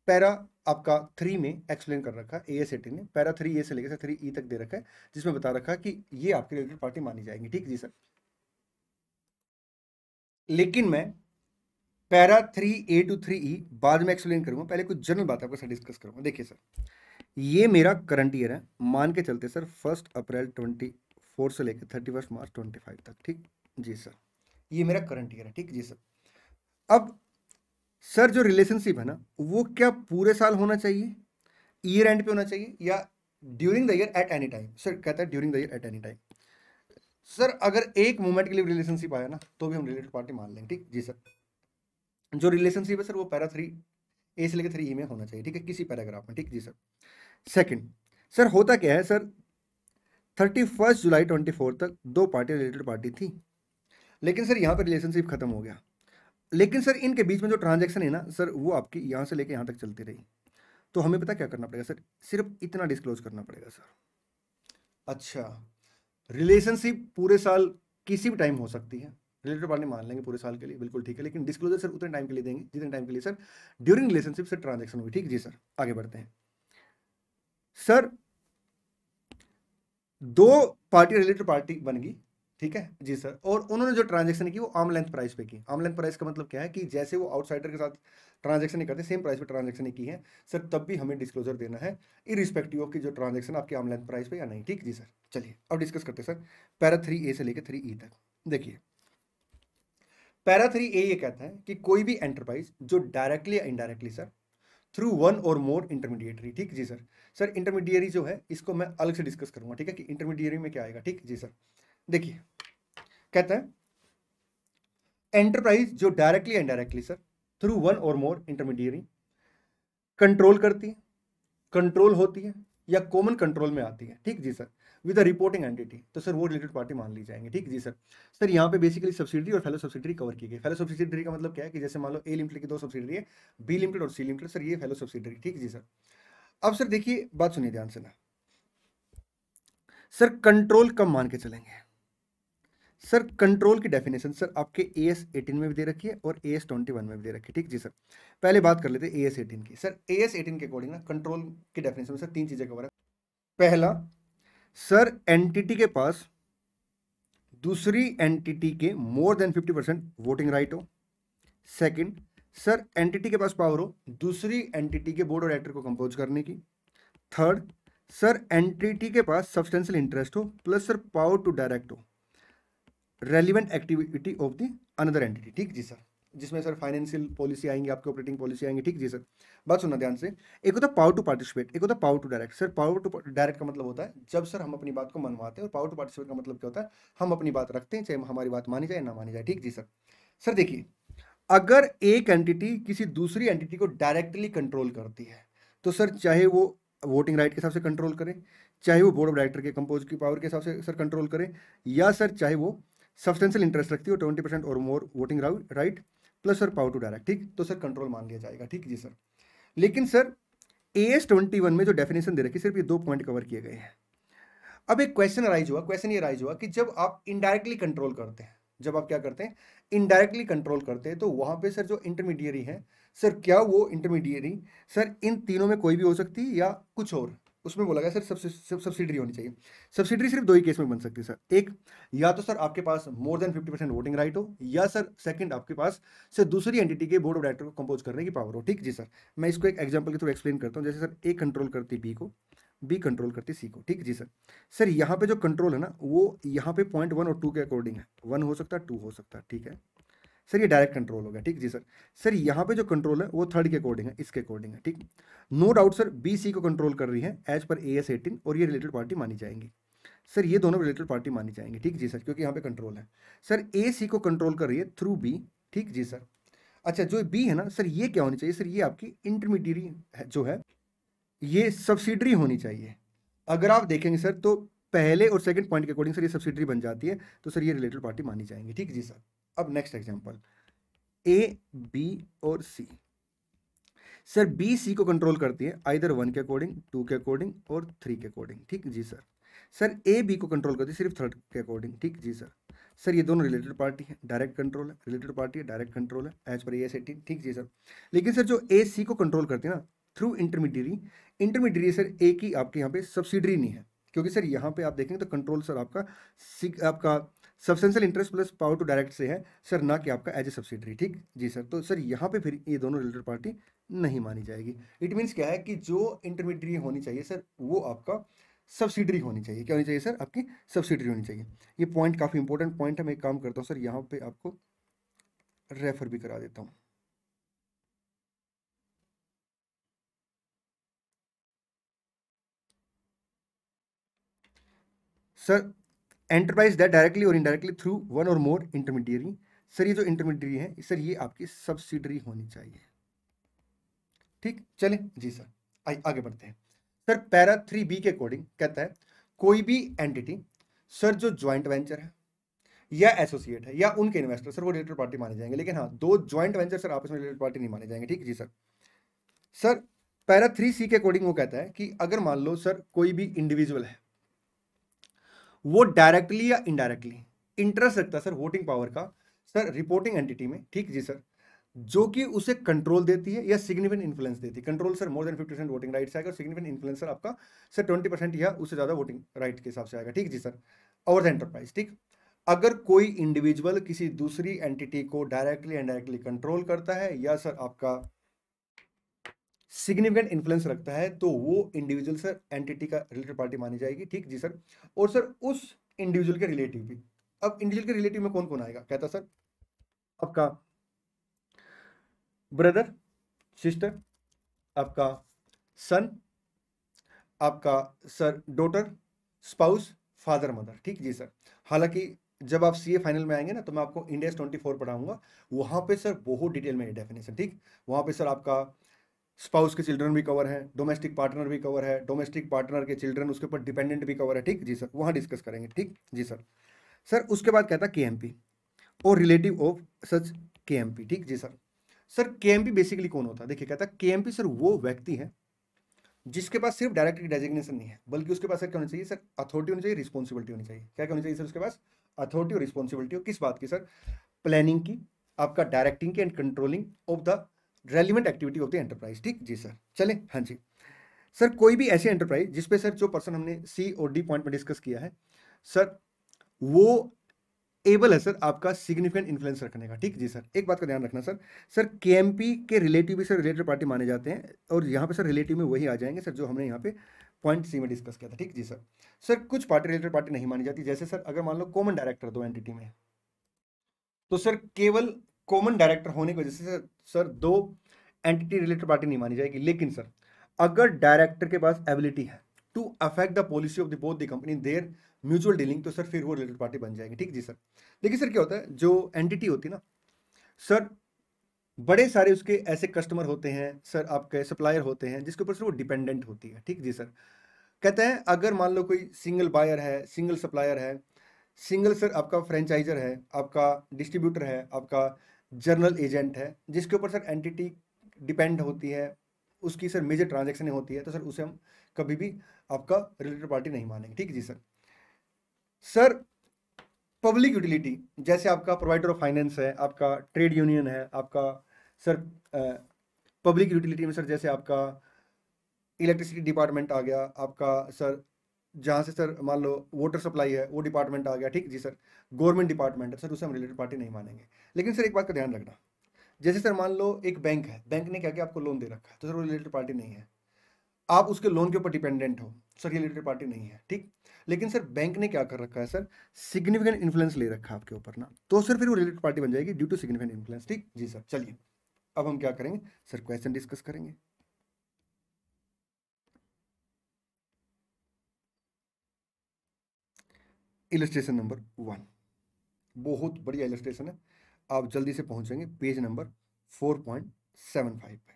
पैरा आपका 3 में एक्सप्लेन कर रखा है AS 18 ने, पैरा 3A से लेकर 3E तक दे रखा है जिसमें बता रखा है कि ये आपकी रिलेटेड पार्टी मानी जाएंगी। ठीक जी सर, लेकिन मैं पैरा 3A to 3E बाद में एक्सप्लेन करूंगा, पहले कुछ जनरल बात आपके साथ डिस्कस करूंगा। देखिए सर ये मेरा करंट ईयर है, मान के चलते सर 1 अप्रैल 24 से लेकर 31 मार्च 25 तक। ठीक जी सर, ये मेरा करंट ईयर है। ठीक जी सर, अब सर जो रिलेशनशिप है ना वो क्या पूरे साल होना चाहिए, ईयर एंड पे होना चाहिए या during the year at any time, sir कहता है during the year at any time. Sir अगर एक मोमेंट के लिए रिलेशनशिप आया ना तो भी हम रिलेटेड पार्टी मान लेंगे। ठीक जी सर, जो रिलेशनशिप है सर वो पैरा 3A से लेकर 3E में होना चाहिए। ठीक है, किसी पैराग्राफ में। ठीक जी सर, सेकंड सर होता क्या है सर 31 जुलाई 24 तक दो पार्टी रिलेटेड पार्टी थी, लेकिन सर यहाँ पर रिलेशनशिप खत्म हो गया, लेकिन सर इनके बीच में जो ट्रांजैक्शन है ना सर वो आपकी यहाँ से लेकर यहाँ तक चलती रही, तो हमें पता क्या करना पड़ेगा सर, सिर्फ इतना डिस्क्लोज करना पड़ेगा सर। अच्छा, रिलेशनशिप पूरे साल किसी भी टाइम हो सकती है, रिलेटेड पार्टी मान लेंगे पूरे साल के लिए, बिल्कुल ठीक है, लेकिन डिस्क्लोजर सर उतने टाइम के लिए देंगे जितने टाइम के लिए सर ड्यूरिंग रिलेशनशिप से ट्रांजैक्शन हुई। ठीक जी सर, आगे बढ़ते हैं। सर दो पार्टी रिलेटेड पार्टी बन गई, ठीक है जी सर, और उन्होंने जो ट्रांजैक्शन की वो आर्म लेंथ प्राइस पे की। आर्म लेंथ प्राइस का मतलब क्या है कि जैसे वो आउटसाइडर के साथ ट्रांजैक्शन नहीं करते, सेम प्राइस पे ट्रांजैक्शन की है सर, तब भी हमें डिस्क्लोजर देना है इरिस्पेक्टिव ऑफ की जो ट्रांजैक्शन आपकी आर्म लेंथ प्राइस पे या नहीं। ठीक जी सर, चलिए अब डिस्कस करते हैं सर पैरा 3A से लेकर 3E तक। देखिए पैरा 3A ये कहता है कि कोई भी एंटरप्राइज जो डायरेक्टली या इनडायरेक्टली सर थ्रू वन और मोर इंटरमीडिएटरी। ठीक जी सर, सर इंटरमीडिएरी जो है इसको मैं अलग से डिस्कस करूंगा, ठीक है, कि इंटरमीडिएरी में क्या आएगा। ठीक जी सर, देखिए कहता है एंटरप्राइज जो directly indirectly sir through one और मोर इंटरमीडिएरी कंट्रोल करती है, कंट्रोल होती है या कॉमन कंट्रोल में आती है। ठीक जी sir, with a reporting entity, तो सर वो रिलेटेड पार्टी मान ली जाएंगे। ठीक जी सर, सर यहाँ पे बेसिकली सब्सिडरी और फेलो सब्सिडरी कवर की गई। फेलो सब्सिडरी का मतलब क्या है कि जैसे मान लो A लिमिटेड की दो सब्सिडरी है, B लिमिटेड और C लिमिटेड, सर ये फेलो सब्सिडरी। ठीक जी सर, अब सर देखिए बात सुनिए ध्यान से ना, सर कंट्रोल कब मान के चलेंगे। सर कंट्रोल की डेफिनेशन सर आपके AS 18 में भी दे रखी है और AS 21 में भी दे रखी है। ठीक जी सर, पहले बात कर लेते हैं AS 18 की। सर AS 18 के अकॉर्डिंग ना कंट्रोल की डेफिनेशन में सर तीन चीजें कवर है। पहला सर एंटिटी के पास दूसरी एंटिटी के मोर देन 50% वोटिंग राइट हो। सेकंड सर एंटिटी के पास पावर हो दूसरी एंटिटी के बोर्ड ऑफ डायरेक्टर को कंपोज करने की। थर्ड, सर एंटिटी के पास सब्सटेंशियल इंटरेस्ट हो plus sir power to direct हो relevant activity of the another entity. ठीक जी सर, जिसमें सर फाइनेंशियल पॉलिसी आएंगे, आपके ऑपरेटिंग पॉलिसी आएंगे। ठीक जी सर, बात सुनना ध्यान से। एक होता है पावर टू पार्टिसिपेट, एक होता है power to direct. Sir power to direct का मतलब होता है जब सर हम अपनी बात को मनवाते हैं, और पावर टू पार्टिसिपेट का मतलब क्या होता है, हम अपनी बात रखते हैं चाहे हमारी बात मानी जाए ना मानी जाए। ठीक जी सर। सर देखिए, अगर एक एंटिटी किसी दूसरी एंटिटी को डायरेक्टली कंट्रोल करती है तो सर चाहे वो वोटिंग राइट के हिसाब से कंट्रोल करे, चाहे वो बोर्ड ऑफ डायरेक्टर के कंपोज की पावर के हिसाब से सर कंट्रोल करे, या सर चाहे वो सब्सटेंशियल इंटरेस्ट रखती हो 20% और more voting right plus sir power to direct. ठीक, तो सर कंट्रोल मान लिया जाएगा। ठीक जी सर। लेकिन सर AS21 में जो डेफिनेशन दे रखी सिर्फ ये 2 पॉइंट कवर किए गए हैं। अब एक क्वेश्चन ये राइज हुआ कि जब आप इनडायरेक्टली कंट्रोल करते हैं, जब आप क्या करते हैं इनडायरेक्टली कंट्रोल करते हैं, तो वहां पे सर जो इंटरमीडियरी है सर, क्या वो इंटरमीडियरी सर इन तीनों में कोई भी हो सकती है या कुछ और? उसमें बोला गया सर सब्सिडरी होनी चाहिए। सब्सिडरी सिर्फ 2 ही केस में बन सकती है सर। एक, या तो सर आपके पास मोर देन 50% वोटिंग राइट हो, या सर सेकंड आपके पास सर दूसरी एंटिटी के बोर्ड ऑफ डायरेक्टर को कंपोज करने की पावर हो। ठीक जी सर, मैं इसको एक एग्जांपल के थ्रू एक्सप्लेन करता हूँ। जैसे सर ए कंट्रोल करती बी को, बी कंट्रोल करती सी को। ठीक जी सर। सर यहाँ पे जो कंट्रोल है ना वो यहाँ पे पॉइंट 1 और 2 के अकॉर्डिंग है, 1 हो सकता है 2 हो सकता है। ठीक है सर, ये डायरेक्ट कंट्रोल हो गया। ठीक जी सर। सर यहाँ पे जो कंट्रोल है वो थर्ड के अकॉर्डिंग है, इसके अकॉर्डिंग है। ठीक, no doubt sir B C को कंट्रोल कर रही है एज पर AS18 और ये रिलेटेड पार्टी मानी जाएंगी। सर ये दोनों रिलेटेड पार्टी मानी जाएंगी। ठीक जी सर, क्योंकि यहाँ पे कंट्रोल है। सर ए सी को कंट्रोल कर रही है थ्रू बी। ठीक जी सर। अच्छा, जो बी है ना सर, ये क्या होनी चाहिए सर, ये आपकी इंटरमीडियरी जो है ये सब्सिडरी होनी चाहिए। अगर आप देखेंगे सर तो पहले और सेकंड पॉइंट के अकॉर्डिंग सर ये सब्सिडरी बन जाती है, तो सर ये रिलेटेड पार्टी मानी जाएंगी। ठीक जी सर। अब नेक्स्ट एग्जांपल, ए बी और सी। सर बी सी को कंट्रोल करती है आइदर 1 के अकॉर्डिंग, 2 के अकॉर्डिंग और 3 के अकॉर्डिंग। ठीक जी सर। सर ए बी को कंट्रोल करती है सिर्फ थर्ड के अकॉर्डिंग। ठीक जी सर। सर ये दोनों रिलेटेड पार्टी है, डायरेक्ट कंट्रोल है, रिलेटेड पार्टी है, डायरेक्ट कंट्रोल है एज पर AS18। ठीक जी सर। लेकिन सर जो ए सी को कंट्रोल करती है ना थ्रू इंटरमीडियरी, इंटरमीडियरी सर ए की आपके यहाँ पे सब्सिडरी नहीं है, क्योंकि सर यहाँ पे आप देखेंगे तो कंट्रोल सर आपका substantial interest plus power to direct से है सर, ना कि आपका एज ए सब्सिडरी। ठीक जी सर। तो सर यहाँ पे फिर ये दोनों रिलेटेड पार्टी नहीं मानी जाएगी। इट मीन्स क्या है कि जो इंटरमीडियरी होनी चाहिए सर वो आपका सब्सिडरी होनी चाहिए। क्या होनी चाहिए सर? आपकी सब्सिडरी होनी चाहिए। ये पॉइंट काफ़ी इंपॉर्टेंट पॉइंट है। मैं एक काम करता हूँ सर, यहाँ पे आपको रेफर भी करा देता हूँ। सर एंटरप्राइज दैट डायरेक्टली और इनडायरेक्टली थ्रू 1 और मोर इंटरमीडियरी। सर ये जो इंटरमीडियरी है सर ये आपकी सब्सिडरी होनी चाहिए। ठीक, चलें जी सर, आगे बढ़ते हैं। सर पैरा 3B के अकॉर्डिंग कहता है कोई भी एंटिटी सर जो ज्वाइंट वेंचर है या एसोसिएट है या उनके इन्वेस्टर सर वो रिलेटेड पार्टी माने जाएंगे। लेकिन हाँ, 2 ज्वाइंट वेंचर सर आपस में रिलेटेड पार्टी नहीं माने जाएंगे। ठीक जी सर। सर पैरा 3C के अकॉर्डिंग वो कहता है कि अगर मान लो सर कोई भी इंडिविजुअल है वो डायरेक्टली या इनडायरेक्टली इंटरेस्ट रखता है सर वोटिंग पावर का सर रिपोर्टिंग एंटिटी में। ठीक जी सर, जो कि उसे कंट्रोल देती है या सिग्निफिकेंट इन्फ्लुएंस देती है। कंट्रोल सर मोर देन 50% वोटिंग राइट से आएगा, और सिग्निफिकेंट इन्फ्लुएंस सर आपका सर 20% या उससे ज्यादा वोटिंग राइट के हिसाब से आएगा। ठीक जी सर। Over the enterprise. ठीक, अगर कोई इंडिविजुअल किसी दूसरी एंटिटी को डायरेक्टली इनडायरेक्टली कंट्रोल करता है या सर आपका सिग्निफिकेंट इन्फ्लुएंस रखता है तो वो इंडिविजुअल सर एंटिटी का रिलेटेड पार्टी मानी जाएगी। ठीक जी सर। और सर उस इंडिविजुअल के रिलेटिव भी, अब इंडिविजुअल के रिलेटिव में कौन कौन आएगा? कहता सर आपका ब्रदर, सिस्टर, आपका सन, आपका sir daughter, spouse, father, mother. ठीक जी सर। हालांकि जब आप सीए फाइनल में आएंगे ना तो मैं आपको इंड AS 24 पढ़ाऊंगा, वहां पे सर बहुत डिटेल में डेफिनेशन। ठीक, वहां पे सर आपका स्पाउस के चिल्ड्रन भी कवर है, डोमेस्टिक पार्टनर भी कवर है, डोमेस्टिक पार्टनर के चिल्ड्रन उसके ऊपर डिपेंडेंट भी कवर है। ठीक जी सर, वहां डिस्कस करेंगे। ठीक जी सर। सर उसके बाद कहता KMP और रिलेटिव ऑफ सच KMP। ठीक जी सर। सर KMP बेसिकली कौन होता है? देखिए कहता है KMP सर वो व्यक्ति है जिसके पास सिर्फ डायरेक्ट डेजिग्नेशन नहीं है, बल्कि उसके पास क्या होनी चाहिए सर? अथॉरिटी होनी चाहिए, रिस्पॉन्सिबिलिटी होनी चाहिए। क्या होनी चाहिए सर उसके पास? अथॉरिटी और रिस्पॉन्सिबिलिटी। किस बात की सर? प्लानिंग की, आपका डायरेक्टिंग की and controlling of the relevant activity of the enterprise. ठीक जी सर। चले, हाँ जी सर। कोई भी ऐसी एंटरप्राइज जिसपे सर जो पर्सन हमने C और D पॉइंट में डिस्कस किया है सर वो एबल है सर आपका सिग्निफिकेंट इन्फ्लुएंस रखने का, ठीक जी सर। एक बात का ध्यान रखना सर, सर केएमपी के रिलेटिव भी सर रिलेटेड पार्टी माने जाते हैं, और यहाँ पे सर रिलेटिव में वही आ जाएंगे सर जो हमने यहाँ पे पॉइंट सी में डिस्कस किया था, ठीक जी सर। सर कुछ पार्टी रिलेटेड पार्टी नहीं मानी जाती, जैसे सर अगर मान लो कॉमन डायरेक्टर दो एंटिटी में, तो सर केवल कॉमन डायरेक्टर होने की वजह से सर दो एंटिटी रिलेटेड पार्टी नहीं मानी जाएगी। लेकिन सर अगर डायरेक्टर के पास एबिलिटी है to affect the policy of the both the company their mutual dealing, तो सर फिर वो रिलेटेड पार्टी बन जाएगी, ठीक जी सर। देखिए सर क्या होता है, जो एंटिटी होती है ना सर, बड़े सारे उसके ऐसे कस्टमर होते हैं सर, आपके सप्लायर होते हैं जिसके ऊपर सर वो डिपेंडेंट होती है, ठीक जी सर। कहते हैं अगर मान लो कोई सिंगल बायर है, सिंगल सप्लायर है, सिंगल सर आपका फ्रेंचाइजर है, आपका डिस्ट्रीब्यूटर है, आपका जर्नल एजेंट है, जिसके ऊपर सर एंटिटी डिपेंड होती है, उसकी सर मेजर ट्रांजैक्शन होती है, तो सर उसे हम कभी भी आपका रिलेटेड पार्टी नहीं मानेंगे, ठीक जी सर। सर पब्लिक यूटिलिटी जैसे आपका प्रोवाइडर ऑफ फाइनेंस है, आपका ट्रेड यूनियन है, आपका सर पब्लिक यूटिलिटी में सर जैसे आपका इलेक्ट्रिसिटी डिपार्टमेंट आ गया, आपका सर जहाँ से सर मान लो वाटर सप्लाई है वो डिपार्टमेंट आ गया, ठीक जी सर। गवर्नमेंट डिपार्टमेंट है सर, उसे हम रिलेटेड पार्टी नहीं मानेंगे। लेकिन सर एक बात का ध्यान रखना, जैसे सर मान लो एक बैंक है, बैंक ने क्या किया आपको लोन दे रखा है, तो सर वो रिलेटेड पार्टी नहीं है। आप उसके लोन के ऊपर डिपेंडेंट हो, सर ये रिलेटेड पार्टी नहीं है, ठीक। लेकिन सर बैंक ने क्या कर रखा है सर, सिग्निफिकेंट इन्फ्लुएंस ले रखा है आपके ऊपर ना, तो सर फिर वो रिलेटेड पार्टी बन जाएगी ड्यू टू सिग्निफिकेंट इन्फ्लुएंस, ठीक जी सर। चलिए अब हम क्या करेंगे सर, क्वेश्चन डिस्कस करेंगे। इलस्ट्रेशन नंबर 1 बहुत बढ़िया इलस्ट्रेशन है, आप जल्दी से पहुंचेंगे पेज नंबर 4.75 पे।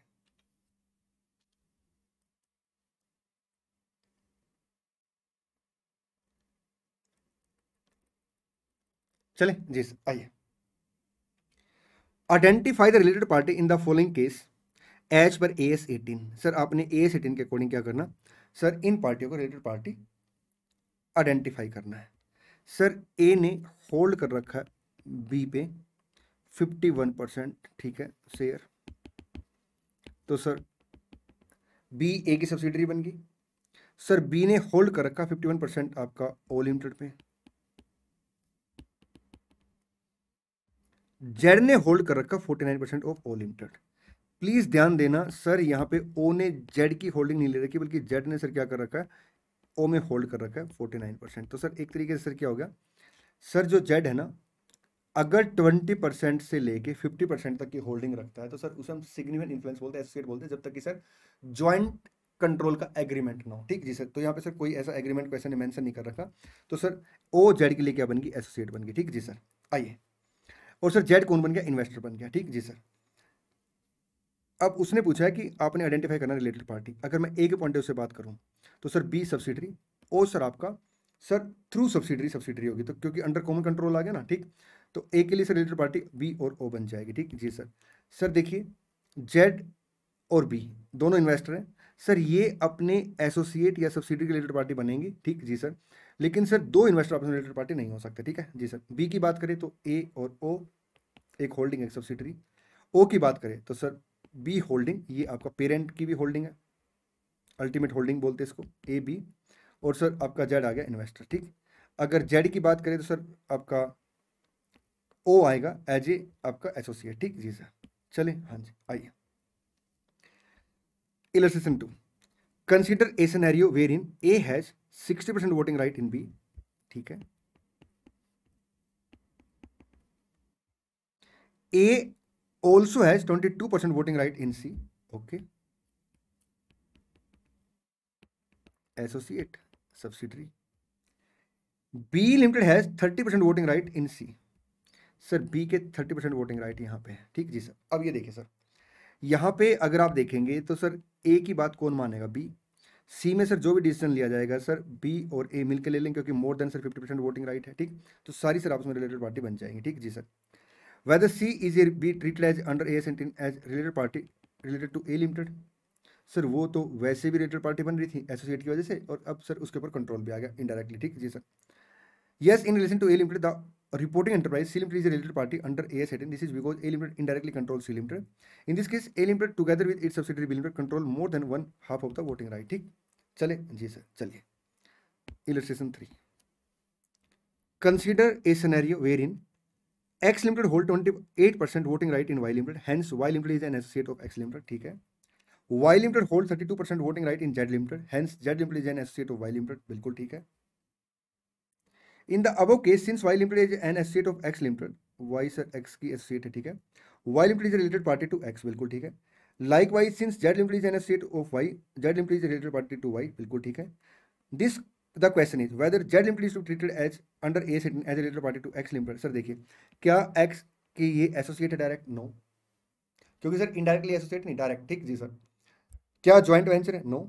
चले जी सर, आइए। Identify the related party in the following case as per AS 18। Sir आपने AS 18 के अकॉर्डिंग क्या करना सर, इन पार्टियों को रिलेटेड पार्टी आइडेंटिफाई करना है। सर ए ने होल्ड कर रखा है बी पे 51%, ठीक है शेयर, तो सर बी ए की सब्सिडरी बन गई। सर बी ने होल्ड कर रखा 51% आपका ओ लिमिटेड पे, जेड ने होल्ड कर रखा 49% ऑफ ओ लिमिटेड। प्लीज ध्यान देना सर, यहाँ पे ओ ने जेड की होल्डिंग नहीं ले रखी, बल्कि जेड ने सर क्या कर रखा है, ओ में होल्ड कर रखा है 49%। तो सर एक तरीके से सर क्या हो गया सर, जो जेड है ना, अगर 20% से लेके 50% तक की होल्डिंग रखता है, तो सर उसे हम सिग्निफिकेंट इन्फ्लुएंस बोलते हैं, एसोसिएट बोलते हैं, जब तक कि सर ज्वाइंट कंट्रोल का एग्रीमेंट ना हो, ठीक जी सर। तो यहाँ पे सर कोई ऐसा एग्रीमेंट क्वेश्चन ने मेंशन नहीं कर रखा, तो सर ओ जेड के लिए क्या बन गई, एसोसिएट बन गई, ठीक जी सर। आइए, और सर जेड कौन बन गया, इन्वेस्टर बन गया, ठीक जी सर। अब उसने पूछा है कि आपने आइडेंटिफाई करना रिलेटेड पार्टी। अगर मैं ए के पॉइंट ऑफ से बात करूं तो सर बी सब्सिडरी, और सर आपका सर थ्रू सब्सिडरी सब्सिडरी होगी, तो क्योंकि अंडर कॉमन कंट्रोल आ गया ना, ठीक। तो ए के लिए सर रिलेटेड पार्टी बी और ओ बन जाएगी, ठीक जी सर। सर देखिए जेड और बी दोनों इन्वेस्टर हैं सर, ये अपने एसोसिएट या सब्सिडरी के रिलेटेड पार्टी बनेंगी, ठीक जी सर। लेकिन सर दो इन्वेस्टर आपस में रिलेटेड पार्टी नहीं हो सकते, ठीक है जी सर। बी की बात करें तो ए और ओ, एक होल्डिंग एक सब्सिडरी। ओ की बात करें तो सर बी होल्डिंग, ये आपका पेरेंट की भी होल्डिंग है, अल्टीमेट होल्डिंग बोलते हैं इसको, ए बी। और सर आपका जेड आ गया इन्वेस्टर, ठीक। अगर जेड की बात करें तो सर आपका ओ आएगा एज ए आपका एसोसिएट, ठीक जी सर। चले हाँ जी, आइए। Illustration 2, consider a scenario wherein A has 60% voting right in B, ठीक है। A also has 22% voting right in C, okay. Associate, subsidiary. B limited has 30% voting right in C. Sir B के 30% voting right यहाँ पे है, ठीक जी sir. अब ये देखिए सर, यहाँ पे अगर आप देखेंगे तो सर A की बात कौन मानेगा, B। C में सर जो भी डिसीजन लिया जाएगा सर B और A मिलकर ले लेंगे, क्योंकि more than sir 50% voting right है, ठीक। तो सारी सर आपस में रिलेटेड पार्टी बन जाएंगी, ठीक जी sir. Whether C is a be treated as under AS as related party related to A limited, sir वो तो वैसे भी रिलेटेड पार्टी बन रही थी एसोसिएट की वजह से, और अब सर उसके ऊपर कंट्रोल भी आ गया इनडायरेक्टली, ठीक जी sir. Yes in relation to A limited the reporting enterprise C limited is a related party under AS 18, this is because A limited indirectly control C limited. In this case A limited together with its subsidiary B limited control more than 1/2 of the voting right, ठीक। चले जी sir, चलिए illustration 3। Consider a scenario wherein X Limited hold 28% voting right in Y Limited. Hence, Y Limited is an associate of X Limited. ठीक है. Y Limited hold 32% voting right in Z Limited. Hence, Z Limited is an associate of Y Limited. बिल्कुल ठीक है. In the above case, since Y Limited is an associate of X Limited, Y sir X की associate है. ठीक है. Y Limited is a related party to X. बिल्कुल ठीक है. Likewise, since Z Limited is an associate of Y, Z Limited is a related party to Y. बिल्कुल ठीक है. This the question is whether Z Limited is to be treated as under A as a related party to X Limited. Sir देखिए, क्या X की ये associate है direct? No, क्योंकि sir indirectly associate नहीं, डायरेक्ट. ठीक जी सर. क्या ज्वाइंट वेंचर है? नो.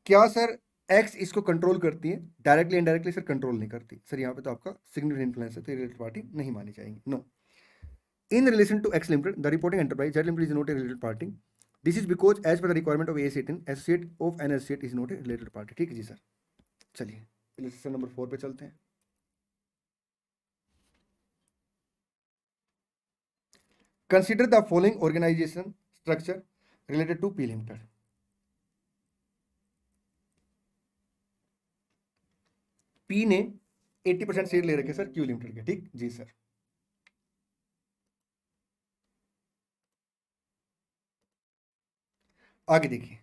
क्या सर X इसको कंट्रोल करती है? डायरेक्टली इनडायरेक्टली सर कंट्रोल नहीं करती. सर यहाँ पे तो आपका सिग्निफिकेंट इन्फ्लुएंस है, तो रिलेटेड पार्टी नहीं मानी जाएंगी. No. In relation to X Limited, the reporting enterprise Z Limited is not a related party. This is because as per the requirement of A18, associate of an associate is not a related party. ठीक है जी sir. चलिए illustration number 4 पे चलते हैं. Consider the following organization structure related to P Limited. P ने 80% share ले रखे सर Q Limited के. ठीक जी सर. आगे देखिए,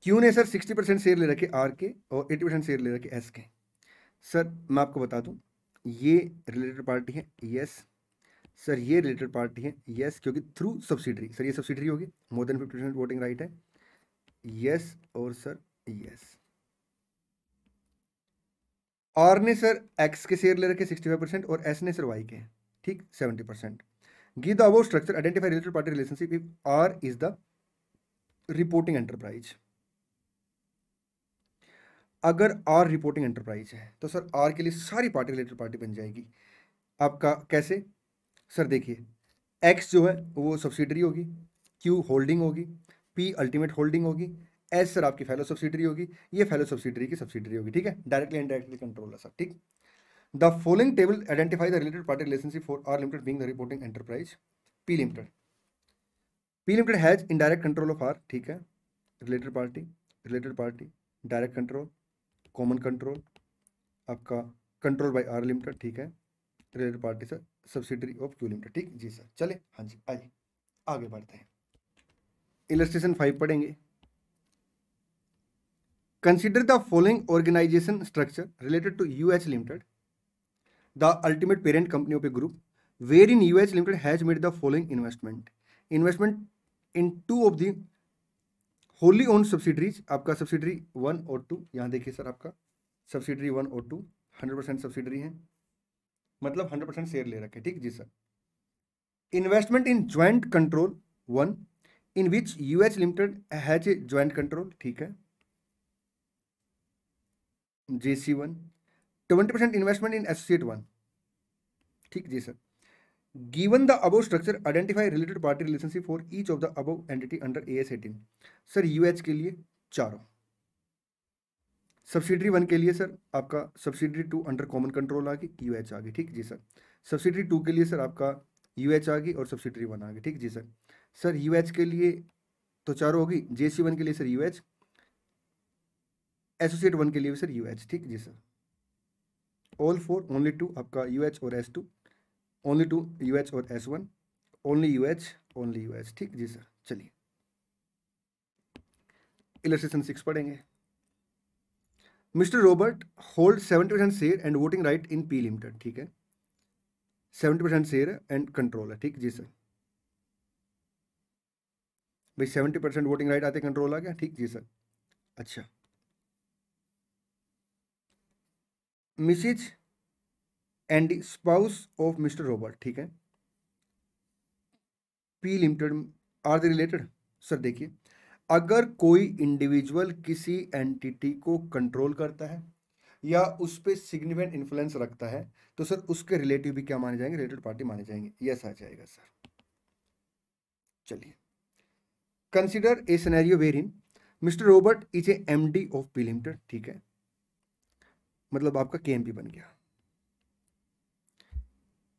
Q ने सर 60% शेयर ले रखे R के और 80% शेयर ले रखे S के. सर मैं आपको बता दूं, ये रिलेटेड पार्टी है. यस सर, ये रिलेटेड पार्टी है. यस, क्योंकि थ्रू सब्सिडरी. सर ये सब्सिडरी होगी, मोर देन 50% वोटिंग राइट है. यस और सर यस. आर ने सर एक्स के शेयर ले रखे 65% और एस ने सर वाई के. ठीक 70%. Give the above structure, identify related party relationship if R is the reporting enterprise. अगर आर रिपोर्टिंग एंटरप्राइज है तो सर आर के लिए सारी पार्टी रिलेटेड पार्टी बन जाएगी. आपका कैसे? सर देखिए, एक्स जो है वो सब्सिडरी होगी, क्यू होल्डिंग होगी, पी अल्टीमेट होल्डिंग होगी, एस सर आपकी फेलो सब्सिडरी होगी, ये फेलो सब्सिडरी की सब्सिडरी होगी. ठीक है, डायरेक्टली इनडायरेक्टली कंट्रोल है सर. ठीक. The following table identify the related party relationship for R limited being the reporting enterprise P limited. P limited has indirect control of R. ठीक है, related party direct control, common control, आपका control by R limited. ठीक है, related party sir subsidiary of Q limited. ठीक जी sir. चले हाँ जी, आइए आगे बढ़ते हैं. इलस्ट्रेशन 5 पढ़ेंगे. Consider the following organization structure related to uh limited, the ultimate parent company of a group, wherein uh limited has made the following investment in 2 of the wholly owned subsidiaries. आपका subsidiary 1 और 2, यहाँ देखिए sir, आपका subsidiary 1 और 2 100% subsidiary है, मतलब 100% share ले रखे. ठीक जी sir. Investment in joint control 1 in which uh limited has a joint control. ठीक है, JC1. 20% investment in associate 1. ठीक जी sir. Given the above structure identify related party relationship for each of the above entity under AS18. Sir uh के लिए चारों, subsidiary 1 के लिए sir आपका सब्सिडरी 2 अंडर कॉमन कंट्रोल आ गई, यूएच आ गई. ठीक जी सर. सब्सिडरी 2 के लिए सर आपका यूएच आ गई और सब्सिडरी 1 आ गई. ठीक जी सर. सर यूएच के लिए तो चारों होगी, JC1 के लिए सर यूएच, एसोसिएट 1 के लिए भी सर यूएच. ठीक जी सर. ऑल 4 ओनली 2 आपका यूएच और S2, ओनली 2 यूएच और S1, ओनली यूएच. ठीक जी सर. चलिए इलस्ट्रेशन 6 पढ़ेंगे. Mister Robert hold 70% share and voting right in P limited. ठीक है, 70% शेयर एंड कंट्रोल है. ठीक जी सर. भाई 70% वोटिंग राइट आते कंट्रोल आ गया. ठीक जी सर. अच्छा, Mrs and spouse of Mister Robert. ठीक है, P limited are the related. Sir देखिए, अगर कोई इंडिविजुअल किसी एंटिटी को कंट्रोल करता है या उस पर सिग्निफिकेंट इन्फ्लुएंस रखता है तो सर उसके रिलेटिव भी क्या माने जाएंगे? रिलेटेड पार्टी माने जाएंगे. यस आ जाएगा सर. चलिए, consider a scenario wherein Mister Robert is a MD of P limited. ठीक है, मतलब आपका KMP बन गया.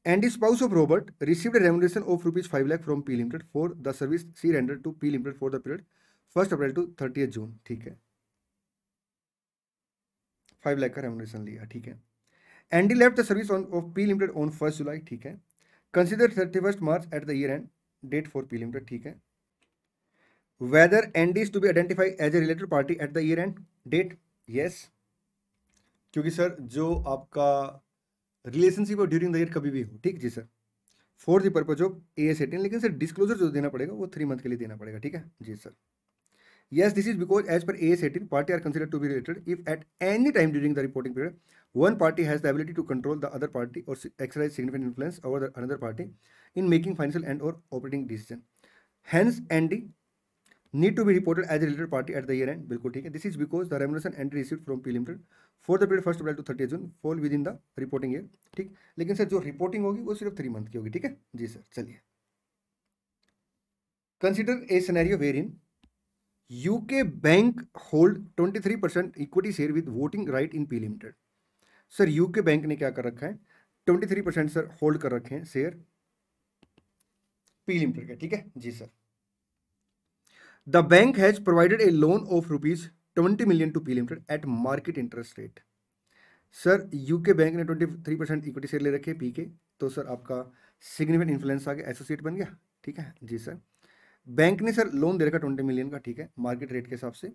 And the spouse of Robert received a remuneration of ₹5 lakh from P Limited for the service she rendered to P Limited for the period 1st April to 30th June. ठीक है, 5 लाख का रेमुनेरेशन लिया. ठीक है, ND left the service of P limited on 1 July, ठीक है। Consider 31 March at the year end date for P limited, ठीक है। Whether ND is to be identified as a related party at the year end date, yes, क्योंकि sir जो आपका relationship और during the year कभी भी हो, ठीक जी sir, for the purpose of AS 18, लेकिन सर डिस्क्लोजर जो देना पड़ेगा वो 3 मंथ के लिए देना पड़ेगा, ठीक है जी sir. Yes, this is because as per AS 18, party are considered to be related if at any time during the reporting period, one party has the ability to control the other party or exercise significant influence over the another party in making financial and or operating decision. Hence, ND need to be reported as a related party at the year end. बिल्कुल ठीक है. This is because the remuneration ND received from P Limited for the period 1st April to 30th June fall within the reporting year. ठीक, लेकिन sir जो reporting होगी वो सिर्फ 3 month की होगी, ठीक है जी सर। चलिए, consider a scenario wherein UK bank hold 23% equity share with voting right in P limited. Sir UK bank ने क्या कर रखा है, 23% सर होल्ड कर रखे हैं शेयर पी लिमिटेड के, ठीक है जी sir. The bank has provided a loan of ₹20 million to P limited at market interest rate. Sir UK bank ने 23% इक्विटी शेयर ले रखे पी के, तो सर आपका सिग्निफिकेंट इन्फ्लुएंस आ गया, एसोसिएट बन गया, ठीक है जी सर। बैंक ने सर लोन दे रखा 20 मिलियन का, ठीक है, मार्केट रेट के हिसाब से।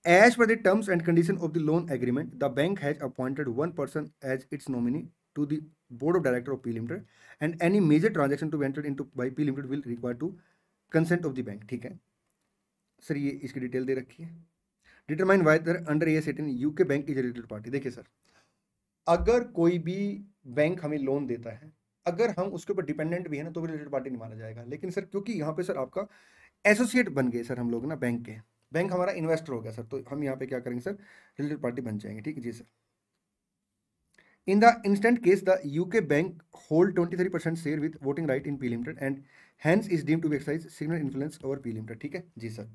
As per the terms and condition of the loan agreement, the bank has appointed one person as its nominee to the board of director of P limited and any major transaction to be entered into by P limited will require to consent of the bank, ठीक है sir. ये इसकी detail दे रखी है। Determine whether under AS 18 UK bank is related party. देखिए sir, अगर कोई भी बैंक हमें लोन देता है, अगर हम उसके ऊपर डिपेंडेंट भी है ना, तो भी रिलेटेड पार्टी नहीं माना जाएगा। लेकिन सर क्योंकि यहाँ पे सर आपका एसोसिएट बन गए सर हम लोग ना बैंक के, बैंक हमारा इन्वेस्टर हो गया सर, तो हम यहाँ पे क्या करेंगे सर, रिलेटेड पार्टी बन जाएंगे, ठीक है जी sir. In the instant case the UK bank hold 23% share with voting right in P limited and hence is deemed to be exercise सिग्नल इन्फ्लुएंस ओवर पी लिमिटेड, ठीक है जी sir.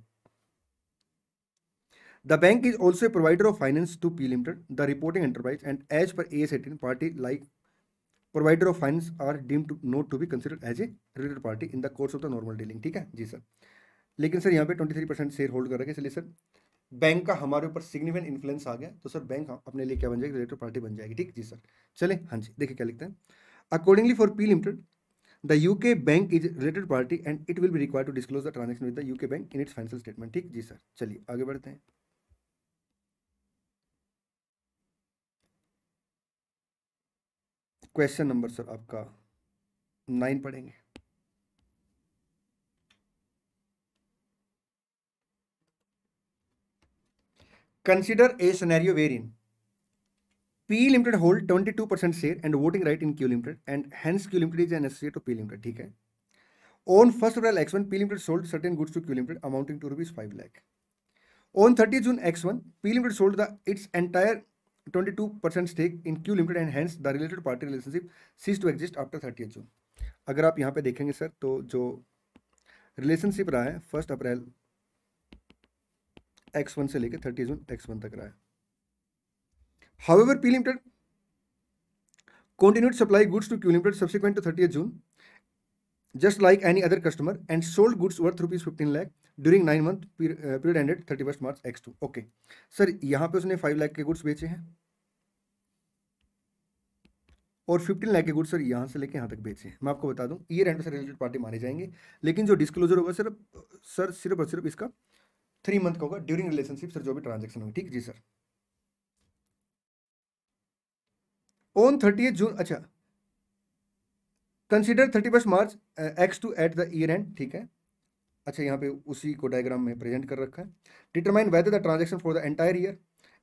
The bank is also a provider of finance to P Limited, the reporting enterprise, and as per AS 18, party like provider of finance are deemed to not to be considered as a related party in the course of the normal dealing, ठीक है जी sir. लेकिन sir यहाँ पे 23% share hold कर रखे, इसलिए sir bank का हमारे ऊपर सिग्निफिकेंट इन्फ्लुएंस आ गया, तो सर बैंक अपने लिए क्या बन जाएगी, रिलेटेड पार्टी बन जाएगी, ठीक जी सर। चले हाँ जी, देखिए क्या लिखते हैं। Accordingly for P limited the UK bank is related party and it will be required to disclose the transaction with the UK bank in its financial statement, ठीक जी सर। चलिए आगे बढ़ते हैं। क्वेश्चन नंबर सर आपका 9 पढ़ेंगे। Consider a scenario wherein P Limited hold 22% share and voting right in Q Limited and hence Q Limited is an associate of P Limited, ठीक है। On 1st April X1, P Limited sold certain goods to Q Limited amounting to ₹5 lakh. On 30 June X1, P Limited sold its entire 22% stake in Q Limited and hence the related party relationship ceased to exist after 30th June. अगर आप यहाँ पे देखेंगे sir, तो जो relationship रहा है 1 अप्रैल X1 से लेकर 30 जून X1 तक रहा है। However, P Limited continued to supply goods to Q Limited subsequent to 30th June, just like any other customer, and sold goods worth ₹15 lakh during 9-month period ended 31st March X2. Okay sir, यहाँ पे उसने 5 लाख के goods बेचे हैं और 15 लाख के goods sir यहाँ से लेके यहाँ तक बेचे हैं। मैं आपको बता दूं, ईयर एंड से रिलेटेड पार्टी माने जाएंगे, लेकिन जो डिस्क्लोजर होगा सिर्फ और सिर्फ इसका 3 मंथ का होगा ड्यूरिंग रिलेशनशिप सर, जो भी ट्रांजेक्शन होगी, ठीक जी सर। ऑन 30th जून, अच्छा consider 31st March X2 eight the year and, ठीक है। अच्छा यहाँ पे उसी को डायग्राम में प्रेजेंट कर रखा है। Determine whether the transaction for the entire year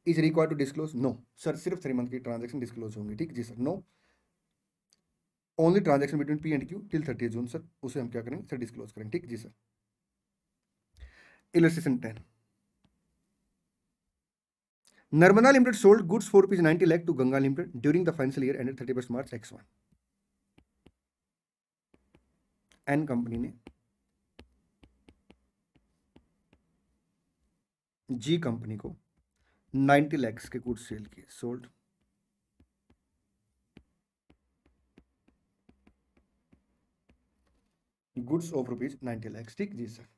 is required to disclose, no sir, सिर्फ 3 मंथ की ट्रांजेक्शन डिस्क्लोज होंगी, ठीक जी sir. No only transaction between P and Q till 30th June sir, उसे हम क्या करेंगे सर, डिस्क्लोज करेंगे, ठीक जी sir. Illustration 10, Narmada Limited sold goods for ₹90 lakh to Ganga Limited during the financial year ended 31st March X1. N company ने G company को 90 lakhs के गुड्स सेल किए, सोल्ड। गुड्स ऑफ ₹90 lakhs, ठीक जी sir.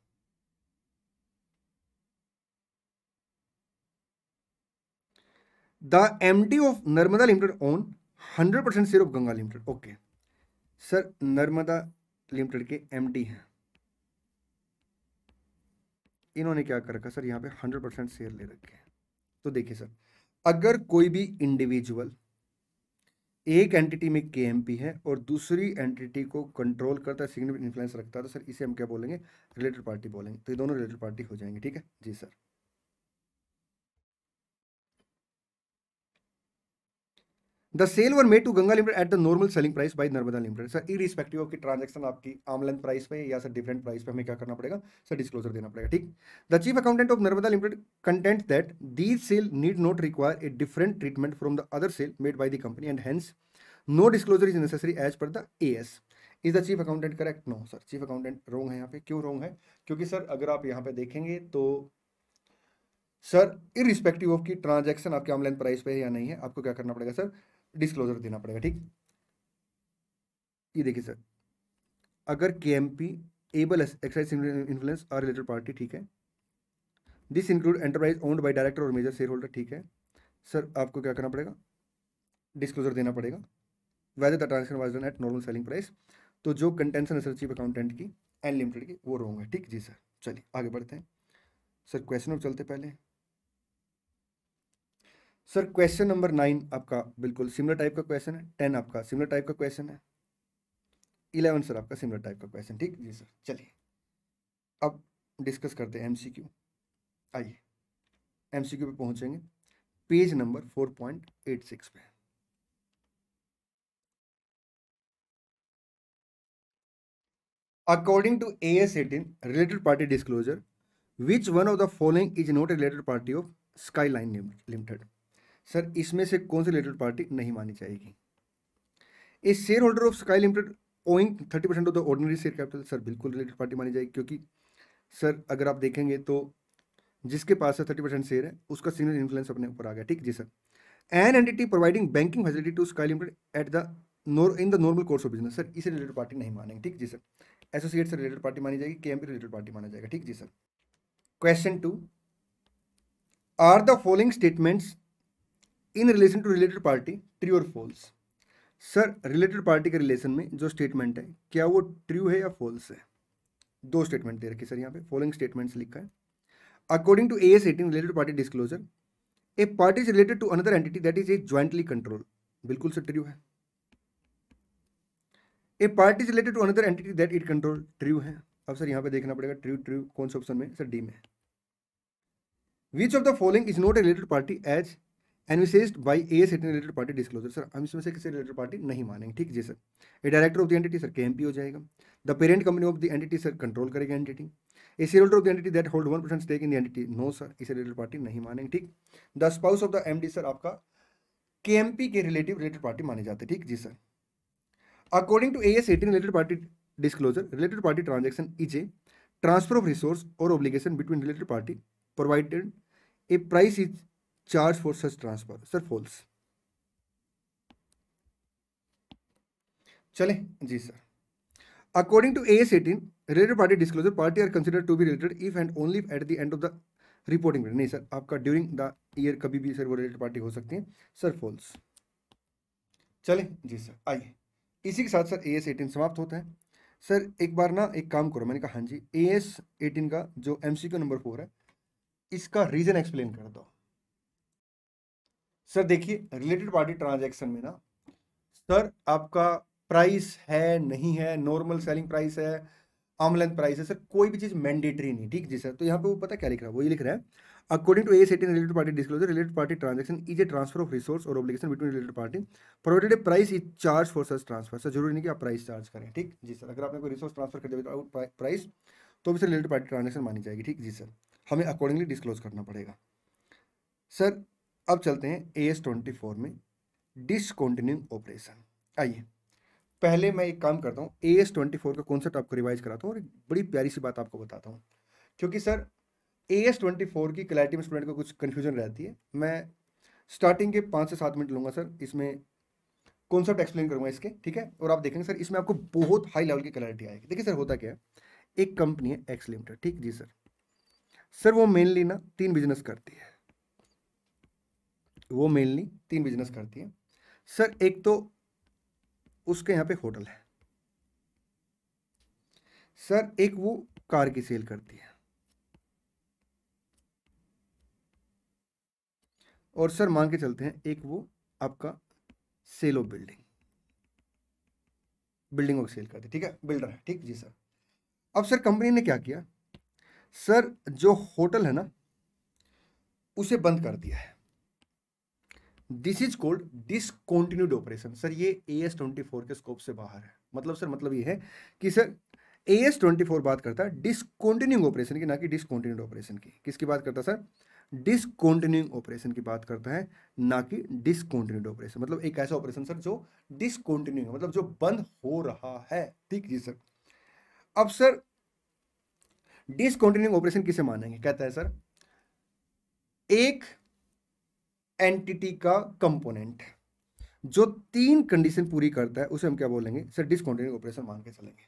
The MD of Narmada Limited own 100% share of Ganga limited. Okay sir, Narmada limited के MD हैं, इन्होंने क्या कर रखा सर, यहाँ पे 100% शेयर ले रखे हैं। तो देखिए सर, अगर कोई भी इंडिविजुअल एक एंटिटी में केएमपी है और दूसरी एंटिटी को कंट्रोल करता है, सिग्निफिकेंट इन्फ्लुएंस रखता है, तो सर इसे हम क्या बोलेंगे, रिलेटेड पार्टी बोलेंगे। तो ये दोनों रिलेटेड पार्टी हो जाएंगे, ठीक है जी sir. The sale were made to Ganga limited at the normal selling price by Narmada limited. Sir irrespective of की ट्रांजैक्शन आपकी आर्म लेंथ प्राइस पे या सर डिफरेंट प्राइस पे हमें क्या करना पड़ेगा सर, डिस्क्लोजर देना पड़ेगा, ठीक। The chief accountant of Narmada limited contend that these sale need not require a different treatment from the other sale made by the company and hence no disclosure is necessary as per the AS. Is the chief accountant correct? No sir, chief accountant wrong है यहाँ पे। क्यों रोंग है? क्योंकि sir अगर आप यहाँ पे देखेंगे तो सर इरिस्पेक्टिव ऑफ की ट्रांजैक्शन आपके आर्म लेंथ प्राइस पे है या नहीं है, आपको क्या करना पड़ेगा सर, डिस्क्लोजर देना पड़ेगा, ठीक। ये देखिए सर, अगर KMP able exercise influence are related party, ठीक है, this include enterprise owned by director और मेजर शेयर होल्डर, ठीक है सर, आपको क्या करना पड़ेगा, डिस्क्लोजर देना पड़ेगा whether the transaction was done at normal selling price. तो जो कंटेंशन है सर चीफ अकाउंटेंट की एन लिमिटेड की, वो रोंग है, ठीक जी सर। चलिए आगे बढ़ते हैं सर, क्वेश्चन और चलते पहले। सर क्वेश्चन नंबर 9 आपका बिल्कुल सिमिलर टाइप का क्वेश्चन है, 10 आपका सिमिलर टाइप का क्वेश्चन है, 11 सर आपका सिमिलर टाइप का क्वेश्चन, ठीक जी सर। चलिए अब डिस्कस करते हैं एमसीक्यू। आइए एमसीक्यू पे पहुंचेंगे, पेज नंबर 4.86 पे। According to AS 18 related party disclosure, which one of the following is not related party of Skyline limited. Sir इसमें से कौन सी रिलेटेड पार्टी नहीं मानी जाएगी? A share holder of sky limited owning 30% of the ordinary share capital. Sir बिल्कुल related party मानी जाएगी, क्योंकि सर अगर आप देखेंगे तो जिसके पास 30% शेयर है उसका सिग्निफिकेंट इन्फ्लुएंस अपने ऊपर आ गया, ठीक जी sir. An entity providing banking facility to sky limited at the in the normal course of business. Sir इसे रिलेटेड पार्टी नहीं मानेंगे, ठीक जी सर। एसोसिएट से रिलेटेड पार्टी मानी जाएगी, केएमपी रिलेटेड पार्टी माना जाएगा, ठीक जी sir. Question 2, are the following statements in relation to related party true और फॉल्स। सर रिलेटेड पार्टी के रिलेशन में जो स्टेटमेंट है क्या वो ट्रू है या फॉल्स है? दो स्टेटमेंट दे रखी सर यहाँ पे, फॉलोइंग स्टेटमेंट्स लिखा है। According to AS 18 related party disclosure, a party is related to another entity that is a jointly control. बिल्कुल सर ट्रू है। A party is related to another entity that it control, true है। अब sir यहाँ पे देखना पड़ेगा true true कौन से ऑप्शन में, सर डी में। Which of the following is not a related party as envisaged by AS 18 related party disclosure. Sir हम इसमें से किसी रिलेटेड पार्टी नहीं मानेंगे, ठीक जी sir. A director of the entity sir KMP हो जाएगा। The parent company of the entity sir control करेगा entity. A share holder of the entity that hold 1% stake in the entity, no sir, इसे related party नहीं मानेंगे, ठीक। The spouse of the MD sir आपका KMP के related party माने जाते हैं, ठीक जी sir. According to AS 18 related party disclosure, related party transaction is a transfer of resource और obligation between related party provided a price is charge for such transfer. Sir false. चले जी sir. According to AS 18 related party disclosure, party are consider to be related if and only at the end of the reporting period. नहीं sir, आपका during the year कभी भी sir वो related party हो सकती है, सर फॉल्स। चले जी सर, आइए इसी के साथ सर AS 18 समाप्त होता है। सर एक बार ना एक काम करो, मैंने कहा हाँ जी, AS 18 का जो MCQ नंबर 4 है इसका रीजन एक्सप्लेन कर दो। सर देखिए रिलेटेड पार्टी ट्रांजैक्शन में ना सर आपका प्राइस है नहीं है, नॉर्मल सेलिंग प्राइस है, आर्म लेंथ प्राइस है, सर कोई भी चीज मैंडेटरी नहीं, ठीक जी सर। तो यहाँ पे वो पता क्या लिख रहा है, वो ये लिख रहा है according to AS 18 related party disclosure, related party transaction is a transfer of resource और obligation between related party provided a price is charge for such transfer. Sir जरूरी नहीं कि आप प्राइस चार्ज करें, ठीक जी सर। अगर आपने कोई रिसोर्स ट्रांसफर कर दिया विदाउट प्राइस तो भी सर रिलेटेड पार्टी ट्रांजैक्शन मानी जाएगी, ठीक जी सर। हमें अकॉर्डिंगली डिस्क्लोज करना पड़ेगा। सर अब चलते हैं AS 24 में डिसकंटिन्यूइंग ऑपरेशन। आइए पहले मैं एक काम करता हूँ, AS 24 का कॉन्सेप्ट आपको रिवाइज कराता हूँ और एक बड़ी प्यारी सी बात आपको बताता हूँ, क्योंकि सर AS 24 की क्लैरिटी में स्टूडेंट को कुछ कन्फ्यूजन रहती है। मैं स्टार्टिंग के 5 से 7 मिनट लूंगा सर, इसमें कॉन्सेप्ट एक्सप्लेन करूंगा इसके, ठीक है। और आप देखेंगे सर इसमें आपको बहुत हाई लेवल की क्लैरिटी आएगी। देखिए सर होता क्या है, एक कंपनी है एक्स लिमिटेड, ठीक जी सर। सर वो मेनली ना 3 बिजनेस करती है, वो मेनली 3 बिजनेस करती है। सर एक तो उसके यहाँ पे होटल है सर, एक वो कार की सेल करती है, और सर मान के चलते हैं एक वो आपका सेल ऑफ बिल्डिंगों की सेल करती है, ठीक है, बिल्डर है, ठीक जी सर। अब सर कंपनी ने क्या किया सर, जो होटल है ना उसे बंद कर दिया है। This is called discontinued operation. Sir ये AS24 के स्कोप से बाहर है। मतलब सर मतलब ये है कि सर AS24 बात करता है डिसकंटिन्यूइंग ऑपरेशन की, ना कि डिसकंटिन्यूड ऑपरेशन की। किसकी बात करता है सर? डिसकंटिन्यूइंग ऑपरेशन की बात करता है, ना कि डिसकंटिन्यूड ऑपरेशन। मतलब एक ऐसा ऑपरेशन सर जो डिसकंटिन्यू, मतलब जो बंद हो रहा है, ठीक जी सर। अब सर डिसकंटिन्यूइंग ऑपरेशन किसे मानेंगे? कहता है सर एक एंटिटी का कंपोनेंट जो 3 कंडीशन पूरी करता है उसे हम क्या बोलेंगे सर? डिसकंटिन्यूइंग ऑपरेशन मान के चलेंगे।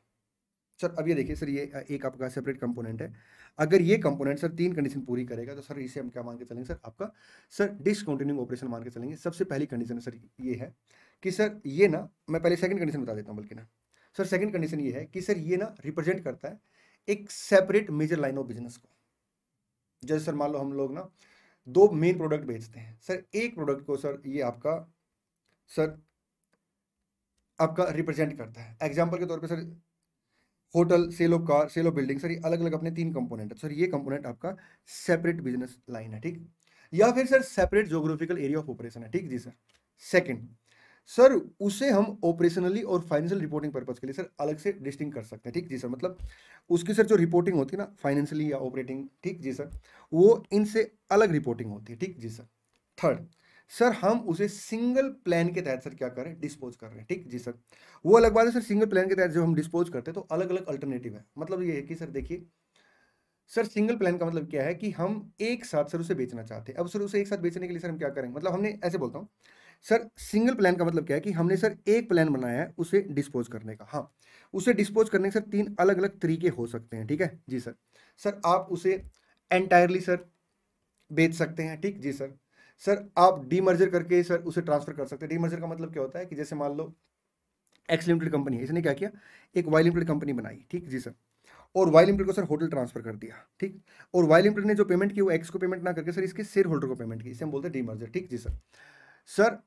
सर अब ये देखिए सर, ये एक आपका सेपरेट कंपोनेंट है। अगर ये कंपोनेंट सर 3 कंडीशन पूरी करेगा तो सर इसे हम क्या मान के चलेंगे सर? आपका सर डिसकंटिन्यूइंग ऑपरेशन मान के चलेंगे। सबसे पहली कंडीशन है सर ये है कि सर ये ना, मैं पहले सेकंड कंडीशन बता देता हूँ बल्कि ना। सर सेकंड कंडीशन ये है कि सर ये ना रिप्रेजेंट करता है एक separate major line of business को। जैसे सर मान लो हम लोग ना 2 मेन प्रोडक्ट बेचते हैं सर, एक प्रोडक्ट को सर ये आपका सर आपका रिप्रेजेंट करता है। एग्जांपल के तौर पे sir hotel, sale of car, sale of building, sir ये अलग अलग अपने 3 कंपोनेंट है सर। ये कंपोनेंट आपका सेपरेट बिजनेस लाइन है, ठीक। या फिर sir separate geographical area of operation है, ठीक जी सर। सेकंड सर उसे हम ऑपरेशनली और फाइनेंशियल रिपोर्टिंग पर्पज के लिए सर अलग से डिस्टिंग कर सकते हैं, ठीक जी सर। मतलब उसकी सर जो रिपोर्टिंग होती है ना फाइनेंशियली या ऑपरेटिंग, ठीक जी सर, वो इनसे अलग रिपोर्टिंग होती है, ठीक जी सर। थर्ड सर हम उसे सिंगल प्लान के तहत सर क्या कर रहे हैं? डिस्पोज कर रहे हैं, ठीक जी सर। वो अलग बात है सर, सिंगल प्लान के तहत जो हम डिस्पोज करते हैं तो अलग अलग अल्टरनेटिव है। मतलब ये है कि सर देखिए सर सिंगल प्लान का मतलब क्या है कि हम एक साथ सर उसे बेचना चाहते हैं। अब सर उसे एक साथ बेचने के लिए सर हम क्या करेंगे? मतलब हमने ऐसे बोलता हूँ सर, सिंगल प्लान का मतलब क्या है कि हमने सर एक प्लान बनाया है उसे डिस्पोज करने का। हाँ, उसे डिस्पोज करने के सर 3 अलग अलग तरीके हो सकते हैं, ठीक है जी सर। सर आप उसे एंटायरली सर बेच सकते हैं, ठीक जी सर। सर आप डीमर्जर करके सर उसे ट्रांसफर कर सकते हैं। डीमर्जर का मतलब क्या होता है कि जैसे मान लो एक्स लिमिटेड कंपनी है, इसने क्या किया, एक वाई लिमिटेड कंपनी बनाई, ठीक जी सर, और वाई लिमिटेड को सर होटल ट्रांसफर कर दिया, ठीक। और वाई लिमिटेड ने जो पेमेंट की वो एक्स को पेमेंट ना करके सर इसके शेयर होल्डर को पेमेंट की, इसे हम बोलते हैं डीमर्जर, ठीक जी सर। सर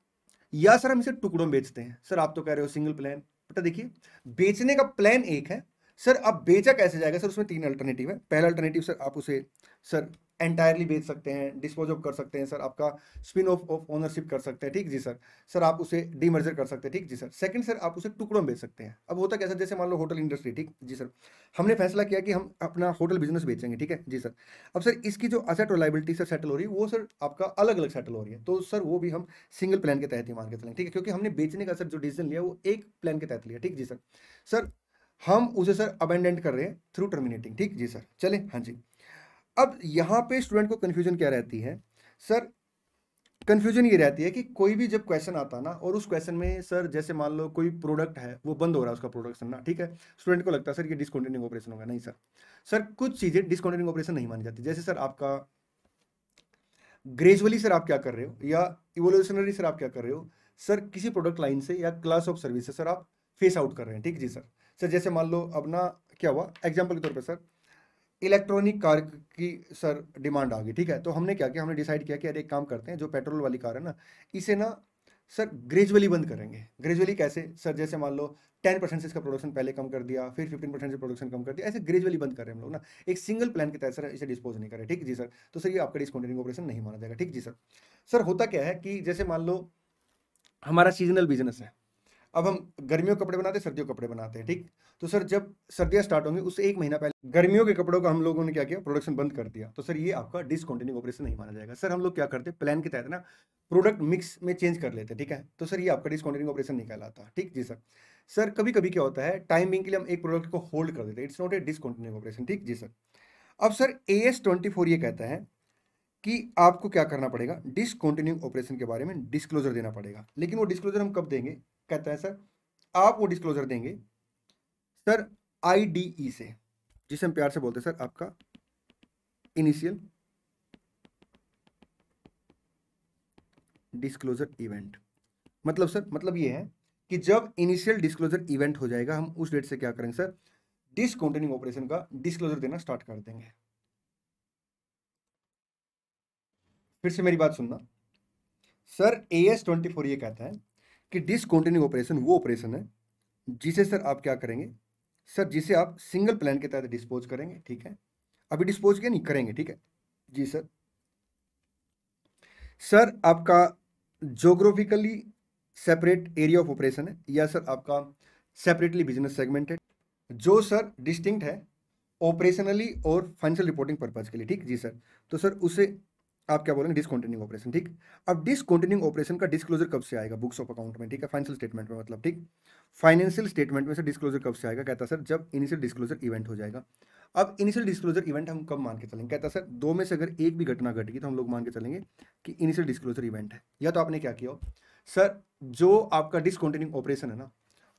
या सर हम इसे टुकड़ों में बेचते हैं। सर आप तो कह रहे हो सिंगल प्लान, बेटा देखिए बेचने का प्लान एक है सर, अब बेचा कैसे जाएगा सर? उसमें 3 अल्टरनेटिव है। पहला अल्टरनेटिव सर आप उसे सर एंटायरली बेच सकते हैं, डिस्पोज ऑफ कर सकते हैं सर, आपका स्पिन ऑफ ऑफ ओनरशिप कर सकते हैं, ठीक जी सर। सर आप उसे डीमर्जर कर सकते हैं, ठीक जी सर। सेकंड सर आप उसे टुकड़ों में बेच सकते हैं। अब होता कैसा, जैसे मान लो होटल इंडस्ट्री, ठीक जी सर, हमने फैसला किया कि हम अपना होटल बिजनेस बेचेंगे, ठीक है जी सर। अब सर इसकी जो असेट और लायबिलिटी सर सेटल हो रही है वो सर आपका अलग अलग सेटल हो रही है, तो सर वो भी हम सिंगल प्लान के तहत ही मान के चलेंगे, ठीक है, क्योंकि हमने बेचने का सर जो डिसीजन लिया वो एक प्लान के तहत लिया, ठीक जी सर। सर हम उसे सर अबेंडेंट कर रहे हैं थ्रू टर्मिनेटिंग, ठीक जी सर। चले, हाँ जी। अब यहाँ पे स्टूडेंट को कंफ्यूजन क्या रहती है सर? कंफ्यूजन ये रहती है कि कोई भी जब क्वेश्चन आता है ना, और उस क्वेश्चन में सर जैसे मान लो कोई प्रोडक्ट है वो बंद हो रहा है उसका प्रोडक्शन ना, ठीक है, स्टूडेंट को लगता है सर ये डिसकंटिन्यूइंग ऑपरेशन होगा। नहीं सर, सर कुछ चीजें डिसकंटिन्यूइंग ऑपरेशन नहीं मानी जाती। जैसे सर आपका ग्रेजुअली सर आप क्या कर रहे हो, या इवोल्यूशनरी सर आप क्या कर रहे हो सर, किसी प्रोडक्ट लाइन से या क्लास ऑफ सर्विस से सर आप फेस आउट कर रहे हैं, ठीक जी सर। सर जैसे मान लो अब ना क्या हुआ, एग्जांपल के तौर पे सर इलेक्ट्रॉनिक कार की सर डिमांड आ गई, ठीक है, तो हमने क्या किया, हमने डिसाइड किया कि अरे एक काम करते हैं, जो पेट्रोल वाली कार है ना इसे ना सर ग्रेजुअली बंद करेंगे। ग्रेजुअली कैसे सर? जैसे मान लो 10% से इसका प्रोडक्शन पहले कम कर दिया, फिर 15% से प्रोडक्शन कम कर दिया, ऐसे ग्रेजुअली बंद कर रहे हैं हम लोग ना, एक सिंगल प्लान के तहत सर इसे डिस्पोज नहीं करें, ठीक जी सर। तो सर ये आपका डिसकंटिन्यूइंग ऑपरेशन नहीं माना जाएगा, ठीक जी सर। सर होता क्या है कि जैसे मान लो हमारा सीजनल बिजनेस है, अब हम गर्मियों के कपड़े बनाते हैं, सर्दियों के कपड़े बनाते हैं, ठीक। तो सर जब सर्दियां स्टार्ट होंगी उससे 1 महीना पहले गर्मियों के कपड़ों का हम लोगों ने क्या किया, प्रोडक्शन बंद कर दिया, तो सर ये आपका डिसकंटिन्यूइंग ऑपरेशन नहीं माना जाएगा। सर हम लोग क्या करते हैं, प्लान के तहत ना प्रोडक्ट मिक्स में चेंज कर लेते हैं, ठीक है, तो सर ये आपका डिसकंटिन्यूइंग ऑपरेशन नहीं कहलाता, ठीक जी सर। सर कभी कभी क्या होता है, टाइम बिंग के लिए हम एक प्रोडक्ट को होल्ड कर देते हैं, it's not a discontinuing operation, ठीक जी सर। अब सर AS24 ये कहता है कि आपको क्या करना पड़ेगा, डिसकंटिन्यूइंग ऑपरेशन के बारे में डिस्क्लोजर देना पड़ेगा। लेकिन वो डिस्क्लोजर हम कब देंगे? कहता है सर आप वो डिस्क्लोजर देंगे सर IDE से, जिसे हम प्यार से बोलते हैं सर आपका इनिशियल डिस्क्लोजर इवेंट। मतलब सर, मतलब ये है कि जब इनिशियल डिस्क्लोजर इवेंट हो जाएगा, हम उस डेट से क्या करेंगे सर, डिसकंटिन्यूइंग ऑपरेशन का डिस्क्लोजर देना स्टार्ट कर देंगे। फिर से मेरी बात सुनना सर, AS24 ये कहता है कि डिसकंटिन्यूइंग ऑपरेशन वो ऑपरेशन है जिसे सर आप क्या करेंगे सर, जिसे आप सिंगल प्लान के तहत डिस्पोज करेंगे। ठीक है, अभी डिस्पोज किया नहीं, करेंगे। ठीक है जी सर। सर आपका geographically separate area of operation है, या सर आपका सेपरेटली बिजनेस सेगमेंटेड, जो सर डिस्टिंक्ट है ऑपरेशनली और फाइनेंशियल रिपोर्टिंग पर्पज के लिए। ठीक जी सर। तो सर उसे आप क्या बोलेंगे, डिसकंटिन्यूइंग ऑपरेशन। ठीक, अब डिसकंटिन्यूइंग ऑपरेशन का डिस्क्लोजर कब से आएगा, बुक्स ऑफ अकाउंट में। ठीक है, फाइनेंशियल स्टेटमेंट में, मतलब ठीक, फाइनेंशियल स्टेटमेंट में से डिस्क्लोजर कब से आएगा, कहता सर जब इनिशियल डिस्क्लोजर इवेंट हो जाएगा। अब इनिशियल डिस्क्लोजर इवेंट हम कब मान के चलेंगे, कहता सर दो में से अगर एक भी घटना घट गई तो हम लोग मान के चलेंगे कि इनिशियल डिस्क्लोजर इवेंट है। या तो आपने क्या किया हो सर, जो आपका डिसकंटिन्यूइंग ऑपरेशन है ना,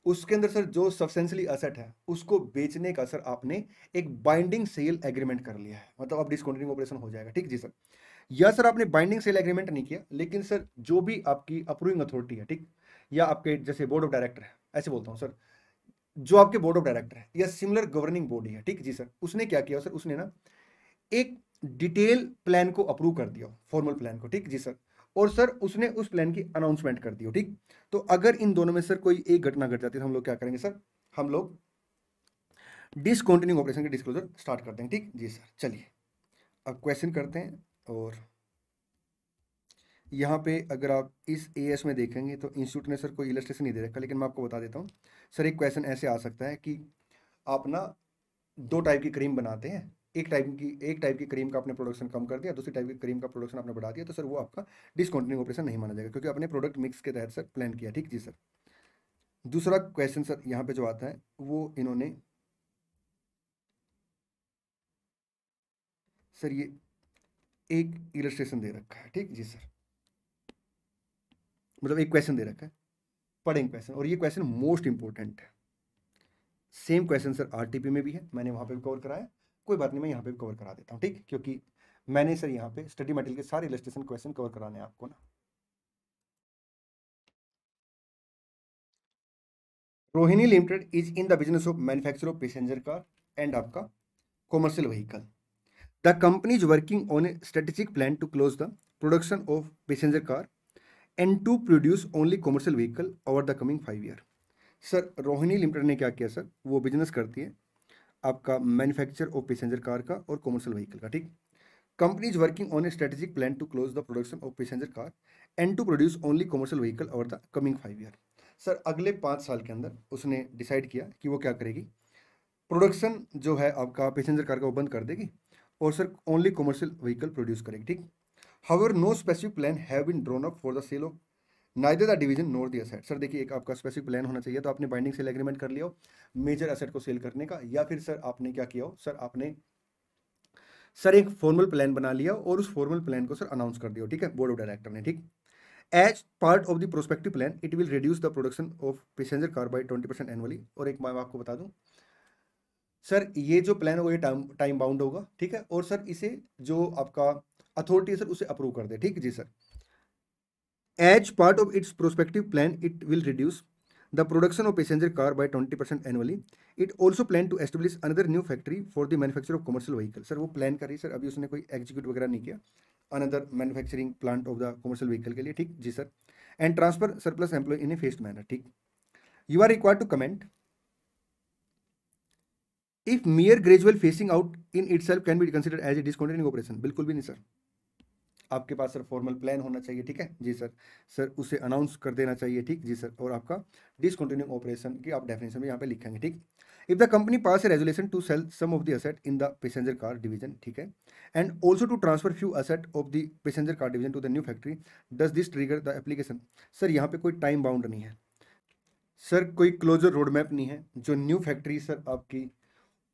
उसके अंदर सर जो सब्सटेंशियली असेट है उसको बेचने का सर आपने एक बाइंडिंग सेल एग्रीमेंट कर लिया है, मतलब अब डिसकंटिन्यूइंग ऑपरेशन हो जाएगा। ठीक जी सर। या सर आपने बाइंडिंग सेल एग्रीमेंट नहीं किया, लेकिन सर जो भी आपकी अप्रूविंग अथॉरिटी है, ठीक, या आपके जैसे बोर्ड ऑफ डायरेक्टर है, ऐसे बोलता हूँ सर, जो आपके बोर्ड ऑफ डायरेक्टर है या सिमिलर गवर्निंग बॉडी है, ठीक जी सर, उसने क्या किया सर, उसने ना एक डिटेल प्लान को अप्रूव कर दिया, फॉर्मल प्लान को। ठीक जी सर। और सर उसने उस प्लान की अनाउंसमेंट कर दी हो। ठीक, तो अगर इन दोनों में सर कोई एक घटना घट जाती है तो हम लोग क्या करेंगे सर, हम लोग डिसकंटिन्यूइंग ऑपरेशन के डिस्क्लोजर स्टार्ट कर देंगे। ठीक जी सर। चलिए अब क्वेश्चन करते हैं। और यहाँ पे अगर आप इस AS में देखेंगे तो इंस्टीट्यूट ने सर कोई इलस्ट्रेशन नहीं दे रखा, लेकिन मैं आपको बता देता हूँ सर। एक क्वेश्चन ऐसे आ सकता है कि आप ना दो टाइप की क्रीम बनाते हैं, एक टाइप की क्रीम का आपने प्रोडक्शन कम कर दिया, दूसरी टाइप की क्रीम का प्रोडक्शन आपने बढ़ा दिया, तो सर वो आपका डिसकंटिन्यूइंग ऑपरेशन नहीं माना जाएगा, क्योंकि आपने प्रोडक्ट मिक्स के तहत सर प्लान किया। ठीक जी सर। दूसरा क्वेश्चन सर यहाँ पे जो आता है वो इन्होंने सर ये एक इलस्ट्रेशन दे रखा है। ठीक जी सर, मतलब एक क्वेश्चन दे रखा है, पढ़ेंगे क्वेश्चन, और ये क्वेश्चन मोस्ट इंपॉर्टेंट है। सेम क्वेश्चन सर RTP में भी है, मैंने वहां पे भी कवर कराया, कोई बात नहीं, मैं यहाँ पे भी कवर करा देता हूँ। ठीक, क्योंकि मैंने सर यहाँ पे स्टडी मटेरियल के सारे इलस्ट्रेशन क्वेश्चन कवर कराने हैं आपको ना। Rohini limited is in the business of manufacture of passenger car and आपका commercial vehicle. The company is working on a strategic plan to close the production of passenger car and to produce only commercial vehicle over the coming 5 year. Sir Rohini limited ने क्या किया sir, वो business करती है आपका manufacture of passenger car का और commercial vehicle का। ठीक, company is working on a strategic plan to close the production of passenger car and to produce only commercial vehicle over the coming 5 year. Sir अगले 5 साल के अंदर उसने decide किया कि वो क्या करेगी, प्रोडक्शन जो है आपका पैसेंजर कार का वो बंद कर देगी और sir only commercial vehicle produce करेगी। ठीक, however no specific plan have been drawn up for the sale of neither the division nor the asset. Sir देखिए, एक आपका स्पेसिफिक प्लान होना चाहिए, तो आपने बाइंडिंग सेल एग्रीमेंट कर लिया हो मेजर एसेट को सेल करने का, या फिर सर आपने क्या किया हो सर, आपने सर एक फॉर्मल प्लान बना लिया और उस फॉर्मल प्लान को सर अनाउंस कर दिया। ठीक है, बोर्ड ऑफ डायरेक्टर ने। ठीक, as part of the prospective plan it will reduce the production of passenger car by 20% annually. और एक मैं आपको बता दूं सर, ये जो प्लान होगा ये टाइम बाउंड होगा। ठीक है, और सर इसे जो आपका अथॉरिटी है सर उसे अप्रूव कर दे। ठीक जी sir. As part of its prospective plan, it will reduce the production of passenger car by 20% annually. It also plan to establish another new factory for the manufacture of commercial vehicle. Sir वो plan कर रही sir, अभी उसने कोई execute वगैरह नहीं किया, another manufacturing plant of the commercial vehicle के लिए। ठीक जी sir. And transfer surplus employ in a phased manner. ठीक, you are required to comment if mere gradual phasing out in itself can be considered as a discontinuing operation। बिल्कुल भी नहीं sir, आपके पास sir formal plan होना चाहिए। ठीक है जी सर, सर उसे अनाउंस कर देना चाहिए। ठीक जी सर, और आपका डिसकंटिन्यूइंग ऑपरेशन की आप डेफिनेशन में यहाँ पे लिखेंगे। ठीक, if the company pass a resolution to sell some of the asset in the passenger car division, ठीक है, and also to transfer few asset of the passenger car division to the new factory, does this trigger the application. Sir यहाँ पे कोई time bound नहीं है sir, कोई closure road map नहीं है, जो न्यू फैक्ट्री सर आपकी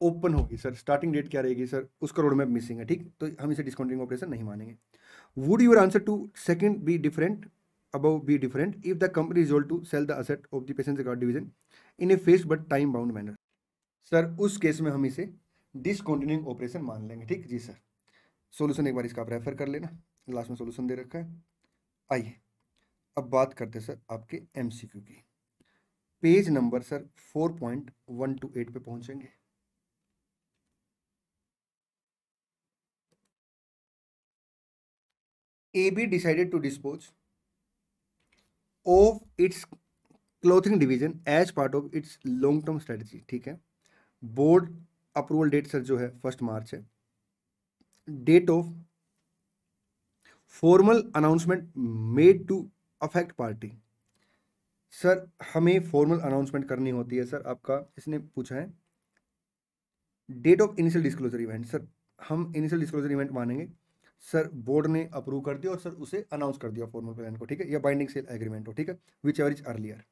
ओपन होगी सर, स्टार्टिंग डेट क्या रहेगी सर, उसका रोड मैप मिसिंग है। ठीक, तो हम इसे डिसकंटिन्यूइंग ऑपरेशन नहीं मानेंगे। Would your answer to second be different, above be different, if the company resolved to sell the asset of the passenger car division in a phased but time bound manner? Sir उस case में हम इसे discontinuing operation मान लेंगे। ठीक जी sir. Solution एक बार इसका आप रेफर कर लेना, लास्ट में सॉल्यूशन दे रखा है। आइए अब बात करते हैं सर आपके एमसीक्यू की। पेज नंबर सर 4.128 पे पहुंचेंगे। AB decided to dispose of its clothing division as part of its long term strategy। ठीक है, बोर्ड अप्रूवल डेट सर जो है 1 मार्च है। Date of formal announcement made to affect party. Sir हमें formal announcement करनी होती है सर, आपका इसने पूछा है। Date of initial disclosure event, sir हम इनिशियल डिस्क्लोजर इवेंट मानेंगे सर, बोर्ड ने अप्रूव कर दिया और सर उसे अनाउंस कर दिया फॉर्मल प्लान को, ठीक है, या बाइंडिंग सेल एग्रीमेंट हो, ठीक है, whichever is earlier.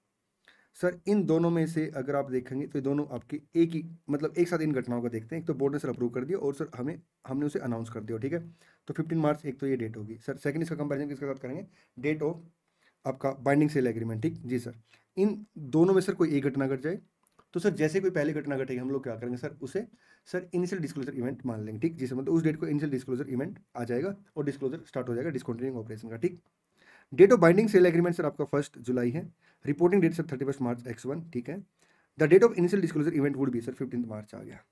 Sir इन दोनों में से अगर आप देखेंगे तो ये दोनों आपके एक ही, मतलब एक साथ इन घटनाओं को देखते हैं। एक तो बोर्ड ने सर अप्रूव कर दिया और सर हमने उसे अनाउंस कर दिया, ठीक है, तो 15 मार्च एक तो ये डेट होगी सर। सेकंड इसका कंपैरिजन किसके साथ करेंगे, डेट ऑफ आपका बाइंडिंग सेल एग्रीमेंट, ठीक जी सर। इन दोनों में सर कोई एक घटना घट जाए तो सर जैसे कोई पहली घटना घटेगी हम लोग क्या करेंगे सर, उसे सर इनिशियल डिस्क्लोजर इवेंट मान लेंगे, ठीक जी सर, मतलब उस डेट को इनिशियल डिस्क्लोजर इवेंट आ जाएगा और डिस्क्लोजर स्टार्ट हो जाएगा डिस्कंटिन्यूइंग ऑपरेशन का, ठीक। Date of binding sale agreement sir आपका 1 जुलाई है। रिपोर्टिंग डेट सर 31 मार्च X1, ठीक है। The date of initial disclosure event would be sir 15 March आ गया।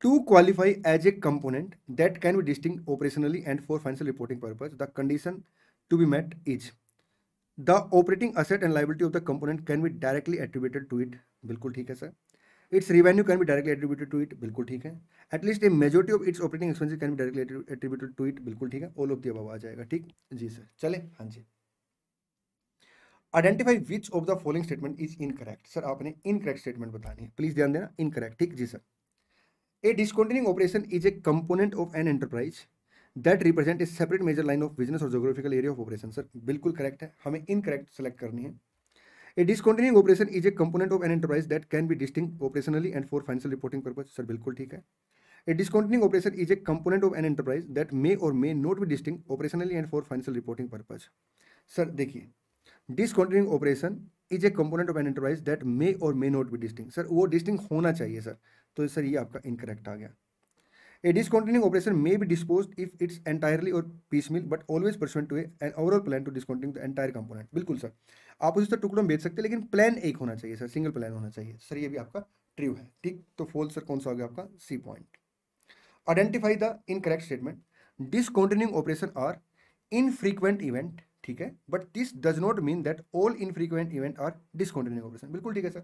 To qualify as a component that can be distinct operationally and for financial reporting purpose, the condition to be met is the operating asset and liability of the component can be directly attributed to it, बिल्कुल ठीक है sir. Its revenue can be directly attributed to it, बिल्कुल ठीक है। At least a majority of its operating expenses can be directly attributed to it, बिल्कुल ठीक है। All of the above आ जाएगा, ठीक जी सर। चले हाँ जी। Identify which of the following statement is incorrect, sir आपने इनकरेक्ट स्टेटमेंट बतानी है, प्लीज ध्यान देना, इनकरेक्ट, ठीक जी sir. A discontinuing operation is a component of an enterprise that represent a separate major line of business or geographical area of operation, sir बिल्कुल correct है, हमें इनकरेक्ट सेलेक्ट करनी है। A discontinuing operation is a component of an enterprise that can be distinct operationally and for financial reporting purpose, sir बिल्कुल ठीक है। A discontinuing operation is a component of an enterprise that may or may not be distinct operationally and for financial reporting purpose, sir देखिए discontinuing operation is a component of an enterprise that may और may not be distinct, sir वो distinct होना चाहिए sir, तो sir ये आपका incorrect आ गया। A discontinuing operation may be disposed if it's entirely or piecemeal but always pursuant to an overall plan to discontinue the entire component, बिल्कुल sir, आप उसे तो टुकड़ों में बेच सकते हैं लेकिन प्लान एक होना चाहिए सर, सिंगल प्लान होना चाहिए सर, ये भी आपका ट्रू है, ठीक। तो फॉल्स सर कौन सा हो गया आपका, C point. Identify the incorrect statement, discontinuing operation are infrequent event, ठीक है, but this does not mean that all infrequent event are discontinuing operation, बिल्कुल ठीक है sir.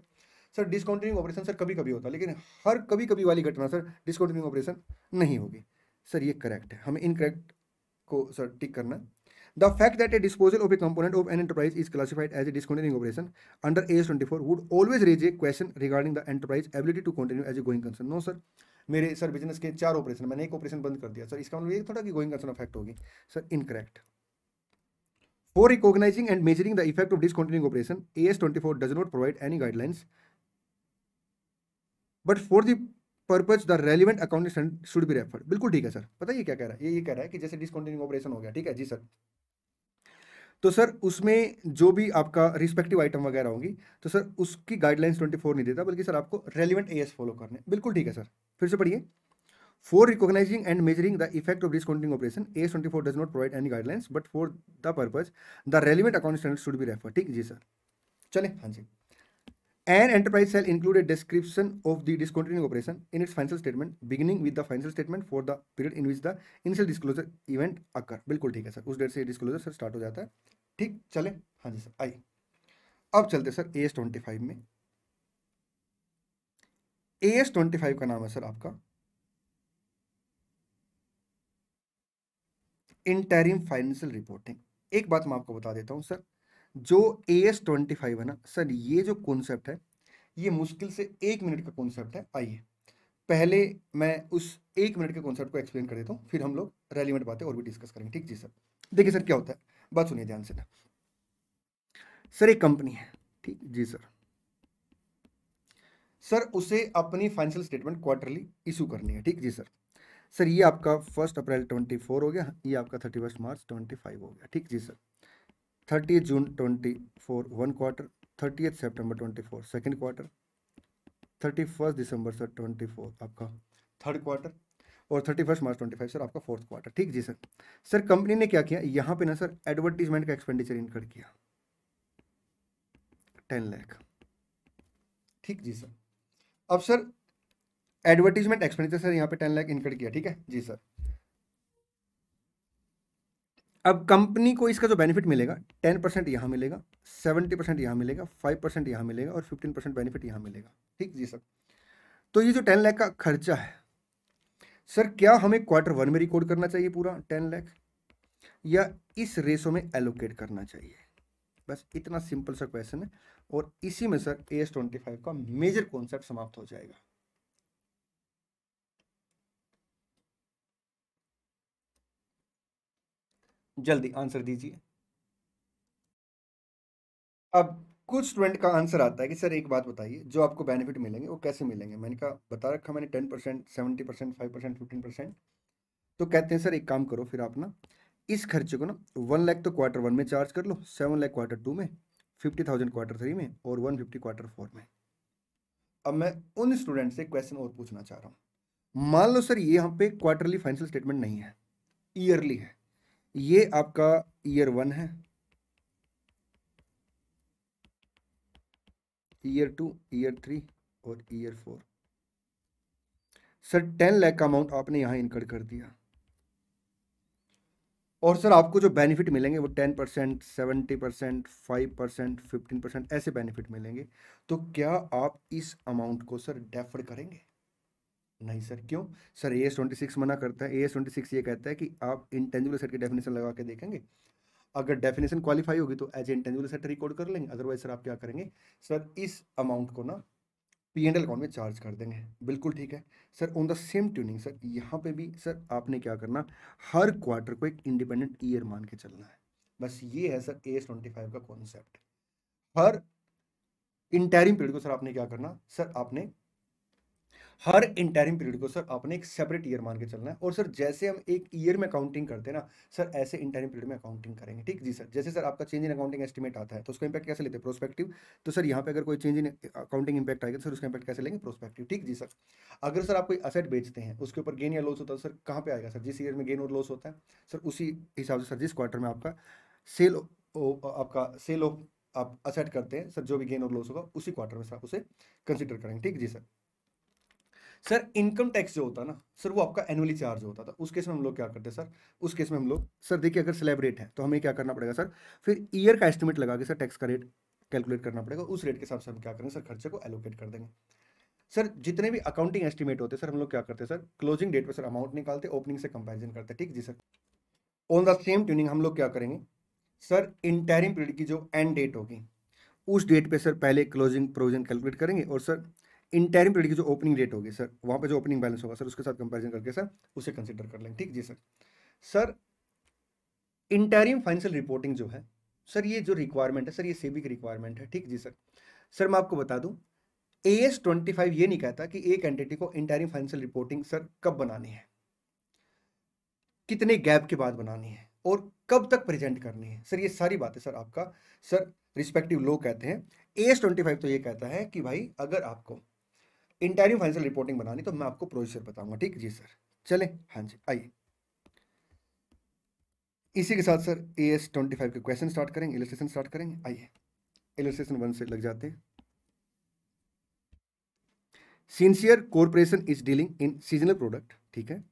Sir discontinuing operation sir कभी कभी होता है लेकिन हर कभी कभी वाली घटना सर डिसकंटिन्यूइंग ऑपरेशन नहीं होगी, सर ये करेक्ट है, हमें इनकरेक्ट को सर टिक करना। The fact that a disposal of a component of an enterprise is classified as a discontinuing operation under AS24 would always raise a question regarding the enterprise ability to continue as a going concern. No sir, मेरे sir business के 4 operation, मैंने एक operation बंद कर दिया sir, इसका मतलब ये थोड़ा कि गोइंग कंसर्न अफेक्ट होगी, sir incorrect. For recognizing and measuring the effect of discontinuing operation, AS24 does not provide any guidelines, but for the purpose the relevant accounting standard should be referred, बिल्कुल ठीक है sir. पता है ये क्या कह रहा है, ये कह रहा है कि जैसे डिसकंटिन्यूइंग ऑपरेशन हो गया, ठीक है जी सर, तो सर उसमें जो भी आपका रिस्पेक्टिव आइटम वगैरह होंगी तो सर उसकी गाइडलाइंस 24 नहीं देता, बल्कि सर आपको रेलिवेंट एएस फॉलो करने, बिल्कुल ठीक है सर। फिर से पढ़िए, for recognising and measuring the effect of discontinuing operation AS24 does not provide any guidelines but for the purpose the relevant accounting standard should be refer, ठीक जी सर। चले हाँ जी। An enterprise shall include a description of the discontinuing operation in its financial statement, beginning with the financial statement for the period in which the initial disclosure event occur, बिल्कुल ठीक है sir, उस date से disclosure sir start हो जाता है, ठीक। चले हाँ जी सर, आइए अब चलते सर AS25 में। AS25 का नाम है सर आपका इंटरिम फाइनेंशियल रिपोर्टिंग। एक बात मैं आपको बता देता हूं सर, जो AS25 है ना सर, ये जो कॉन्सेप्ट है ये मुश्किल से 1 मिनट का कॉन्सेप्ट है। आइए पहले मैं उस 1 मिनट के कॉन्सेप्ट को एक्सप्लेन कर देता हूँ, फिर हम लोग रेलिवेंट बातें और भी डिस्कस करेंगे, ठीक जी सर। देखिए सर क्या होता है, बात सुनिए ध्यान से ना सर, एक कंपनी है, ठीक जी सर, सर उसे अपनी फाइनेंशियल स्टेटमेंट क्वार्टरली इशू करनी है, ठीक जी सर। सर ये आपका 1 अप्रैल 24 हो गया, ये आपका 31 मार्च 25 हो गया, ठीक जी सर। 30 जून 24 1 क्वार्टर, 30 सितंबर 24 सेकंड क्वार्टर, 31 दिसंबर सर 24 आपका थर्ड क्वार्टर, और 31 मार्च 25 सर आपका फोर्थ क्वार्टर। ठीक जी सर। सर कंपनी ने क्या किया यहाँ पे ना सर एडवर्टीजमेंट का एक्सपेंडिचर इनकर्ड किया 10 लाख। ठीक जी सर। अब सर एडवर्टीजमेंट एक्सपेंडिचर सर यहाँ पे 10 लाख इनकर्ड किया। ठीक है जी सर। अब कंपनी को इसका जो बेनिफिट मिलेगा 10% यहाँ मिलेगा, 70% यहाँ मिलेगा, 5% यहाँ मिलेगा और 15% बेनिफिट यहाँ मिलेगा। ठीक जी सर। तो ये जो 10 लाख का खर्चा है सर, क्या हमें क्वार्टर 1 में रिकॉर्ड करना चाहिए पूरा 10 लाख या इस रेशो में एलोकेट करना चाहिए? बस इतना सिंपल सा क्वेश्चन है और इसी में सर AS25 का मेजर कॉन्सेप्ट समाप्त हो जाएगा। जल्दी आंसर दीजिए। अब कुछ स्टूडेंट का आंसर आता है कि सर एक बात बताइए, जो आपको बेनिफिट मिलेंगे वो कैसे मिलेंगे? मैंने कहा बता रखा मैंने 10%, 70%, 5%, 15%। तो कहते हैं सर एक काम करो फिर आप ना इस खर्चे को ना 1 लाख तो क्वार्टर 1 में चार्ज कर लो, 7 लाख क्वार्टर 2 में, 50,000 क्वार्टर 3 में और 150 क्वार्टर 4 में। अब मैं उन स्टूडेंट से क्वेश्चन और पूछना चाह रहा हूँ। मान लो सर ये यहाँ पे क्वार्टरली फाइनेंशियल स्टेटमेंट नहीं है, ईयरली है। ये आपका ईयर 1 है, ईयर 2, ईयर 3 और ईयर 4। सर 10 लाख का अमाउंट आपने यहाँ इनकर्ड कर दिया और सर आपको जो बेनिफिट मिलेंगे वो 10%, 70%, 5%, 15% ऐसे बेनिफिट मिलेंगे। तो क्या आप इस अमाउंट को सर डेफर करेंगे? नहीं सर। क्यों? सर AS26 मना करता है। AS26 ये कहता है कि आप इंटेंजिबल एसेट की डेफिनेशन लगा के देखेंगे, अगर डेफिनेशन क्वालिफाई होगी तो एज इंटेंजिबल एसेट रिकॉर्ड कर लेंगे, अदरवाइज सर आप क्या करेंगे सर इस अमाउंट को ना P&L अकाउंट में चार्ज कर देंगे। बिल्कुल ठीक है sir. On the same tuning sir यहाँ पे भी सर आपने क्या करना, हर क्वार्टर को एक इंडिपेंडेंट ईयर मान के चलना है। बस ये है सर AS25 का कॉन्सेप्ट। हर इंटरिम पीरियड को सर आपने क्या करना, सर आपने हर इंटरिम पीरियड को सर आपने एक सेपरेट ईयर मान के चलना है। और सर जैसे हम एक ईयर में अकाउंटिंग करते हैं ना सर, ऐसे इंटरिम पीरियड में अकाउंटिंग करेंगे। ठीक जी सर। जैसे सर आपका चेंज इन अकाउंटिंग एस्टिमेट आता है तो उसका इंपैक्ट कैसे लेते हैं? प्रोस्पेक्टिव। तो सर यहाँ पे अगर कोई चेंज इन अकाउंटिंग इंपैक्ट आएगा तो सर उसका इंपैक्ट कैसे लेंगे? प्रोस्पेक्टिव। ठीक जी सर। अगर सर आप कोई असेट बेचते हैं उसके ऊपर गेन या लॉस होता है सर, कहाँ पे आएगा? सर जिस ईयर में गेन और लॉस होता है सर उसी हिसाब से सर जिस क्वार्टर में आपका सेल ऑफ आप असेट करते हैं सर, जो भी गेन और लॉस होगा उसी क्वार्टर में सर आप उसे कंसिडर करेंगे। ठीक जी सर। सर इनकम टैक्स जो होता है ना सर, वो आपका एनुअली चार्ज होता था। उस केस में हम लोग क्या करते हैं सर, उस केस में हम लोग सर देखिए अगर स्लैब रेट है तो हमें क्या करना पड़ेगा सर, फिर ईयर का एस्टिमेट लगा के सर टैक्स का रेट कैलकुलेट करना पड़ेगा। उस रेट के हिसाब से हम क्या करेंगे सर, खर्चे को एलोकेट कर देंगे। सर जितने भी अकाउंटिंग एस्टिमेट होते हैं सर, हम लोग क्या करते हैं सर, क्लोजिंग डेट पर सर अमाउंट निकालते, ओपनिंग से कंपेरिजन करते हैं। ठीक जी sir. On the same tuning हम लोग क्या करेंगे सर, इंटरिम पीरियड की जो एंड डेट होगी उस डेट पे सर पहले क्लोजिंग प्रोविजन कैलकुलेट करेंगे और सर इंटरिम पीरियड की जो ओपनिंग डेट होगी सर, वहाँ पे जो ओपनिंग बैलेंस होगा सर उसके साथ कंपैरिजन करके सर उसे कंसीडर कर लेंगे। ठीक जी sir. Sir interim financial reporting जो है सर, ये जो रिक्वायरमेंट है सर, ये सेबी की रिक्वायरमेंट है। ठीक जी सर। सर मैं आपको बता दूं, AS25 ये नहीं कहता कि एक एंटिटी को इंटरिम फाइनेंशियल रिपोर्टिंग सर कब बनानी है, कितने गैप के बाद बनानी है और कब तक प्रेजेंट करनी है। सर ये सारी बातें सर आपका सर रिस्पेक्टिव लॉ कहते हैं। AS25 तो ये कहता है कि भाई अगर आपको इंटरिम फाइनेंशियल रिपोर्टिंग बनानी तो मैं आपको प्रोसीजर बताऊंगा। ठीक जी सर। चले हाँ जी आइए, इसी के साथ सर AS25 के क्वेश्चन स्टार्ट करेंगे, इलस्ट्रेशन स्टार्ट करेंगे। आइए इलस्ट्रेशन 1 से लग जाते हैं। Sincere Corporation is dealing in seasonal product. ठीक है।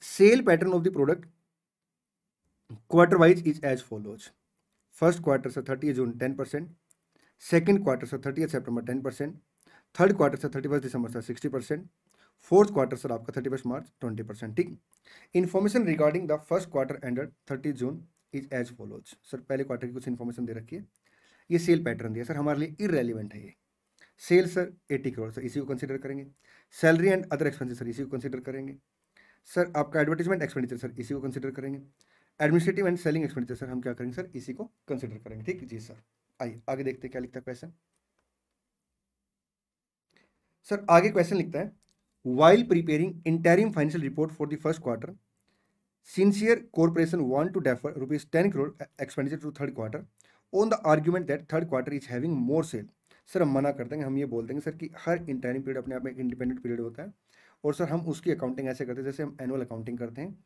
Sale pattern of the product quarter wise is as follows. First quarter से 30 जून 10%, सेकेंड क्वार्टर से 30 सितंबर 10%, थर्ड क्वार्टर से 31 दिसंबर से 60%, फोर्थ क्वार्टर सर आपका 31 मार्च 20%। ठीक। Information regarding the first quarter ended 30 June is as follows. Sir पहले quarter की कुछ information दे रखी है, ये सेल पैटर्न दिया सर, हमारे लिए इररेलीवेंट है ये। सेल सर 80 करोड़ सर, इसी को कंसिडर करेंगे। Salary and other expenses sir इसी को कंसिडर करेंगे। सर आपका एडवर्टीजमेंट एक्सपेंडिचर सर इसी को कंसिडर करेंगे। Administrative and selling expenditure sir हम क्या करेंगे सर, इसी को कंसिडर करेंगे। ठीक जी सर। आइए आगे देखते हैं क्या लिखता है क्वेश्चन। सर आगे क्वेश्चन लिखता है, while preparing interim financial report for the first quarter, Sincere Corporation want to defer rupees 10 crore expenditure to third quarter on the argument that third quarter is having more sale। Sir हम मना कर देंगे, हम ये बोल देंगे sir कि हर interim period अपने आप में एक इंडिपेंडेंट पीरियड होता है और सर हम उसकी अकाउंटिंग ऐसे करते हैं जैसे हम एनुअल अकाउंटिंग करते हैं।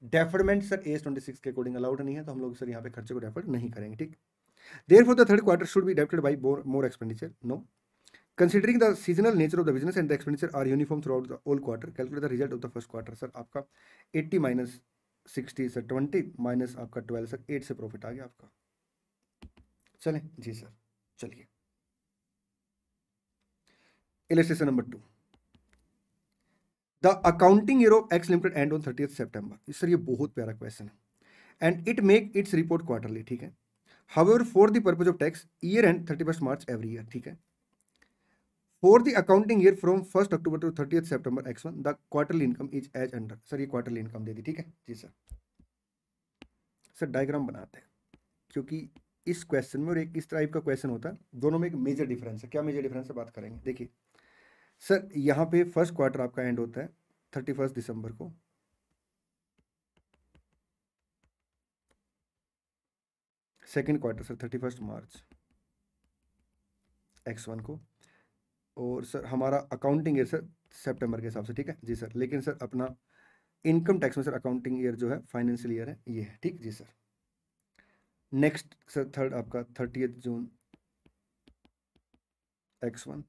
डेफरमेंट सर AS 26 के अकॉर्डिंग अलाउड नहीं है, तो हम लोग सर यहाँ पे खर्चे को डेफर नहीं करेंगे, ठीक। Therefore, the third quarter should be debited by more expenditure. No. Considering the seasonal nature of the business and the expenditure are uniform throughout the whole quarter, calculate the result of the first quarter. Sir आपका 80 minus 60 sir 20 minus आपका 12 sir 8 से profit आ गया आपका। चलें जी sir, चलिए illustration number 2। The accounting year of x limited and on 30th September. Sir ये बहुत प्यारा क्वेश्चन है and it make its report quarterly, ठीक है। However, for the purpose of tax, year end 31st March every year, ठीक है। For the accounting year from 1st October to 30th September X1, the quarterly income is as under। Sir ये quarterly income दे दी, ठीक है जी sir. Sir diagram बनाते हैं, क्योंकि इस क्वेश्चन में और एक इस टाइप का क्वेश्चन होता है, दोनों में एक मेजर डिफरेंस है। क्या मेजर डिफरेंस है बात करेंगे। देखिए सर यहाँ पे फर्स्ट क्वार्टर आपका एंड होता है 31 दिसंबर को, सेकेंड क्वार्टर सर 31 मार्च X1 को, और सर हमारा अकाउंटिंग ईयर सर सितंबर के हिसाब से, ठीक है जी सर। लेकिन सर अपना इनकम टैक्स में सर अकाउंटिंग ईयर जो है फाइनेंशियल ईयर है ये है, ठीक जी सर। नेक्स्ट सर थर्ड आपका 30th जून X1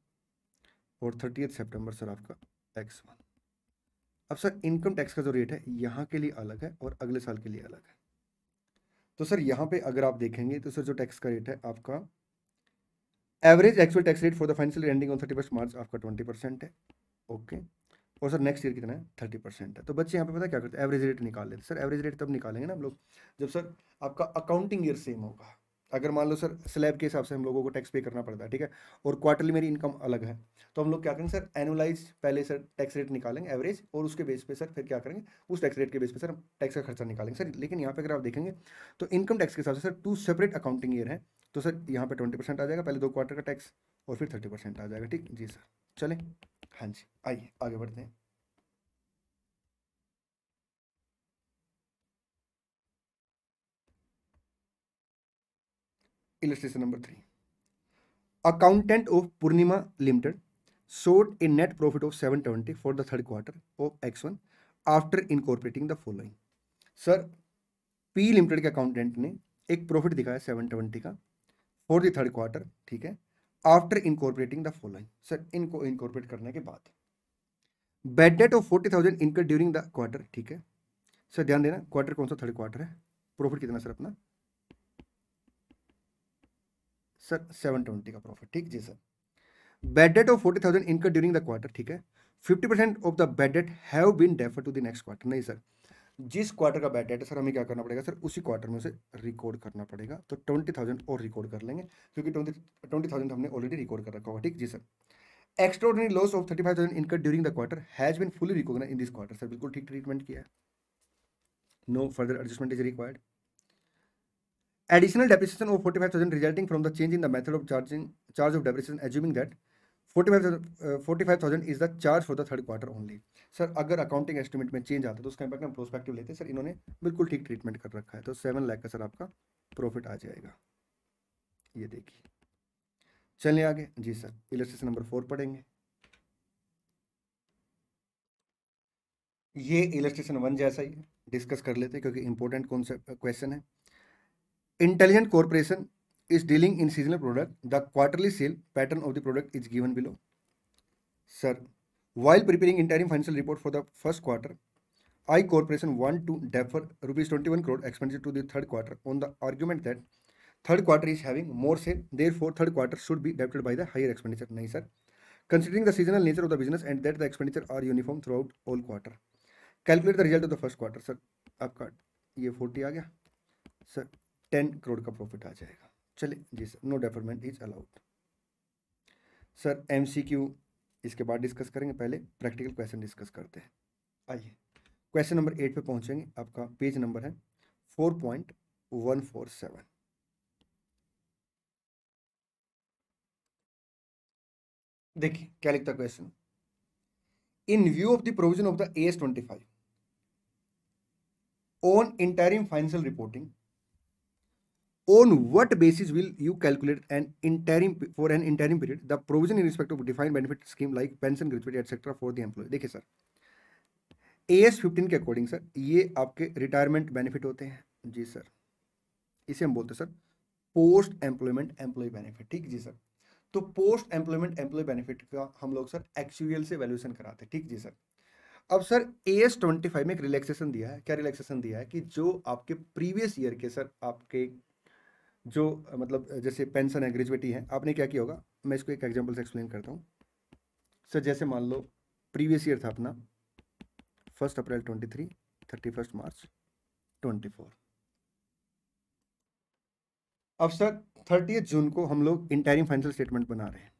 और 30th सितंबर सर आपका X1। अब सर इनकम टैक्स का जो रेट है यहाँ के लिए अलग है और अगले साल के लिए अलग है। तो सर यहाँ पे अगर आप देखेंगे तो सर जो टैक्स का रेट है आपका average actual tax rate for the financial year ending on 31 मार्च आपका 20% है, ओके। और सर नेक्स्ट ईयर कितना है 30% है। तो बच्चे यहाँ पे पता क्या करते हैं, एवरेज रेट निकाल लेते हैं। सर एवरेज रेट तब निकालेंगे ना हम लोग जब सर आपका अकाउंटिंग ईयर सेम होगा। अगर मान लो सर स्लैब के हिसाब से हम लोगों को टैक्स पे करना पड़ता है, ठीक है, और क्वार्टरली मेरी इनकम अलग है, तो हम लोग क्या करेंगे सर एनुअलाइज पहले सर टैक्स रेट निकालेंगे एवरेज, और उसके बेस पे सर फिर क्या करेंगे उस टैक्स रेट के बेस पे सर टैक्स का खर्चा निकालेंगे सर। लेकिन यहाँ पे अगर आप देखेंगे तो इनकम टैक्स के हिसाब से सर 2 सेपरेट अकाउंटिंग ईयर है, तो सर यहाँ पे 20% आ जाएगा पहले 2 क्वार्टर का टैक्स, और फिर 30% आ जाएगा, ठीक जी सर। चलें हाँ जी, आइए आगे बढ़ते हैं। Illustration number 3. Accountant of Purnima Limited showed a net profit of 720 for the third quarter of X1 after incorporating the following. Sir P limited के अकाउंटेंट ने एक प्रॉफिट दिखाया 720 का फॉर द थर्ड क्वार्टर, ठीक है, after incorporating the following. Sir इनको incorporate करने के बाद bad debt of 40,000 incur during the quarter, ठीक है। सर ध्यान देना क्वार्टर कौन सा, थर्ड क्वार्टर है। प्रॉफिट कितना सर अपना सर 720 का प्रॉफिट, ठीक जी sir. Bad debt of 40,000 incur during the quarter, ठीक है। 50% of the bad debt have been defer to the next quarter. नहीं सर, जिस क्वार्टर का बैड डेट है सर हमें क्या करना पड़ेगा सर उसी क्वार्टर में उसे रिकॉर्ड करना पड़ेगा। तो 20,000 और रिकॉर्ड कर लेंगे क्योंकि 20,000 हमने ऑलरेडी रिकॉर्ड कर रखा होगा, ठीक जी sir. Extraordinary loss of 35,000 incur during the quarter has been fully recognised in this quarter. Sir बिल्कुल ठीक ट्रीटमेंट किया है, no further adjustment is required. Additional depreciation of 45,000 resulting from the change in the method of charge of depreciation, assuming that 45,000 is the charge for the third quarter only। Sir अगर accounting estimate में change आता है तो उसका impact हम prospective लेते हैं। Sir इन्होंने बिल्कुल ठीक ट्रीटमेंट कर रखा है, तो 7 लाख का सर आपका प्रॉफिट आ जाएगा, ये देखिए। चलिए आगे जी सर, इलस्ट्रेशन नंबर 4 पढ़ेंगे। ये इलस्ट्रेशन 1 जैसा ही है, डिस्कस कर लेते हैं क्योंकि इंपॉर्टेंट कॉन्सेप्ट क्वेश्चन है। Intelligent Corporation is dealing in seasonal product. The quarterly sale pattern of the product is given below. Sir, while preparing interim financial report for the first quarter, I Corporation want to defer rupees 21 crore expenditure to the third quarter on the argument that third quarter is having more sale, therefore third quarter should be debited by the higher expenditure. नहीं sir, considering the seasonal nature of the business and that the expenditure are uniform throughout all quarter, calculate the result of the first quarter. Sir आपका ये 40 आ गया sir, 10 crore का profit आ जाएगा। चलिए जी sir, no deferment is allowed. Sir MCQ इसके बाद डिस्कस करेंगे, पहले प्रैक्टिकल क्वेश्चन डिस्कस करते हैं। आइए क्वेश्चन नंबर 8 पे पहुंचेंगे, आपका पेज नंबर है 4.147। देखिए क्या लिखता question, in view of the provision of the AS 25 on interim financial reporting On what basis will you calculate an interim for an interim period the provision in respect of defined benefit scheme like pension, gratuity, etc. for the employee? देखिए sir, AS 15 के according sir ये आपके retirement benefit होते हैं जी sir, इसे हम बोलते हैं sir post employment employ benefit. ठीक जी सर, तो पोस्ट एम्प्लॉयमेंट एम्प्लॉय बेनिफिट का हम लोग सर एक्चुअल से वैल्यूएशन कराते हैं। ठीक जी सर, अब सर AS 25 में एक रिलैक्सेशन दिया है। क्या रिलैक्सेशन दिया है कि जो आपके प्रीवियस ईयर के सर आपके जो मतलब जैसे पेंशन है, ग्रेजुएटी है, आपने क्या किया होगा, मैं इसको एक एग्जांपल से एक्सप्लेन करता हूँ सर। जैसे मान लो प्रीवियस ईयर था अपना 1 अप्रैल 23, 31 मार्च 24। अब सर 30 जून को हम लोग इंटरिम फाइनेंशियल स्टेटमेंट बना रहे हैं,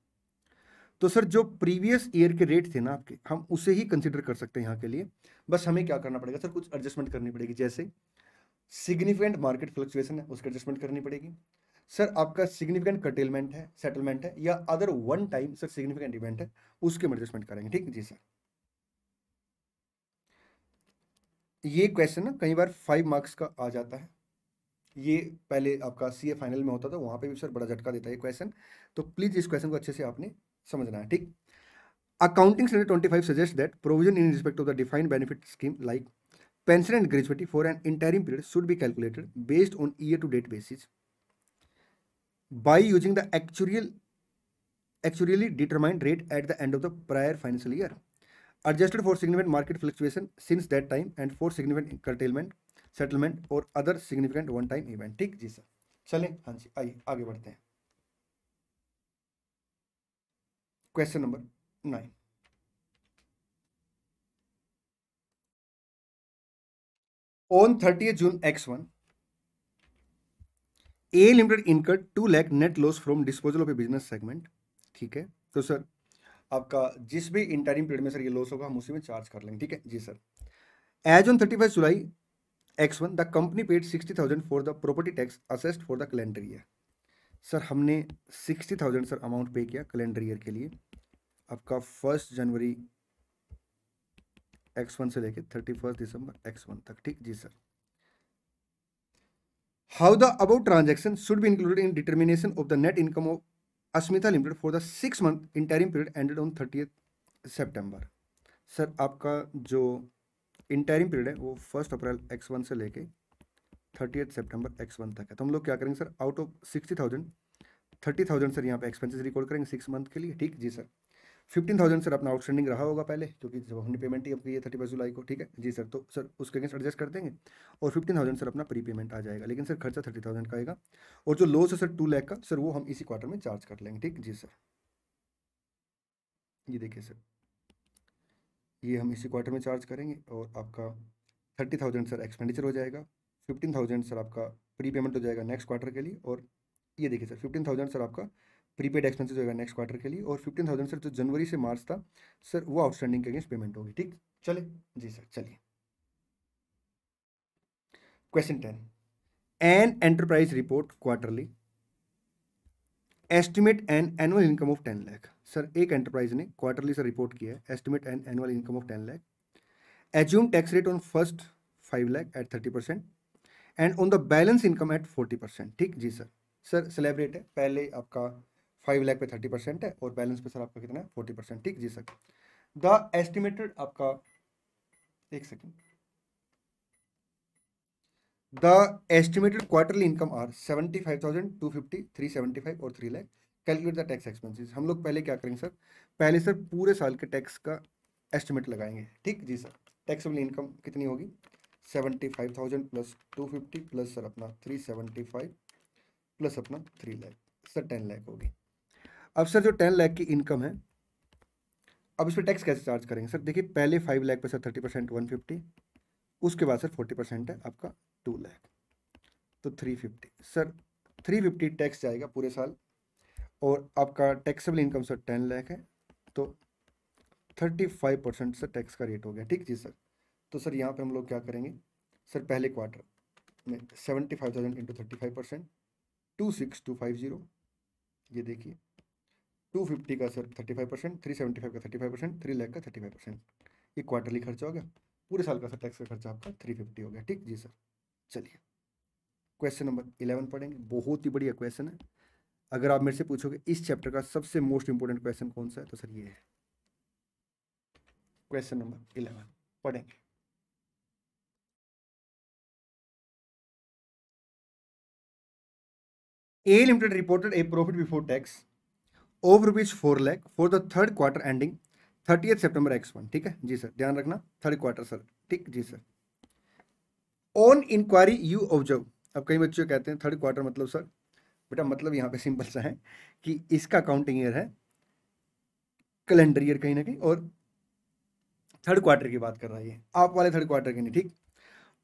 तो सर जो प्रीवियस ईयर के रेट थे ना आपके, हम उसे ही कंसिडर कर सकते हैं यहाँ के लिए। बस हमें क्या करना पड़ेगा सर, कुछ एडजस्टमेंट करनी पड़ेगी, जैसे सिग्निफिकेंट मार्केट फ्लक्चुएशन है उसकी एडजस्टमेंट करनी पड़ेगी सर, आपका सिग्निफिकेंट कर्टेलमेंट है, सेटलमेंट है, या other one time sir significant event है, उसके हम एडजस्टमेंट करेंगे। ठीक जी सर, ये क्वेश्चन ना कई बार 5 मार्क्स का आ जाता है, ये पहले आपका CA फाइनल में होता था, वहां पे भी सर बड़ा झटका देता है ये क्वेश्चन, तो प्लीज इस क्वेश्चन को अच्छे से आपने समझना है। ठीक, accounting standard 25 suggest that provision in respect of the defined benefit scheme like pension and gratuity for an interim period should be calculated based on year to date basis by using the actually determined rate at the end of the prior financial year, adjusted for significant market fluctuation since that time and for significant curtailment, settlement or other significant one time event। ठीक जी sir, चलें हाँ जी, आइए आगे बढ़ते हैं। Question number 9, on 30th June X1 A Limited incurred 2 lakh net loss from disposal of a business segment। ठीक है, तो सर आपका जिस भी इंटरिम पीरियड में सर ये लॉस होगा हम उसी में चार्ज कर लेंगे। ठीक है जी sir, as on 31 July X1 the company paid 60,000 for the property tax assessed for the calendar year. Sir हमने 60,000 सर अमाउंट पे किया कैलेंडर ईयर के लिए, आपका 1 जनवरी X1 से लेके 31 दिसंबर X1 तक। ठीक जी sir, how the about transaction should be included in determination of the net income of Asmita limited for the 6 month interim period ended on 30th September. Sir आपका जो इंटरिम पीरियड है वो 1 अप्रैल X1 से लेके 30th सितंबर X1 तक है, तो हम लोग क्या करेंगे सर, आउट ऑफ 60,000 30,000 सर यहाँ पे एक्सपेंसेस रिकॉर्ड करेंगे 6 मंथ के लिए। ठीक जी सर, 15,000 सर अपना आउटस्टैंडिंग रहा होगा पहले, क्योंकि जब हमने पेमेंट ही की है 31 जुलाई को। ठीक है जी सर, तो सर उसके अगेंस्ट एडजस्ट कर देंगे और 15,000 सर अपना प्री पेमेंट आ जाएगा, लेकिन सर खर्चा 30,000 का आएगा, और जो लॉस है सर 2 लाख का सर वो हम इसी क्वार्टर में चार्ज कर लेंगे। ठीक जी सर, ये देखिए सर, ये हम इसी क्वार्टर में चार्ज करेंगे और आपका 30,000 सर एक्सपेंडिचर हो जाएगा, 15,000 सर आपका प्री पेमेंट हो जाएगा नेक्स्ट क्वार्टर के लिए, और ये देखिए सर 15,000 सर आपका प्रीपेड एक्सपेंसेस होगा नेक्स्ट क्वार्टर के लिए, और 15,000 सर जो जनवरी से मार्च था सर वो आउटस्टैंडिंग के अगेंस्ट पेमेंट होगी। ठीक चले जी सर, चलिए question 10, an enterprise report quarterly estimate an annual income of 10 lakh. सर एक एंटरप्राइज ने क्वार्टरली सर रिपोर्ट किया है estimate an annual income of 10 lakh, assume tax rate on first 5 lakh at 30% and on the balance income at 40%। ठीक जी sir, sir slab rate है, पहले आपका 5 लाख पे 30% है और बैलेंस पे सर आपका कितना है 40%। ठीक जी सर, द एस्टिमेटेड आपका, एक second, the estimated quarterly income are 75,000, 250, 375 और 3 lakh. Calculate the tax expenses. हम लोग पहले क्या करेंगे सर, पहले सर पूरे साल के टैक्स का एस्टिमेट लगाएंगे। ठीक जी सर, टैक्सेबल इनकम कितनी होगी, 75,000 प्लस 250 प्लस सर अपना 375 प्लस अपना 3 लाख, सर 10 लाख होगी। अब सर जो 10 लाख की इनकम है, अब इस पर टैक्स कैसे चार्ज करेंगे सर, देखिए पहले 5 लाख पे सर 30% 150, उसके बाद सर 40% है आपका 2 लाख, तो 350 सर 350 टैक्स जाएगा पूरे साल, और आपका टैक्सेबल इनकम सर 10 लाख है, तो 35% सर टैक्स का रेट हो गया। ठीक जी सर, तो सर यहाँ पे हम लोग क्या करेंगे सर, पहले क्वार्टर में 75,000 इंटू 35%, 26,250, ये देखिए 250 का सर 35%, 375 का 35%, 3 लाख का 35%, ये क्वार्टरली खर्चा हो गया। पूरे साल का सर टैक्स का खर्चा आपका 350 हो गया। ठीक जी सर, चलिए क्वेश्चन नंबर 11 पढ़ेंगे, बहुत ही बढ़िया क्वेश्चन है। अगर आप मेरे से पूछोगे इस चैप्टर का सबसे मोस्ट इंपोर्टेंट क्वेश्चन कौन सा है, तो सर ये है क्वेश्चन नंबर 11 पढ़ेंगे। A Limited reported a profit before tax of rupees 4 lakh for the third quarter ending 30th September X1। ठीक है जी सर, ध्यान रखना थर्ड क्वार्टर सर, ठीक जी sir. On inquiry you observe, अब कई बच्चे कहते हैं थर्ड क्वार्टर मतलब सर, बेटा मतलब यहाँ पे सिंपल सा है कि इसका काउंटिंग ईयर है कैलेंडर ईयर कहीं ना कहीं, और थर्ड क्वार्टर की बात कर रहा है, आप वाले थर्ड क्वार्टर की नहीं, ठीक।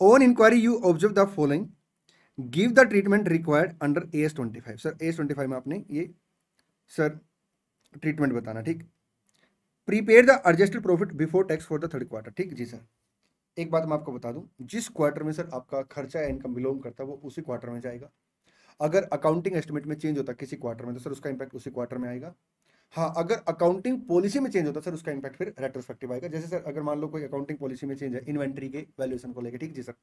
On inquiry you observe the following, give the treatment required under AS 25। Sir AS 25 में आपने ये सर ट्रीटमेंट बताना, ठीक। Prepare the adjusted profit before tax for the third quarter, ठीक जी सर। एक बात मैं आपको बता दूं, जिस क्वार्टर में सर आपका खर्चा या इनकम बिलोंग करता है वो उसी क्वार्टर में जाएगा। अगर अकाउंटिंग एस्टिमेट में चेंज होता है किसी क्वार्टर में तो सर उसका इंपैक्ट उसी क्वार्टर में आएगा। हाँ, अगर अकाउंटिंग पॉलिसी में चेंज होता है सर उसका इंपैक्ट फिर रेट्रोस्पेक्टिव आएगा। जैसे सर अगर मान लो कोई अकाउंटिंग पॉलिसी में चेंज है इन्वेंट्री के वैल्यूएशन को लेकर, ठीक जी सर,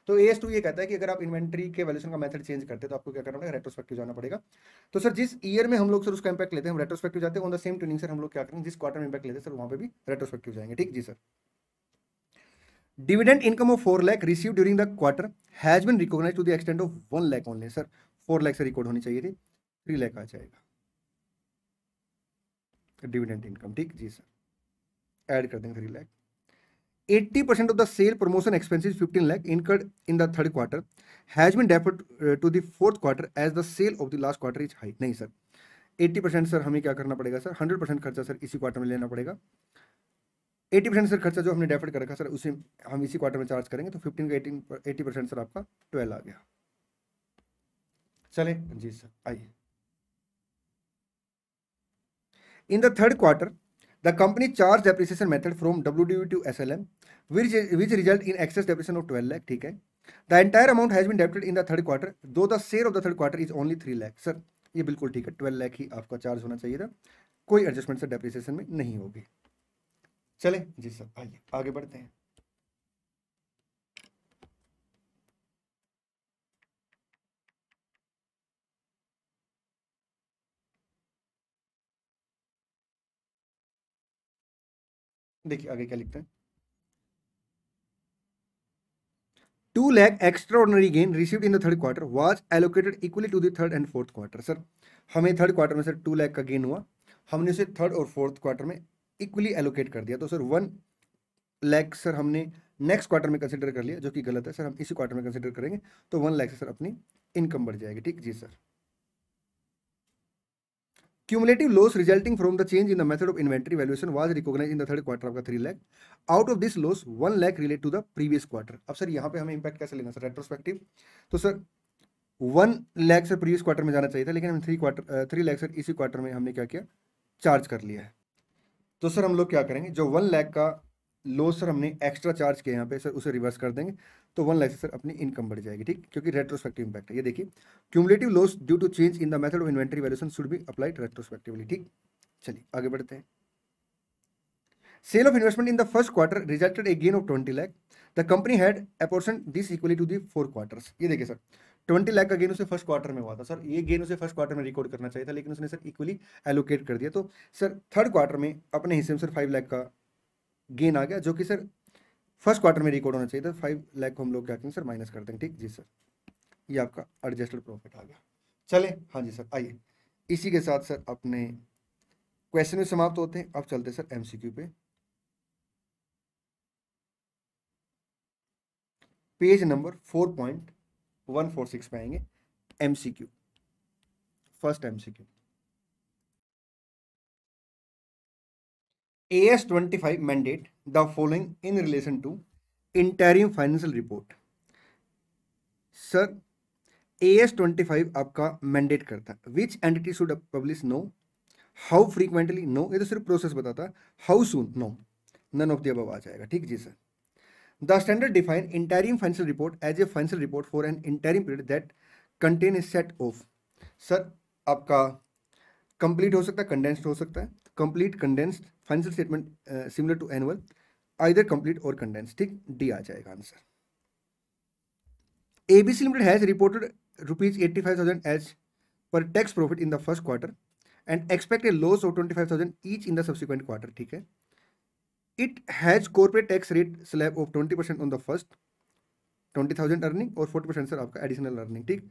तो AS 2 ये कहता है कि अगर आप इन्वेंट्री के वैल्यूएशन का मेथड चेंज करते हैं तो आपको क्या करना पड़ेगा, रेट्रोस्पेक्टिव जाना पड़ेगा। तो सर जिस ईयर में हम लोग सर उसका इंपैक्ट लेते हैं हम रेट्रोस्पेक्टिव जाते हैं, on the same tuning sir हम लोग क्या करेंगे, जिस क्वार्टर में इंपैक्ट लेते हैं सर वहां पे भी रेट्रोस्पेक्टिव जाएंगे, ठीक जी sir. Dividend income of 4 lakh receive during the quarter has been recognised to the extent of 1 lakh only. Sir 4 lakh से रिकॉर्ड होनी चाहिए थी, 3 लाख आ जाएगा डिविडेंड इनकम, ठीक जी सर, ऐड कर देंगे 3 lakh. 80% of the sale promotion expenses 15 lakh incurred in the third quarter has been deferred to the fourth quarter as the sale of the last quarter is high। नहीं sir 80% sir हमें क्या करना पड़ेगा sir, 100% खर्चा sir इसी quarter में लेना पड़ेगा। 80% सर खर्चा जो हमने डेफर कर रखा सर उसे हम इसी क्वार्टर में चार्ज करेंगे, तो 15 का 80% सर आपका 12 आ गया। चले जी सर आइए। In the third quarter the company charged depreciation method from WDV to SLM which result in excess depreciation of 12 lakh, ठीक है। The entire amount has been debited in the third quarter though the share of the third quarter is only 3 lakh। Sir ये बिल्कुल ठीक है, 12 लाख ही आपका charge होना चाहिए था, कोई एडजस्टमेंट सर डेप्रिसिएशन में नहीं होगी। चले जी सर आइए आगे बढ़ते हैं। देखिए आगे क्या लिखते हैं, 2 lakh extraordinary gain received in the third quarter was allocated equally to the third and fourth quarter। Sir हमें थर्ड क्वार्टर में सर 2 लाख का गेन हुआ, हमने उसे थर्ड और फोर्थ क्वार्टर में इक्वली एलोकेट कर दिया, तो सर 1 लाख सर हमने नेक्स्ट क्वार्टर में कंसिडर कर लिया, जो कि गलत है सर, हम इसी क्वार्टर में कंसिडर करेंगे, तो 1 लाख से सर अपनी इनकम बढ़ जाएगी, ठीक जी sir. Cumulative loss resulting from the change in the method of inventory valuation was recognized in the third quarter आपका 3 lakh. Out of this loss 1 lakh relate to the previous quarter. अब सर यहाँ पे हमें इंपैक्ट कैसे लेना सर, रेट्रोस्पेक्टिव, तो sir 1 lakh sir previous quarter में जाना चाहिए था, लेकिन हम 3 लाख सर इसी क्वार्टर में हमने क्या किया, चार्ज कर लिया है। तो सर हम लोग क्या करेंगे, जो 1 लाख का लॉस सर हमने एक्स्ट्रा चार्ज किया यहाँ पे सर उसे रिवर्स कर देंगे, तो 1 लाख से सर अपनी इनकम बढ़ जाएगी, ठीक, क्योंकि रेट्रोस्पेक्टिव इंपैक्ट है। ये देखिए cumulative loss due to change in the method of inventory valuation should be applied retrospectively, ठीक। चलिए आगे बढ़ते हैं। Sale of investment in the first quarter resulted a gain of 20 lakh. The company had apportioned this equally to the 4 quarters. ये देखिए sir 20 lakh का gain उसे first quarter में हुआ था सर, ये गेन उसे फर्स्ट क्वार्टर में रिकॉर्ड करना चाहिए था, लेकिन उसने सर इक्वली एलोकेट कर दिया, तो सर थर्ड क्वार्टर में अपने हिस्से में सर 5 लाख का गेन आ गया, जो कि सर फर्स्ट क्वार्टर में रिकॉर्ड होना चाहिए था। 5 लाख को हम लोग क्या करेंगे सर माइनस कर देंगे, ठीक जी सर, ये आपका एडजस्टेड प्रॉफिट आ गया। चले हाँ जी सर आइए, इसी के साथ सर अपने क्वेश्चन में समाप्त होते हैं। अब चलते सर MCQ पे, पेज नंबर 4.146 पे आएंगे। MCQ first MCQ, AS 25 mandate the following in relation to interim financial report। Sir AS 25 आपका मैंडेट करता है, which entity should publish, no, how frequently, no, ये तो सिर्फ प्रोसेस बताता है, how soon, no, none of the above आ जाएगा, ठीक जी sir. The standard define interim financial report as a financial report for an interim period that contain a set of. Sir आपका कंप्लीट हो सकता है, कंडेंस्ड हो सकता है, complete condensed financial statement similar to annual, either complete और condensed, ठीक, D आ जाएगा answer. ABC Limited has reported rupees 85,000 as per tax profit in the first quarter and expect a loss of 25,000 each in the subsequent quarter. ठीक है. It has corporate tax rate slab of 20% on the first 20,000 earning और 40% sir आपका additional earning. ठीक,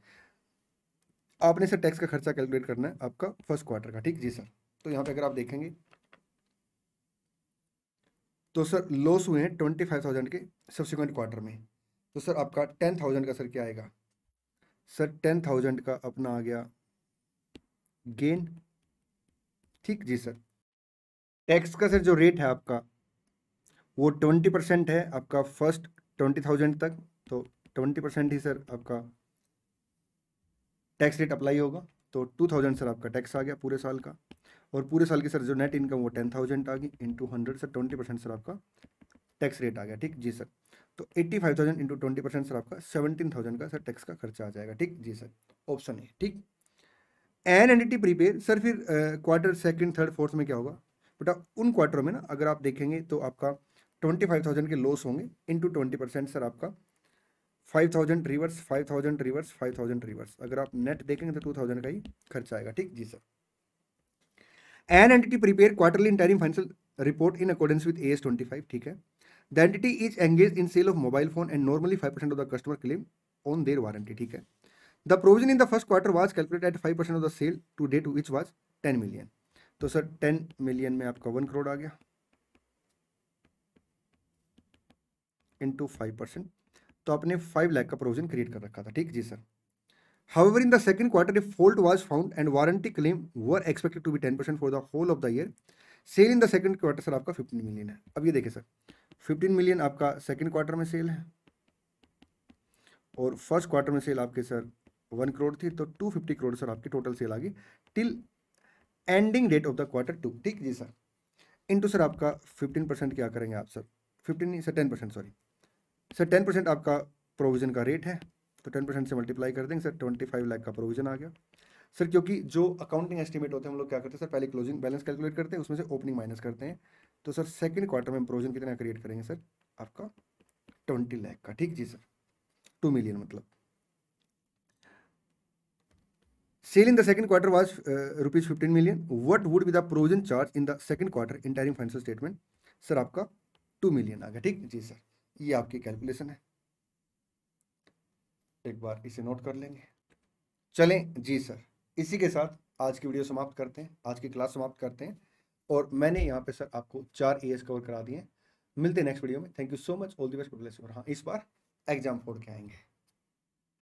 आपने sir tax का खर्चा calculate करना है आपका फर्स्ट क्वार्टर का. ठीक जी सर. तो यहाँ पे अगर आप देखेंगे तो सर लॉस हुए हैं 25,000 के सब्सिक्वेंट क्वार्टर में. तो सर आपका 10,000 का सर क्या आएगा सर, 10,000 का अपना आ गया गेन. ठीक जी सर. टैक्स का सर जो रेट है आपका वो 20% है आपका फर्स्ट 20,000 तक. तो 20% ही सर आपका टैक्स रेट अप्लाई होगा. तो 2,000 सर आपका टैक्स आ गया पूरे साल का. और पूरे साल की सर जो नेट इनकम वो 10,000 आ गई इंटू 100 सर 20% सर आपका टैक्स रेट आ गया. ठीक जी सर. तो 85,000 इंटू 20% सर आपका 17,000 का सर टैक्स का खर्चा आ जाएगा. ठीक जी सर. ऑप्शन है. ठीक. एन एंटिटी प्रीपेड सर फिर क्वार्टर सेकंड थर्ड फोर्थ में क्या होगा बेटा, उन क्वार्टरों में ना अगर आप देखेंगे तो आपका 25,000 के लॉस होंगे इंटू 20% सर आपका 5,000 रिवर्स 5,000 रिवर्स 5,000 रिवर्स. अगर आप नेट देखेंगे तो 2,000 का ही खर्चा आएगा. ठीक जी sir. An entity prepare quarterly interim financial report in accordance with AS 25. ठीक है. The entity is engage in sale of mobile phone and normally 5% of the customer claim on their warranty. ठीक है. The provision in the first quarter was calculated at 5% of the sale to date which was 10 million. तो sir 10 million में आपका 1 करोड़ आ गया into 5%. तो आपने 5 लाख का provision create कर रखा था. ठीक जी sir. However, in the second quarter, a fault was found and warranty claim were expected to be 10% for the whole of the year. Sale in the second quarter sir आपका 15 million है. अब ये देखिए सर 15 मिलियन आपका second quarter में sale है और फर्स्ट क्वार्टर में सेल आपके सर 1 करोड़ थी. तो 250 करोड़ सर आपकी टोटल सेल आ गई till ending date of the quarter 2. ठीक जी सर. इनटू सर आपका 15% क्या करेंगे आप सर, 15 नहीं सर 10%, सॉरी सर 10% आपका प्रोविजन का रेट है. तो 10% से मल्टीप्लाई कर देंगे सर 25 लाख का प्रोविजन आ गया सर. क्योंकि जो अकाउंटिंग एस्टिमेट होते हैं हम लोग क्या करते हैं सर, पहले क्लोजिंग बैलेंस कैलकुलेट करते हैं उसमें से ओपनिंग माइनस करते हैं. तो सर सेकंड क्वार्टर में प्रोविजन कितना क्रिएट करेंगे सर आपका 20 लाख का. ठीक जी सर. 2 मिलियन मतलब. Sale in the second quarter was rupees 15 million. What would be the provision charge in the second quarter interim financial statement. Sir आपका 2 मिलियन आ गया. ठीक जी सर. ये आपकी कैलकुलेशन है, एक बार इसे नोट कर लेंगे. चलें जी सर. इसी के साथ आज की वीडियो समाप्त करते हैं, आज की क्लास समाप्त करते हैं. और मैंने यहाँ पे सर आपको 4 AS कवर करा दिए हैं. मिलते हैं नेक्स्ट वीडियो में. Thank you so much. All the best. और हाँ, इस बार एग्जाम फोड़ के आएंगे.